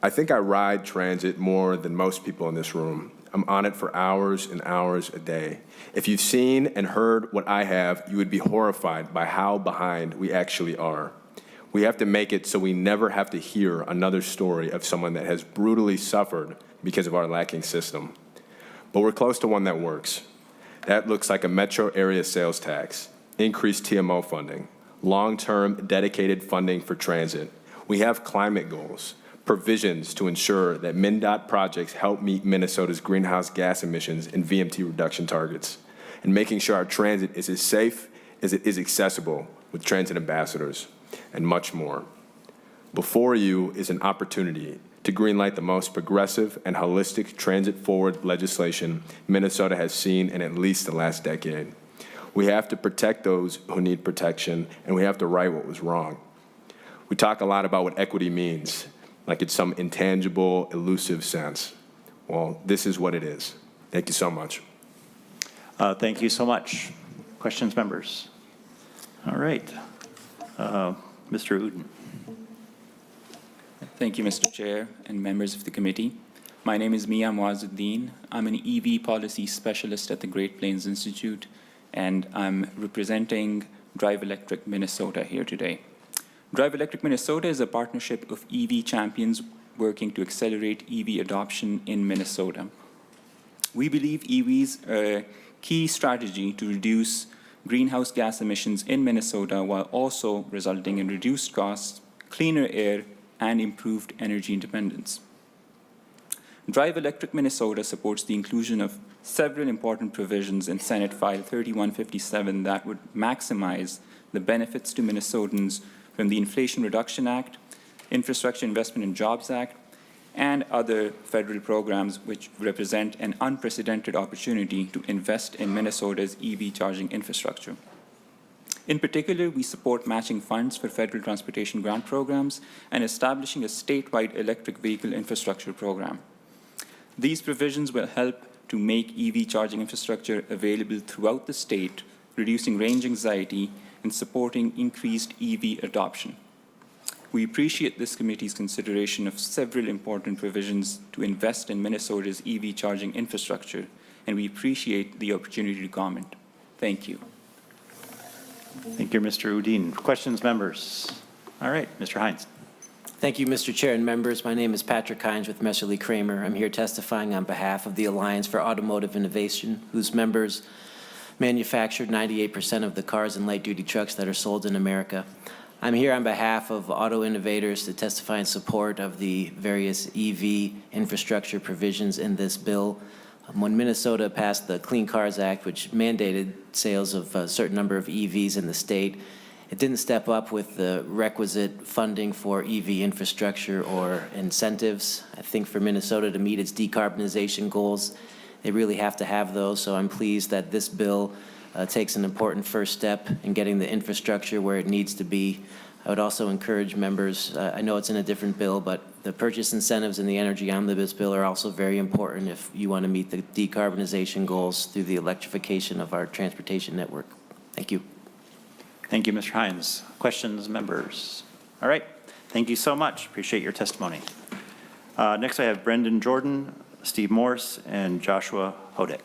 I think I ride transit more than most people in this room. I'm on it for hours and hours a day. If you've seen and heard what I have, you would be horrified by how behind we actually are. We have to make it so we never have to hear another story of someone that has brutally suffered because of our lacking system. But we're close to one that works. That looks like a metro area sales tax, increased TMO funding, long-term dedicated funding for transit. We have climate goals, provisions to ensure that MnDOT projects help meet Minnesota's greenhouse gas emissions and VMT reduction targets, and making sure our transit is as safe as it is accessible with transit ambassadors, and much more. Before you is an opportunity to greenlight the most progressive and holistic transit-forward legislation Minnesota has seen in at least the last decade. We have to protect those who need protection, and we have to right what was wrong. We talk a lot about what equity means, like it's some intangible, elusive sense. Well, this is what it is. Thank you so much. Thank you so much. Questions, members? All right. Mr. Uden. Thank you, Mr. Chair and members of the committee. My name is Mia Muazzuddin. I'm an EV policy specialist at the Great Plains Institute, and I'm representing Drive Electric Minnesota here today. Drive Electric Minnesota is a partnership of EV champions working to accelerate EV adoption in Minnesota. We believe EVs are a key strategy to reduce greenhouse gas emissions in Minnesota while also resulting in reduced costs, cleaner air, and improved energy independence. Drive Electric Minnesota supports the inclusion of several important provisions in Senate File 3157 that would maximize the benefits to Minnesotans from the Inflation Reduction Act, Infrastructure Investment and Jobs Act, and other federal programs which represent an unprecedented opportunity to invest in Minnesota's EV charging infrastructure. In particular, we support matching funds for federal transportation grant programs and establishing a statewide electric vehicle infrastructure program. These provisions will help to make EV charging infrastructure available throughout the state, reducing range anxiety and supporting increased EV adoption. We appreciate this committee's consideration of several important provisions to invest in Minnesota's EV charging infrastructure, and we appreciate the opportunity to comment. Thank you. Thank you, Mr. Udine. Questions, members? All right, Mr. Hines. Thank you, Mr. Chair and members. My name is Patrick Hines with Messerly Kramer. I'm here testifying on behalf of the Alliance for Automotive Innovation, whose members manufactured 98% of the cars and light-duty trucks that are sold in America. I'm here on behalf of auto innovators to testify in support of the various EV infrastructure provisions in this bill. When Minnesota passed the Clean Cars Act, which mandated sales of a certain number of EVs in the state, it didn't step up with the requisite funding for EV infrastructure or incentives. I think for Minnesota to meet its decarbonization goals, they really have to have those, so I'm pleased that this bill takes an important first step in getting the infrastructure where it needs to be. I would also encourage members, I know it's in a different bill, but the purchase incentives in the Energy Omnibus bill are also very important if you want to meet the decarbonization goals through the electrification of our transportation network. Thank you. Thank you, Mr. Hines. Questions, members? All right. Thank you so much. Appreciate your testimony. Next, I have Brendan Jordan, Steve Morse, and Joshua Hodek.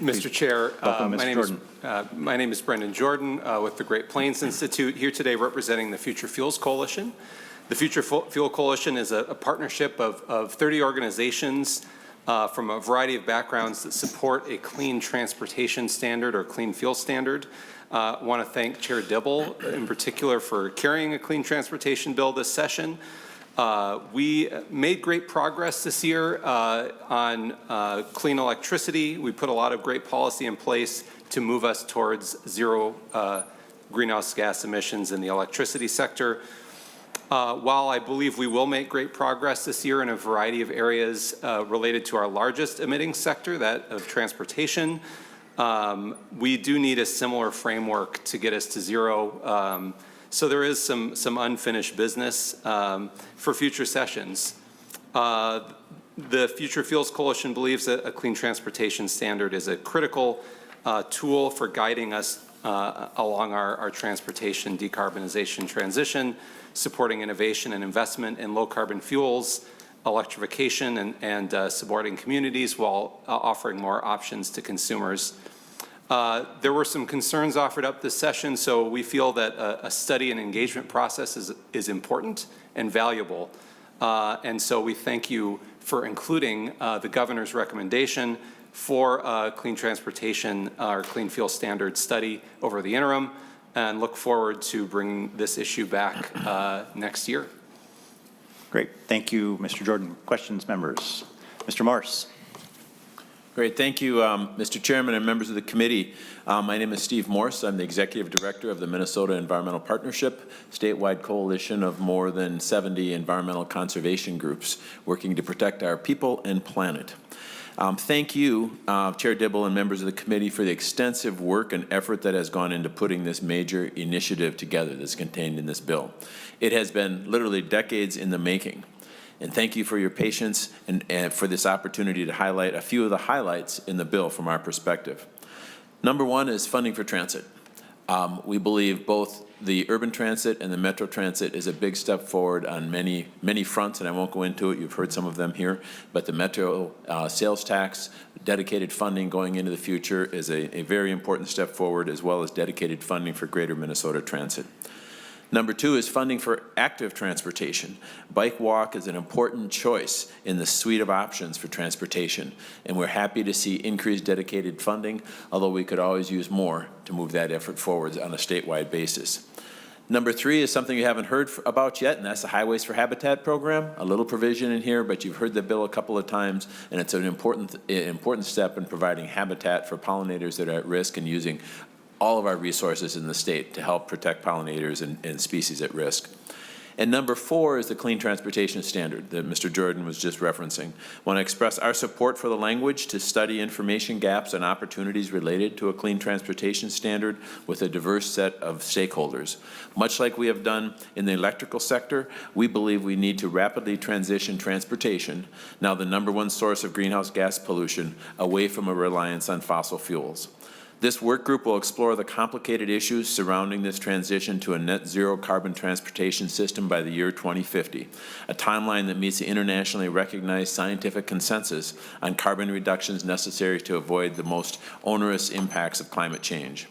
Mr. Chair, Welcome, Mr. my name is Brendan Jordan with the Great Plains Institute, here today representing the Future Fuels Coalition. The Future Fuel Coalition is a partnership of 30 organizations from a variety of backgrounds that support a clean transportation standard or clean fuel standard. I want to thank Chair Dibble in particular for carrying a clean transportation bill this session. We made great progress this year on clean electricity. We put a lot of great policy in place to move us towards zero greenhouse gas emissions in the electricity sector. While I believe we will make great progress this year in a variety of areas related to our largest emitting sector, that of transportation, we do need a similar framework to get us to zero. So there is some unfinished business for future sessions. The Future Fuels Coalition believes that a clean transportation standard is a critical tool for guiding us along our transportation decarbonization transition, supporting innovation and investment in low-carbon fuels, electrification, and supporting communities while offering more options to consumers. There were some concerns offered up this session, so we feel that a study and engagement process is important and valuable. And so we thank you for including the governor's recommendation for a clean transportation or clean fuel standard study over the interim, and look forward to bringing this issue back next year. Great. Thank you, Mr. Jordan. Questions, members? Mr. Morse. Great. Thank you, Mr. Chairman and members of the committee. My name is Steve Morse. I'm the Executive Director of the Minnesota Environmental Partnership, statewide coalition of more than 70 environmental conservation groups working to protect our people and planet. Thank you, Chair Dibble and members of the committee, for the extensive work and effort that has gone into putting this major initiative together that's contained in this bill. It has been literally decades in the making. And thank you for your patience and for this opportunity to highlight a few of the highlights in the bill from our perspective. Number one is funding for transit. We believe both the urban transit and the metro transit is a big step forward on many, many fronts, and I won't go into it. You've heard some of them here. But the metro sales tax, dedicated funding going into the future is a very important step forward, as well as dedicated funding for Greater Minnesota Transit. Number two is funding for active transportation. Bike walk is an important choice in the suite of options for transportation, and we're happy to see increased dedicated funding, although we could always use more to move that effort forward on a statewide basis. Number three is something you haven't heard about yet, and that's the Highways for Habitat program. A little provision in here, but you've heard the bill a couple of times, and it's an important step in providing habitat for pollinators that are at risk and using all of our resources in the state to help protect pollinators and species at risk. And number four is the Clean Transportation Standard that Mr. Jordan was just referencing. I want to express our support for the language to study information gaps and opportunities related to a clean transportation standard with a diverse set of stakeholders. Much like we have done in the electrical sector, we believe we need to rapidly transition transportation, now the number one source of greenhouse gas pollution, away from a reliance on fossil fuels. This work group will explore the complicated issues surrounding this transition to a net zero carbon transportation system by the year 2050, a timeline that meets the internationally recognized scientific consensus on carbon reductions necessary to avoid the most onerous impacts of climate change.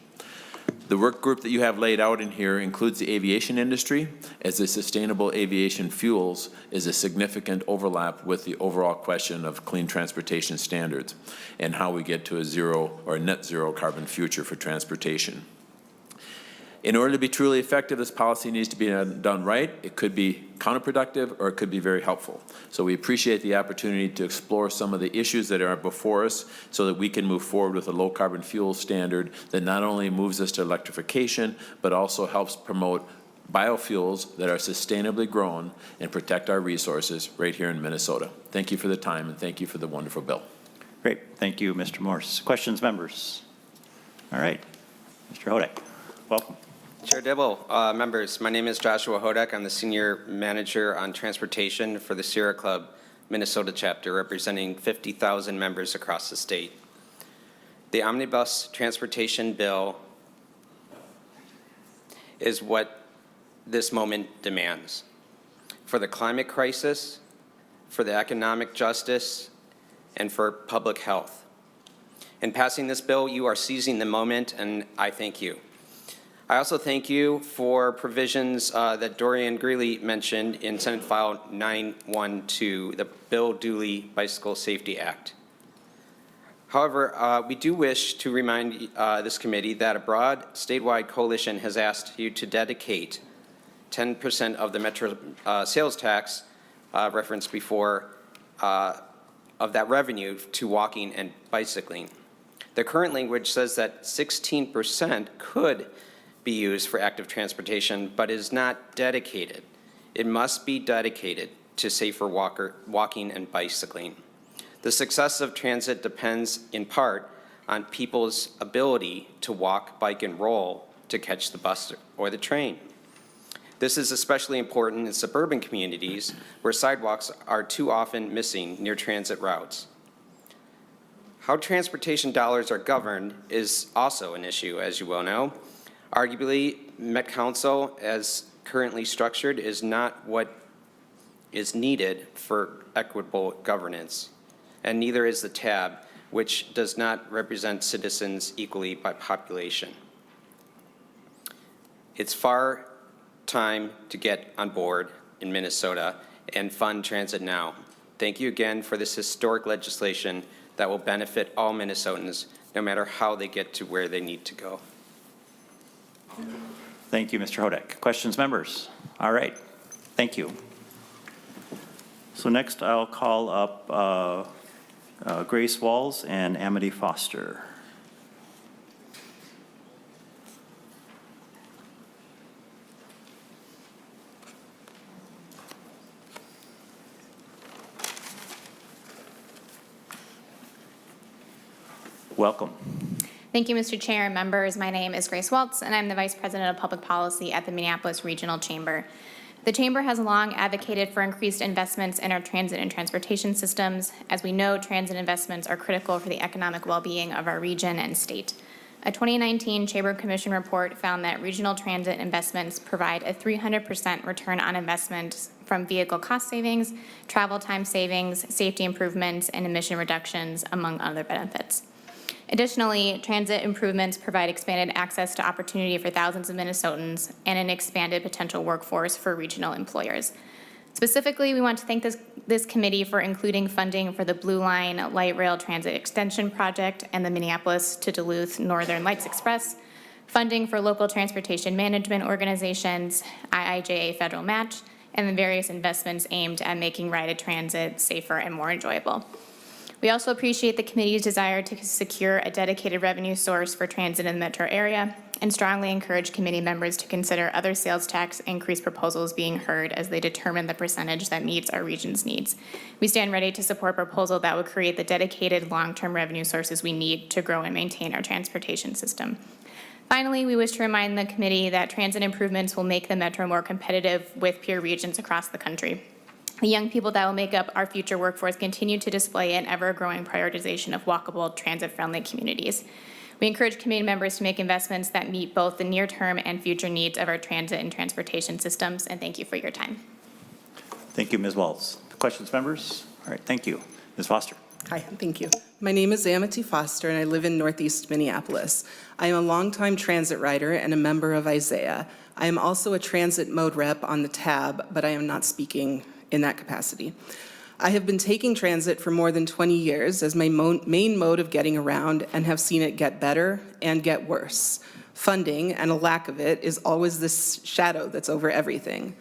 The work group that you have laid out in here includes the aviation industry, as the sustainable aviation fuels is a significant overlap with the overall question of clean transportation standards and how we get to a zero or a net zero carbon future for transportation. In order to be truly effective, this policy needs to be done right. It could be counterproductive or it could be very helpful. So we appreciate the opportunity to explore some of the issues that are before us so that we can move forward with a low carbon fuel standard that not only moves us to electrification, but also helps promote biofuels that are sustainably grown and protect our resources right here in Minnesota. Thank you for the time and thank you for the wonderful bill. Great. Thank you, Mr. Morse. Questions, members? All right. Mr. Hodek, welcome. Chair Dibble, members, my name is Joshua Hodek. I'm the Senior Manager on Transportation for the Sierra Club Minnesota chapter, representing 50,000 members across the state. The Omnibus Transportation Bill is what this moment demands. For the climate crisis, for the economic justice, and for public health. In passing this bill, you are seizing the moment, and I thank you. I also thank you for provisions that Dorian Greeley mentioned in Senate File 912, the Bill Dooley Bicycle Safety Act. However, we do wish to remind this committee that a broad statewide coalition has asked you to dedicate 10% of the metro sales tax referenced before of that revenue to walking and bicycling. The current language says that 16% could be used for active transportation, but is not dedicated. It must be dedicated to safer walking and bicycling. The success of transit depends in part on people's ability to walk, bike, and roll to catch the bus or the train. This is especially important in suburban communities where sidewalks are too often missing near transit routes. How transportation dollars are governed is also an issue, as you well know. Arguably, Met Council, as currently structured, is not what is needed for equitable governance, and neither is the TAB, which does not represent citizens equally by population. It's far time to get on board in Minnesota and fund transit now. Thank you again for this historic legislation that will benefit all Minnesotans, no matter how they get to where they need to go. Thank you, Mr. Hodek. Questions, members? All right. Thank you. So next I'll call up Grace Walls and Amity Foster. Welcome. Thank you, Mr. Chair and members. My name is Grace Waltz, and I'm the Vice President of Public Policy at the Minneapolis Regional Chamber. The Chamber has long advocated for increased investments in our transit and transportation systems. As we know, transit investments are critical for the economic well-being of our region and state. A 2019 Chamber Commission report found that regional transit investments provide a 300% return on investment from vehicle cost savings, travel time savings, safety improvements, and emission reductions, among other benefits. Additionally, transit improvements provide expanded access to opportunity for thousands of Minnesotans and an expanded potential workforce for regional employers. Specifically, we want to thank this committee for including funding for the Blue Line Light Rail Transit Extension Project and the Minneapolis to Duluth Northern Lights Express, funding for local transportation management organizations, IIJA federal match, and the various investments aimed at making ride transit safer and more enjoyable. We also appreciate the committee's desire to secure a dedicated revenue source for transit in the metro area and strongly encourage committee members to consider other sales tax increase proposals being heard as they determine the percentage that meets our region's needs. We stand ready to support a proposal that would create the dedicated long-term revenue sources we need to grow and maintain our transportation system. Finally, we wish to remind the committee that transit improvements will make the metro more competitive with peer regions across the country. The young people that will make up our future workforce continue to display an ever-growing prioritization of walkable, transit-friendly communities. We encourage committee members to make investments that meet both the near-term and future needs of our transit and transportation systems, and thank you for your time. Thank you, Ms. Waltz. Questions, members? All right, thank you. Ms. Foster. Hi, thank you. My name is Amity Foster, and I live in Northeast Minneapolis. I am a longtime transit rider and a member of Isaiah. I am also a transit mode rep on the tab, but I am not speaking in that capacity. I have been taking transit for more than 20 years as my main mode of getting around and have seen it get better and get worse. Funding and a lack of it is always this shadow that's over everything.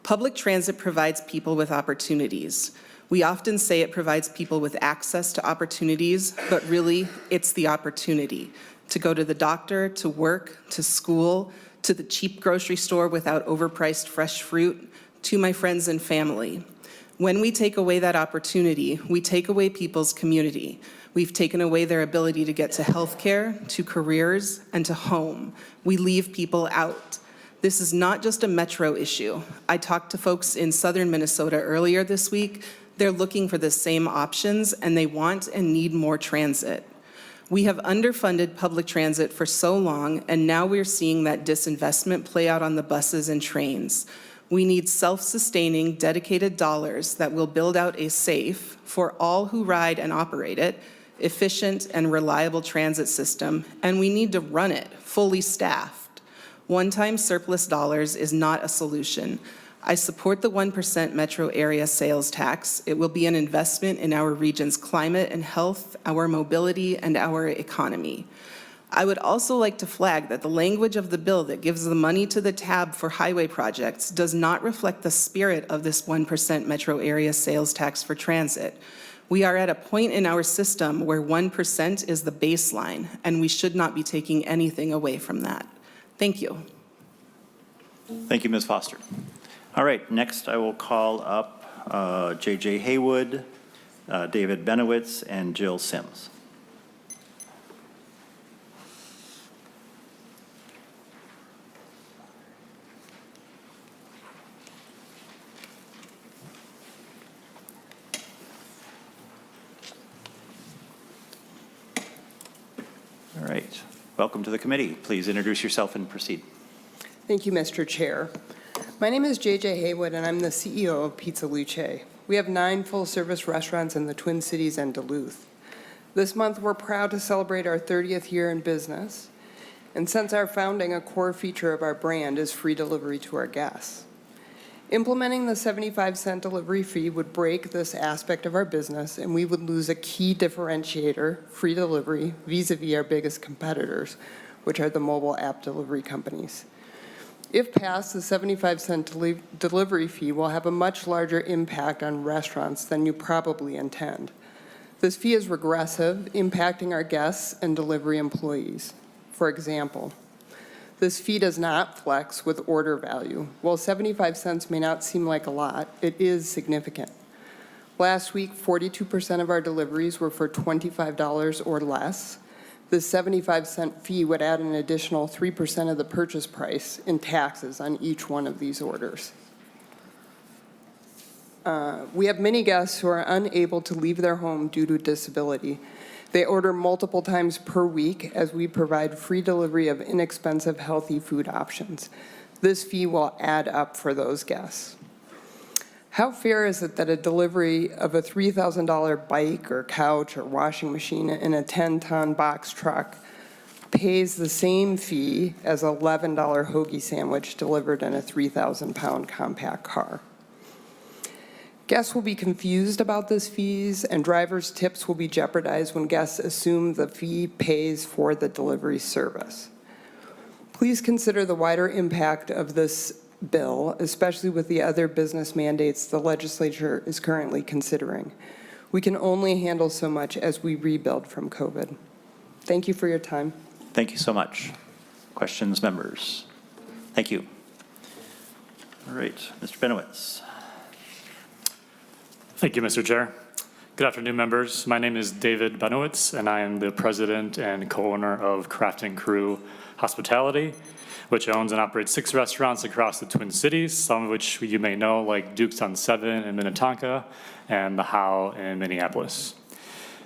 Public transit provides people with opportunities. We often say it provides people with access to opportunities, but really it's the opportunity to go to the doctor, to work, to school, to the cheap grocery store without overpriced fresh fruit, to my friends and family. When we take away that opportunity, we take away people's community. We've taken away their ability to get to health care, to careers, and to home. We leave people out. This is not just a metro issue. I talked to folks in southern Minnesota earlier this week. They're looking for the same options, and they want and need more transit. We have underfunded public transit for so long, and now we're seeing that disinvestment play out on the buses and trains. We need self-sustaining, dedicated dollars that will build out a safe, for all who ride and operate it, efficient and reliable transit system, and we need to run it fully staffed. One-time surplus dollars is not a solution. I support the 1% metro area sales tax. It will be an investment in our region's climate and health, our mobility, and our economy. I would also like to flag that the language of the bill that gives the money to the tab for highway projects does not reflect the spirit of this 1% metro area sales tax for transit. We are at a point in our system where 1% is the baseline, and we should not be taking anything away from that. Thank you. Thank you, Ms. Foster. All right, next I will call up J.J. Haywood, David Benowitz, and Jill Sims. All right, welcome to the committee. Please introduce yourself and proceed. Thank you, Mr. Chair. My name is J.J. Haywood, and I'm the CEO of Pizza Luce. We have 9 full-service restaurants in the Twin Cities and Duluth. This month, we're proud to celebrate our 30th year in business, and since our founding, a core feature of our brand is free delivery to our guests. Implementing the 75-cent delivery fee would break this aspect of our business, and we would lose a key differentiator, free delivery, vis-a-vis our biggest competitors, which are the mobile app delivery companies. If passed, the 75-cent delivery fee will have a much larger impact on restaurants than you probably intend. This fee is regressive, impacting our guests and delivery employees. For example, this fee does not flex with order value. While 75 cents may not seem like a lot, it is significant. Last week, 42% of our deliveries were for $25 or less. The 75-cent fee would add an additional 3% of the purchase price in taxes on each one of these orders. We have many guests who are unable to leave their home due to disability. They order multiple times per week as we provide free delivery of inexpensive, healthy food options. This fee will add up for those guests. How fair is it that a delivery of a $3,000 bike or couch or washing machine in a 10-ton box truck pays the same fee as an $11 hoagie sandwich delivered in a 3,000-pound compact car? Guests will be confused about these fees, and drivers' tips will be jeopardized when guests assume the fee pays for the delivery service. Please consider the wider impact of this bill, especially with the other business mandates the legislature is currently considering. We can only handle so much as we rebuild from COVID. Thank you for your time. Thank you so much. Questions, members? Thank you. All right, Mr. Benowitz. Thank you, Mr. Chair. Good afternoon, members. My name is David Benowitz, and I am the president and co-owner of Craft & Crew Hospitality, which owns and operates 6 restaurants across the Twin Cities, some of which you may know, like Duke's on 7 in Minnetonka and The How in Minneapolis.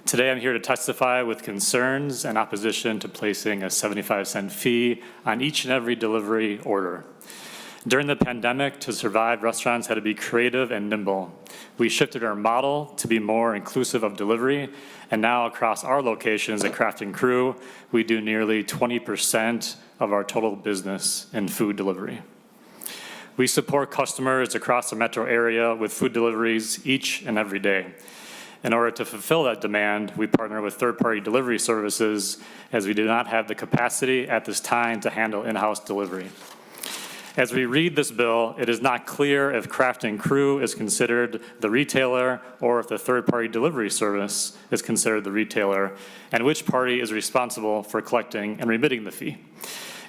Today, I'm here to testify with concerns and opposition to placing a 75-cent fee on each and every delivery order. During the pandemic, to survive, restaurants had to be creative and nimble. We shifted our model to be more inclusive of delivery, and now across our locations at Craft & Crew, we do nearly 20% of our total business in food delivery. We support customers across the metro area with food deliveries each and every day. In order to fulfill that demand, we partner with third-party delivery services as we do not have the capacity at this time to handle in-house delivery. As we read this bill, it is not clear if Craft & Crew is considered the retailer or if the third-party delivery service is considered the retailer, and which party is responsible for collecting and remitting the fee.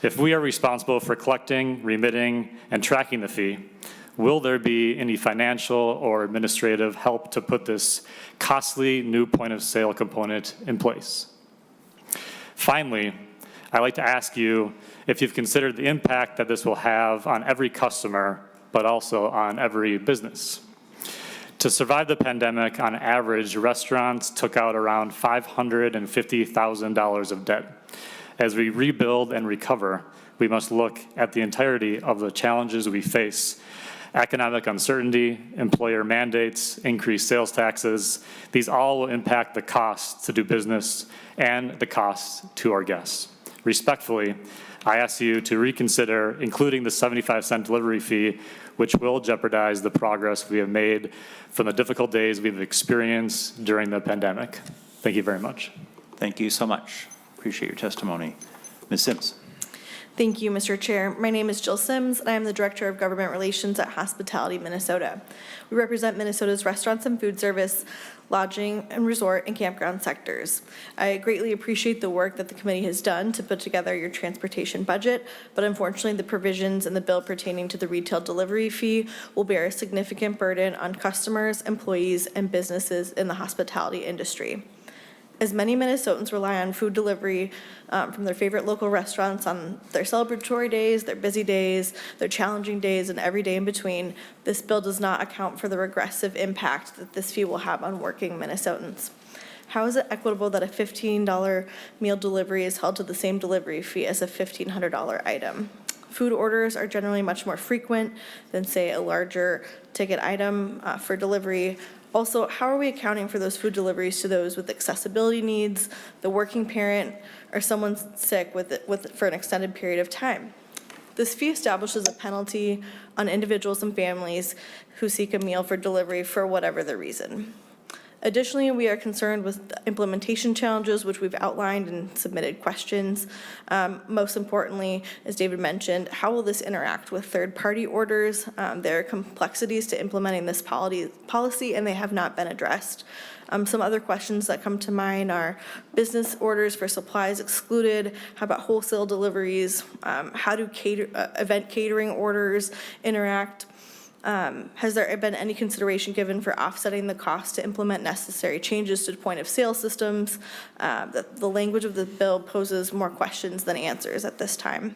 If we are responsible for collecting, remitting, and tracking the fee, will there be any financial or administrative help to put this costly new point-of-sale component in place? Finally, I'd like to ask you if you've considered the impact that this will have on every customer, but also on every business. To survive the pandemic, on average, restaurants took out around $550,000 of debt. As we rebuild and recover, we must look at the entirety of the challenges we face. Economic uncertainty, employer mandates, increased sales taxes, these all will impact the cost to do business and the cost to our guests. Respectfully, I ask you to reconsider including the 75-cent delivery fee, which will jeopardize the progress we have made from the difficult days we've experienced during the pandemic. Thank you very much. Thank you so much. Appreciate your testimony. Ms. Sims. Thank you, Mr. Chair. My name is Jill Sims, and I am the Director of Government Relations at Hospitality Minnesota. We represent Minnesota's restaurants and food service, lodging and resort, and campground sectors. I greatly appreciate the work that the committee has done to put together your transportation budget, but unfortunately the provisions in the bill pertaining to the retail delivery fee will bear a significant burden on customers, employees, and businesses in the hospitality industry. As many Minnesotans rely on food delivery from their favorite local restaurants on their celebratory days, their busy days, their challenging days, and every day in between, this bill does not account for the regressive impact that this fee will have on working Minnesotans. How is it equitable that a $15 meal delivery is held to the same delivery fee as a $1,500 item? Food orders are generally much more frequent than, say, a larger ticket item for delivery. Also, how are we accounting for those food deliveries to those with accessibility needs, the working parent, or someone sick for an extended period of time? This fee establishes a penalty on individuals and families who seek a meal for delivery for whatever the reason. Additionally, we are concerned with the implementation challenges, which we've outlined and submitted questions. Most importantly, as David mentioned, how will this interact with third-party orders? There are complexities to implementing this policy, and they have not been addressed. Some other questions that come to mind are business orders for supplies excluded. How about wholesale deliveries? How do event catering orders interact? Has there been any consideration given for offsetting the cost to implement necessary changes to point-of-sale systems? The language of the bill poses more questions than answers at this time.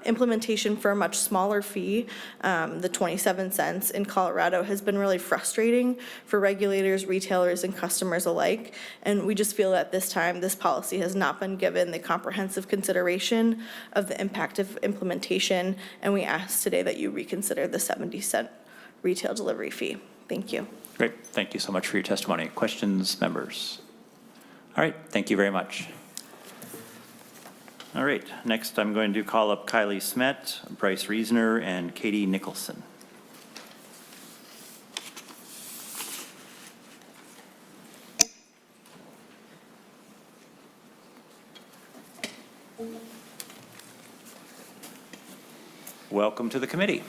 Implementation for a much smaller fee, the 27 cents in Colorado, has been really frustrating for regulators, retailers, and customers alike. And we just feel at this time, this policy has not been given the comprehensive consideration of the impact of implementation. And we ask today that you reconsider the 70-cent retail delivery fee. Thank you. Great. Thank you so much for your testimony. Questions, members? All right. Thank you very much. All right. Next, I'm going to call up Kylie Smet, Bryce Reasoner, and Katie Nicholson. Welcome to the committee.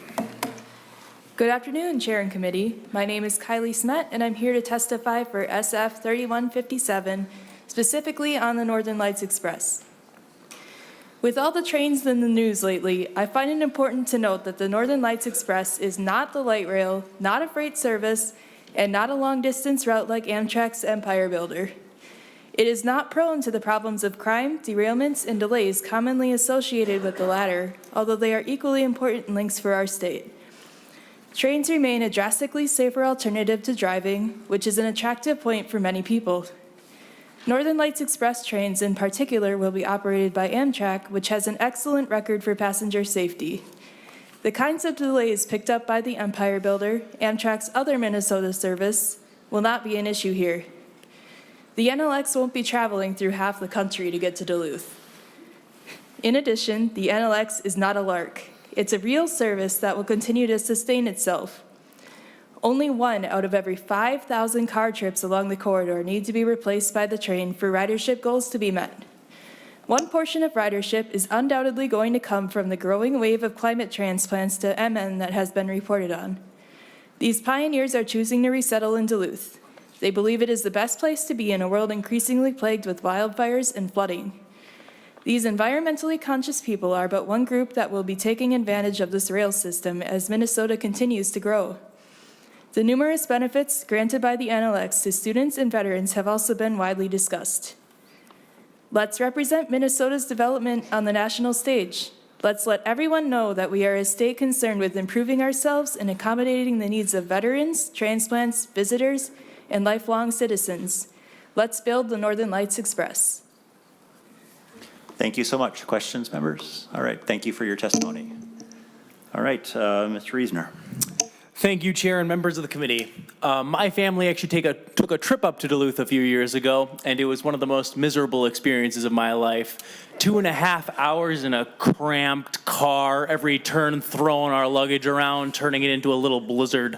Good afternoon, Chair and Committee. My name is Kylie Smet, and I'm here to testify for SF 3157, specifically on the Northern Lights Express. With all the trains in the news lately, I find it important to note that the Northern Lights Express is not the light rail, not a freight service, and not a long-distance route like Amtrak's Empire Builder. It is not prone to the problems of crime, derailments, and delays commonly associated with the latter, although they are equally important links for our state. Trains remain a drastically safer alternative to driving, which is an attractive point for many people. Northern Lights Express trains in particular will be operated by Amtrak, which has an excellent record for passenger safety. The kinds of delays picked up by the Empire Builder, Amtrak's other Minnesota service, will not be an issue here. The NLX won't be traveling through half the country to get to Duluth. In addition, the NLX is not a lark. It's a real service that will continue to sustain itself. Only 1 out of every 5,000 car trips along the corridor need to be replaced by the train for ridership goals to be met. One portion of ridership is undoubtedly going to come from the growing wave of climate transplants to MN that has been reported on. These pioneers are choosing to resettle in Duluth. They believe it is the best place to be in a world increasingly plagued with wildfires and flooding. These environmentally conscious people are but one group that will be taking advantage of this rail system as Minnesota continues to grow. The numerous benefits granted by the NLX to students and veterans have also been widely discussed. Let's represent Minnesota's development on the national stage. Let's let everyone know that we are a state concerned with improving ourselves and accommodating the needs of veterans, transplants, visitors, and lifelong citizens. Let's build the Northern Lights Express. Thank you so much. Questions, members? All right. Thank you for your testimony. All right, Mr. Reasoner. Thank you, Chair and members of the committee. My family actually took a trip up to Duluth a few years ago, and it was one of the most miserable experiences of my life. 2.5 hours in a cramped car, every turn throwing our luggage around, turning it into a little blizzard.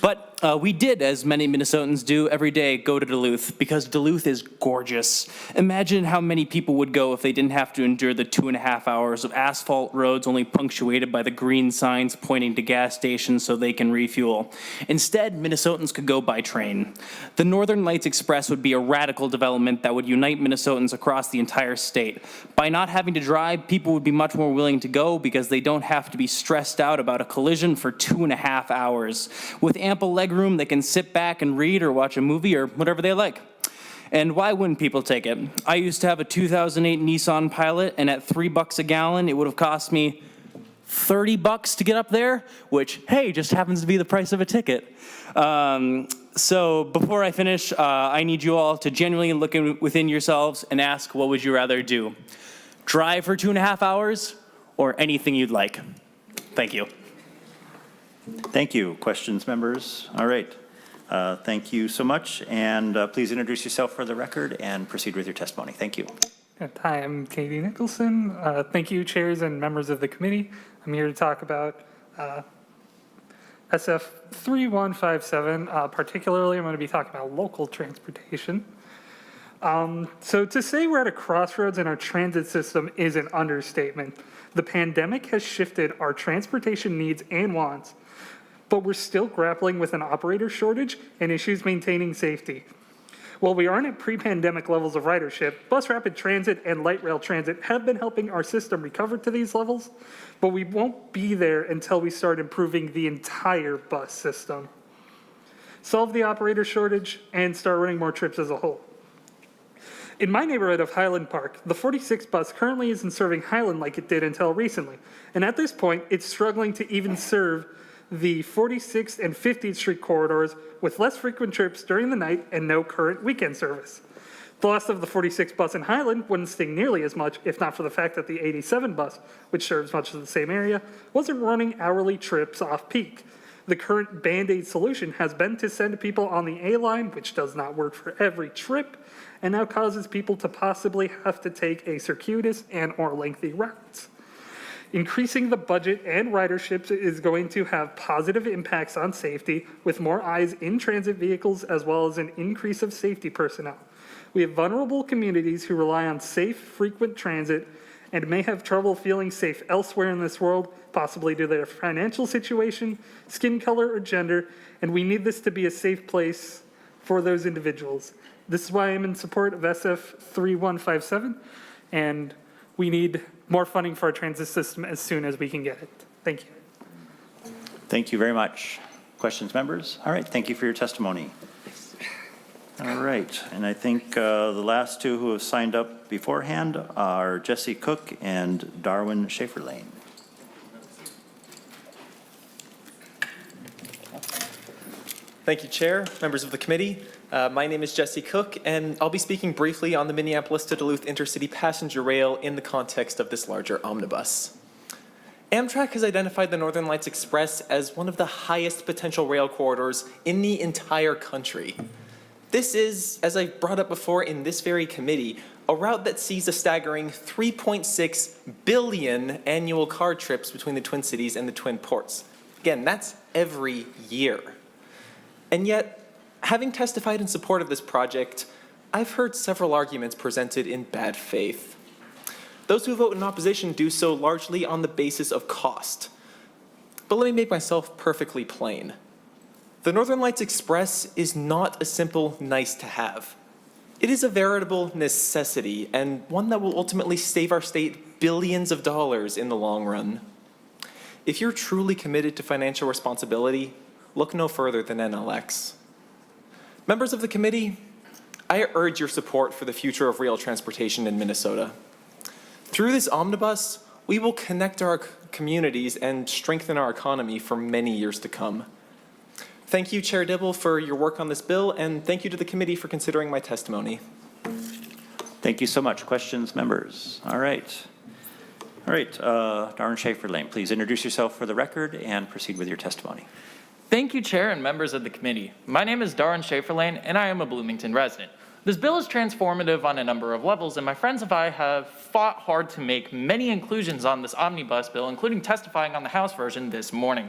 But we did, as many Minnesotans do every day, go to Duluth because Duluth is gorgeous. Imagine how many people would go if they didn't have to endure the 2.5 hours of asphalt roads only punctuated by the green signs pointing to gas stations so they can refuel. Instead, Minnesotans could go by train. The Northern Lights Express would be a radical development that would unite Minnesotans across the entire state. By not having to drive, people would be much more willing to go because they don't have to be stressed out about a collision for 2.5 hours. With ample legroom, they can sit back and read or watch a movie or whatever they like. And why wouldn't people take it? I used to have a 2008 Nissan Pilot, and at $3 a gallon, it would have cost me $30 to get up there, which, hey, just happens to be the price of a ticket. So before I finish, I need you all to genuinely look within yourselves and ask, what would you rather do? Drive for 2.5 hours or anything you'd like? Thank you. Thank you. Questions, members? All right. Thank you so much. And please introduce yourself for the record and proceed with your testimony. Thank you. Hi, I'm Katie Nicholson. Thank you, chairs and members of the committee. I'm here to talk about SF 3157. Particularly, I'm going to be talking about local transportation. So to say we're at a crossroads in our transit system is an understatement. The pandemic has shifted our transportation needs and wants, but we're still grappling with an operator shortage and issues maintaining safety. While we aren't at pre-pandemic levels of ridership, bus rapid transit and light rail transit have been helping our system recover to these levels, but we won't be there until we start improving the entire bus system, solve the operator shortage, and start running more trips as a whole. In my neighborhood of Highland Park, the 46 bus currently isn't serving Highland like it did until recently, and at this point, it's struggling to even serve the 46th and 50th Street corridors with less frequent trips during the night and no current weekend service. The loss of the 46 bus in Highland wouldn't sting nearly as much if not for the fact that the 87 bus, which serves much of the same area, wasn't running hourly trips off peak. The current Band-Aid solution has been to send people on the A line, which does not work for every trip, and now causes people to possibly have to take a circuitous and or lengthy routes. Increasing the budget and ridership is going to have positive impacts on safety with more eyes in transit vehicles as well as an increase of safety personnel. We have vulnerable communities who rely on safe, frequent transit and may have trouble feeling safe elsewhere in this world, possibly due to their financial situation, skin color, or gender, and we need this to be a safe place for those individuals. This is why I'm in support of SF 3157, and we need more funding for our transit system as soon as we can get it. Thank you. Thank you very much. Questions, members? All right, thank you for your testimony. All right, and I think the last two who have signed up beforehand are Jesse Cook and Darwin Schaefer-Lane. Thank you, Chair, members of the committee. My name is Jesse Cook, and I'll be speaking briefly on the Minneapolis to Duluth intercity passenger rail in the context of this larger omnibus. Amtrak has identified the Northern Lights Express as one of the highest potential rail corridors in the entire country. This is, as I brought up before in this very committee, a route that sees a staggering 3.6 billion annual car trips between the Twin Cities and the Twin Ports. Again, that's every year. And yet, having testified in support of this project, I've heard several arguments presented in bad faith. Those who vote in opposition do so largely on the basis of cost. But let me make myself perfectly plain. The Northern Lights Express is not a simple nice to have. It is a veritable necessity and one that will ultimately save our state billions of dollars in the long run. If you're truly committed to financial responsibility, look no further than NLX. Members of the committee, I urge your support for the future of rail transportation in Minnesota. Through this omnibus, we will connect our communities and strengthen our economy for many years to come. Thank you, Chair Dibble, for your work on this bill, and thank you to the committee for considering my testimony. Thank you so much. Questions, members? All right. All right, Darwin Schaefer-Lane, please introduce yourself for the record and proceed with your testimony. Thank you, Chair and members of the committee. My name is Darwin Schaefer-Lane, and I am a Bloomington resident. This bill is transformative on a number of levels, and my friends and I have fought hard to make many inclusions on this omnibus bill, including testifying on the House version this morning.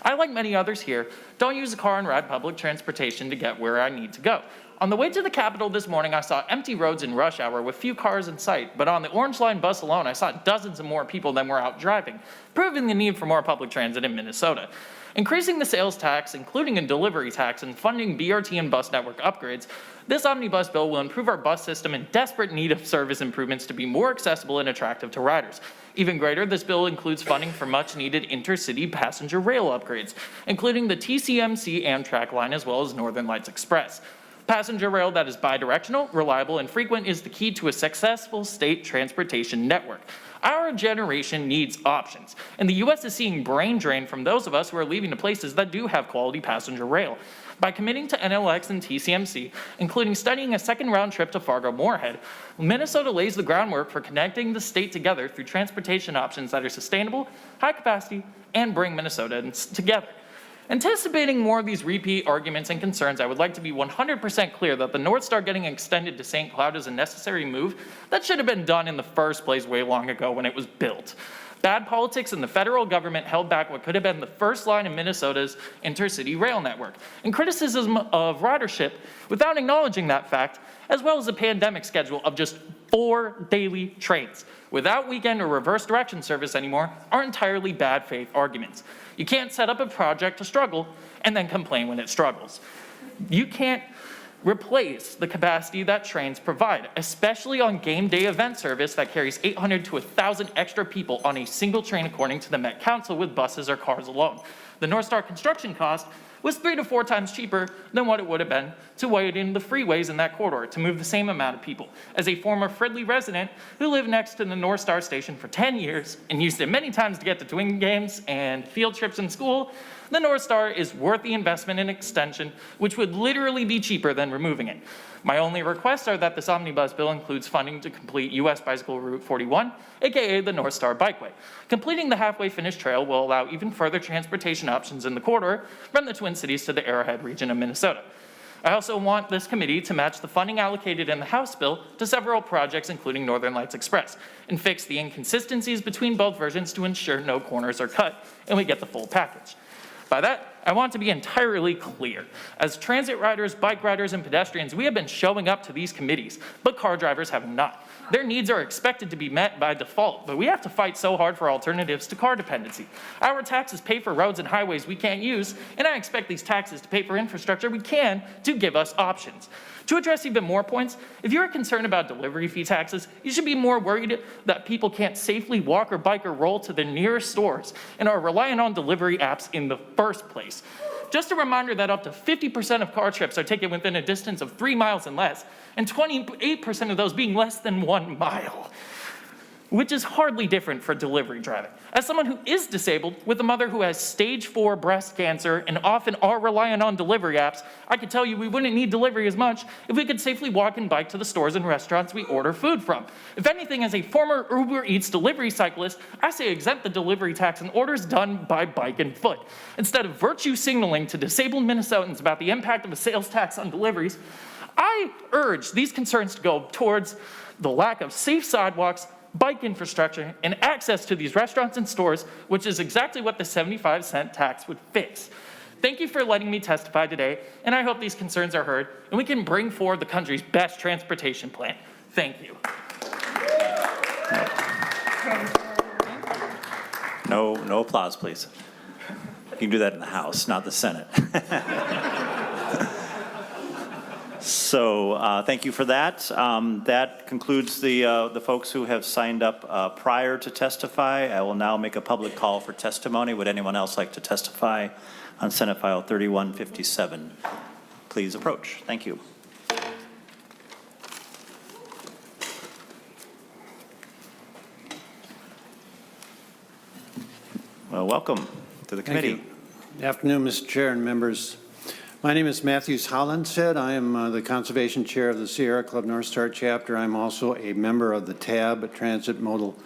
I, like many others here, don't use a car and ride public transportation to get where I need to go. On the way to the Capitol this morning, I saw empty roads in rush hour with few cars in sight, but on the Orange Line bus alone, I saw dozens of more people than were out driving, proving the need for more public transit in Minnesota. Increasing the sales tax, including a delivery tax, and funding BRT and bus network upgrades, this omnibus bill will improve our bus system in desperate need of service improvements to be more accessible and attractive to riders. Even greater, this bill includes funding for much-needed intercity passenger rail upgrades, including the TCMC Amtrak line as well as Northern Lights Express. Passenger rail that is bidirectional, reliable, and frequent is the key to a successful state transportation network. Our generation needs options, and the U.S. is seeing brain drain from those of us who are leaving to places that do have quality passenger rail. By committing to NLX and TCMC, including studying a second round trip to Fargo-Moorhead, Minnesota lays the groundwork for connecting the state together through transportation options that are sustainable, high capacity, and bring Minnesotans together. Anticipating more of these repeat arguments and concerns, I would like to be 100% clear that the North Star getting extended to St. Cloud is a necessary move that should have been done in the first place way long ago when it was built. Bad politics in the federal government held back what could have been the first line in Minnesota's intercity rail network, and criticism of ridership without acknowledging that fact, as well as a pandemic schedule of just 4 daily trains without weekend or reverse direction service anymore are entirely bad faith arguments. You can't set up a project to struggle and then complain when it struggles. You can't replace the capacity that trains provide, especially on game day event service that carries 800 to 1,000 extra people on a single train according to the Met Council with buses or cars alone. The North Star construction cost was 3 to 4 times cheaper than what it would have been to widen the freeways in that corridor to move the same amount of people. As a former Fridley resident who lived next to the North Star station for 10 years and used it many times to get to Twin games and field trips in school, the North Star is worth the investment in extension, which would literally be cheaper than removing it. My only requests are that this omnibus bill includes funding to complete U.S. Bicycle Route 41, aka the North Star Bikeway. Completing the halfway finished trail will allow even further transportation options in the corridor from the Twin Cities to the Arrowhead region of Minnesota. I also want this committee to match the funding allocated in the House bill to several projects, including Northern Lights Express, and fix the inconsistencies between both versions to ensure no corners are cut and we get the full package. By that, I want to be entirely clear. As transit riders, bike riders, and pedestrians, we have been showing up to these committees, but car drivers have not. Their needs are expected to be met by default, but we have to fight so hard for alternatives to car dependency. Our taxes pay for roads and highways we can't use, and I expect these taxes to pay for infrastructure we can to give us options. To address even more points, if you're concerned about delivery fee taxes, you should be more worried that people can't safely walk or bike or roll to the nearest stores and are relying on delivery apps in the first place. Just a reminder that up to 50% of car trips are taken within a distance of 3 miles and less, and 28% of those being less than 1 mile, which is hardly different for delivery driving. As someone who is disabled with a mother who has stage 4 breast cancer and often are relying on delivery apps, I can tell you we wouldn't need delivery as much if we could safely walk and bike to the stores and restaurants we order food from. If anything, as a former Uber Eats delivery cyclist, I say exempt the delivery tax on orders done by bike and foot. Instead of virtue signaling to disabled Minnesotans about the impact of a sales tax on deliveries, I urge these concerns to go towards the lack of safe sidewalks, bike infrastructure, and access to these restaurants and stores, which is exactly what the 75-cent tax would fix. Thank you for letting me testify today, and I hope these concerns are heard, and we can bring forward the country's best transportation plan. Thank you. No applause, please. You can do that in the House, not the Senate. So thank you for that. That concludes the folks who have signed up prior to testify. I will now make a public call for testimony. Would anyone else like to testify on Senate File 3157? Please approach. Thank you. Well, welcome to the committee. Good afternoon, Mr. Chair and members. My name is Matthew Hollinshead. I am the Conservation Chair of the Sierra Club North Star Chapter. I'm also a member of the TAB, a Transit Modal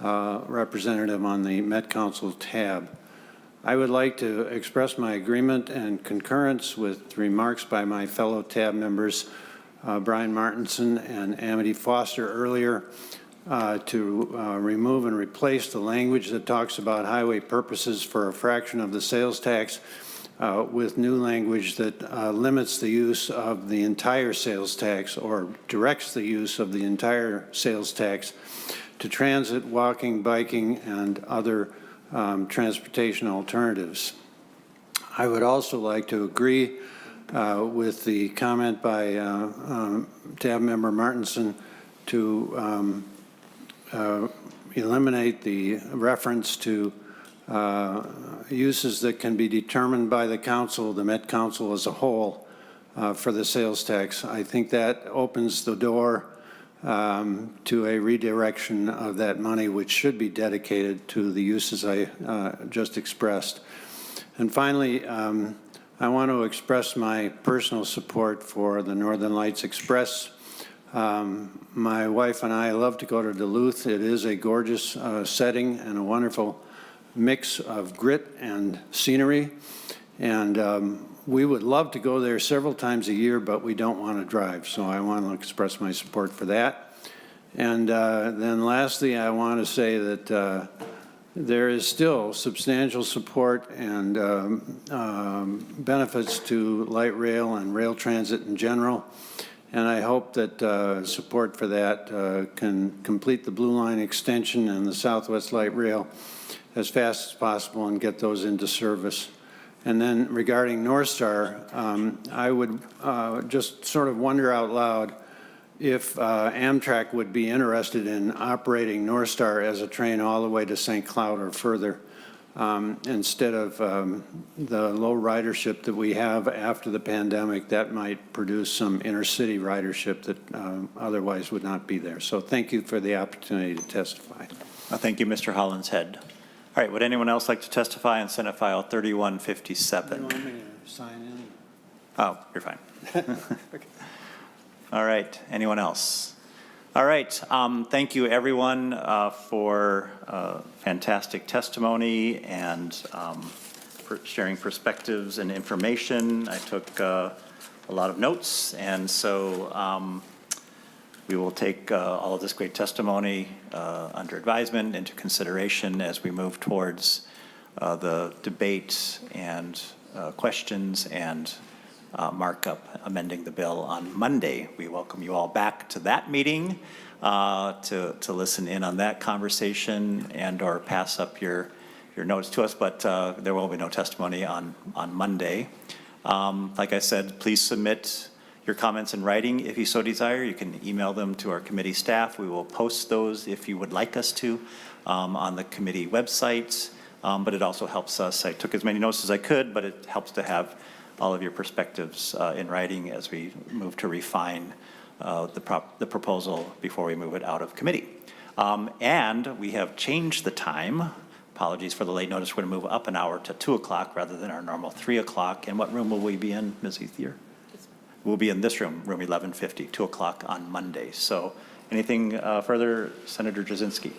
Representative on the Met Council TAB. I would like to express my agreement and concurrence with remarks by my fellow TAB members, Brian Martinson and Amity Foster earlier, to remove and replace the language that talks about highway purposes for a fraction of the sales tax with new language that limits the use of the entire sales tax or directs the use of the entire sales tax to transit, walking, biking, and other transportation alternatives. I would also like to agree with the comment by TAB member Martinson to eliminate the reference to uses that can be determined by the council, the Met Council as a whole, for the sales tax. I think that opens the door to a redirection of that money, which should be dedicated to the uses I just expressed. And finally, I want to express my personal support for the Northern Lights Express. My wife and I love to go to Duluth. It is a gorgeous setting and a wonderful mix of grit and scenery. And we would love to go there several times a year, but we don't want to drive. So I want to express my support for that. And then lastly, I want to say that there is still substantial support and benefits to light rail and rail transit in general. And I hope that support for that can complete the Blue Line extension and the Southwest Light Rail as fast as possible and get those into service. And then regarding North Star, I would just sort of wonder out loud if Amtrak would be interested in operating North Star as a train all the way to St. Cloud or further, instead of the low ridership that we have after the pandemic. That might produce some intercity ridership that otherwise would not be there. So thank you for the opportunity to testify. Thank you, Mr. Hollinshead. All right, would anyone else like to testify on Senate File 3157? You want me to sign in? Oh, you're fine. All right, anyone else? All right, thank you everyone for fantastic testimony and for sharing perspectives and information. I took a lot of notes, and so we will take all of this great testimony under advisement into consideration as we move towards the debate and questions and markup amending the bill on Monday. We welcome you all back to that meeting to listen in on that conversation and or pass up your notes to us, but there will be no testimony on Monday. Like I said, please submit your comments in writing if you so desire. You can email them to our committee staff. We will post those if you would like us to on the committee website, but it also helps us. I took as many notes as I could, but it helps to have all of your perspectives in writing as we move to refine the proposal before we move it out of committee. And we have changed the time. Apologies for the late notice. We're going to move up an hour to 2 o'clock rather than our normal 3 o'clock. And what room will we be in, Ms. Ethier? We'll be in this room, room 1150, 2 o'clock on Monday. So anything further, Senator Jasinski?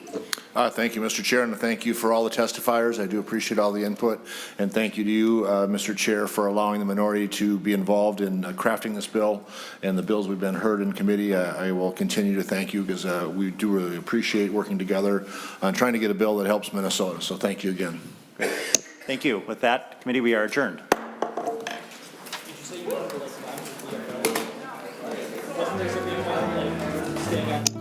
Thank you, Mr. Chair, and thank you for all the testifiers. I do appreciate all the input. And thank you to you, Mr. Chair, for allowing the minority to be involved in crafting this bill and the bills we've been heard in committee. I will continue to thank you because we do really appreciate working together on trying to get a bill that helps Minnesota. So thank you again. Great. Thank you. With that, committee, we are adjourned. Wasn't there something about staying up?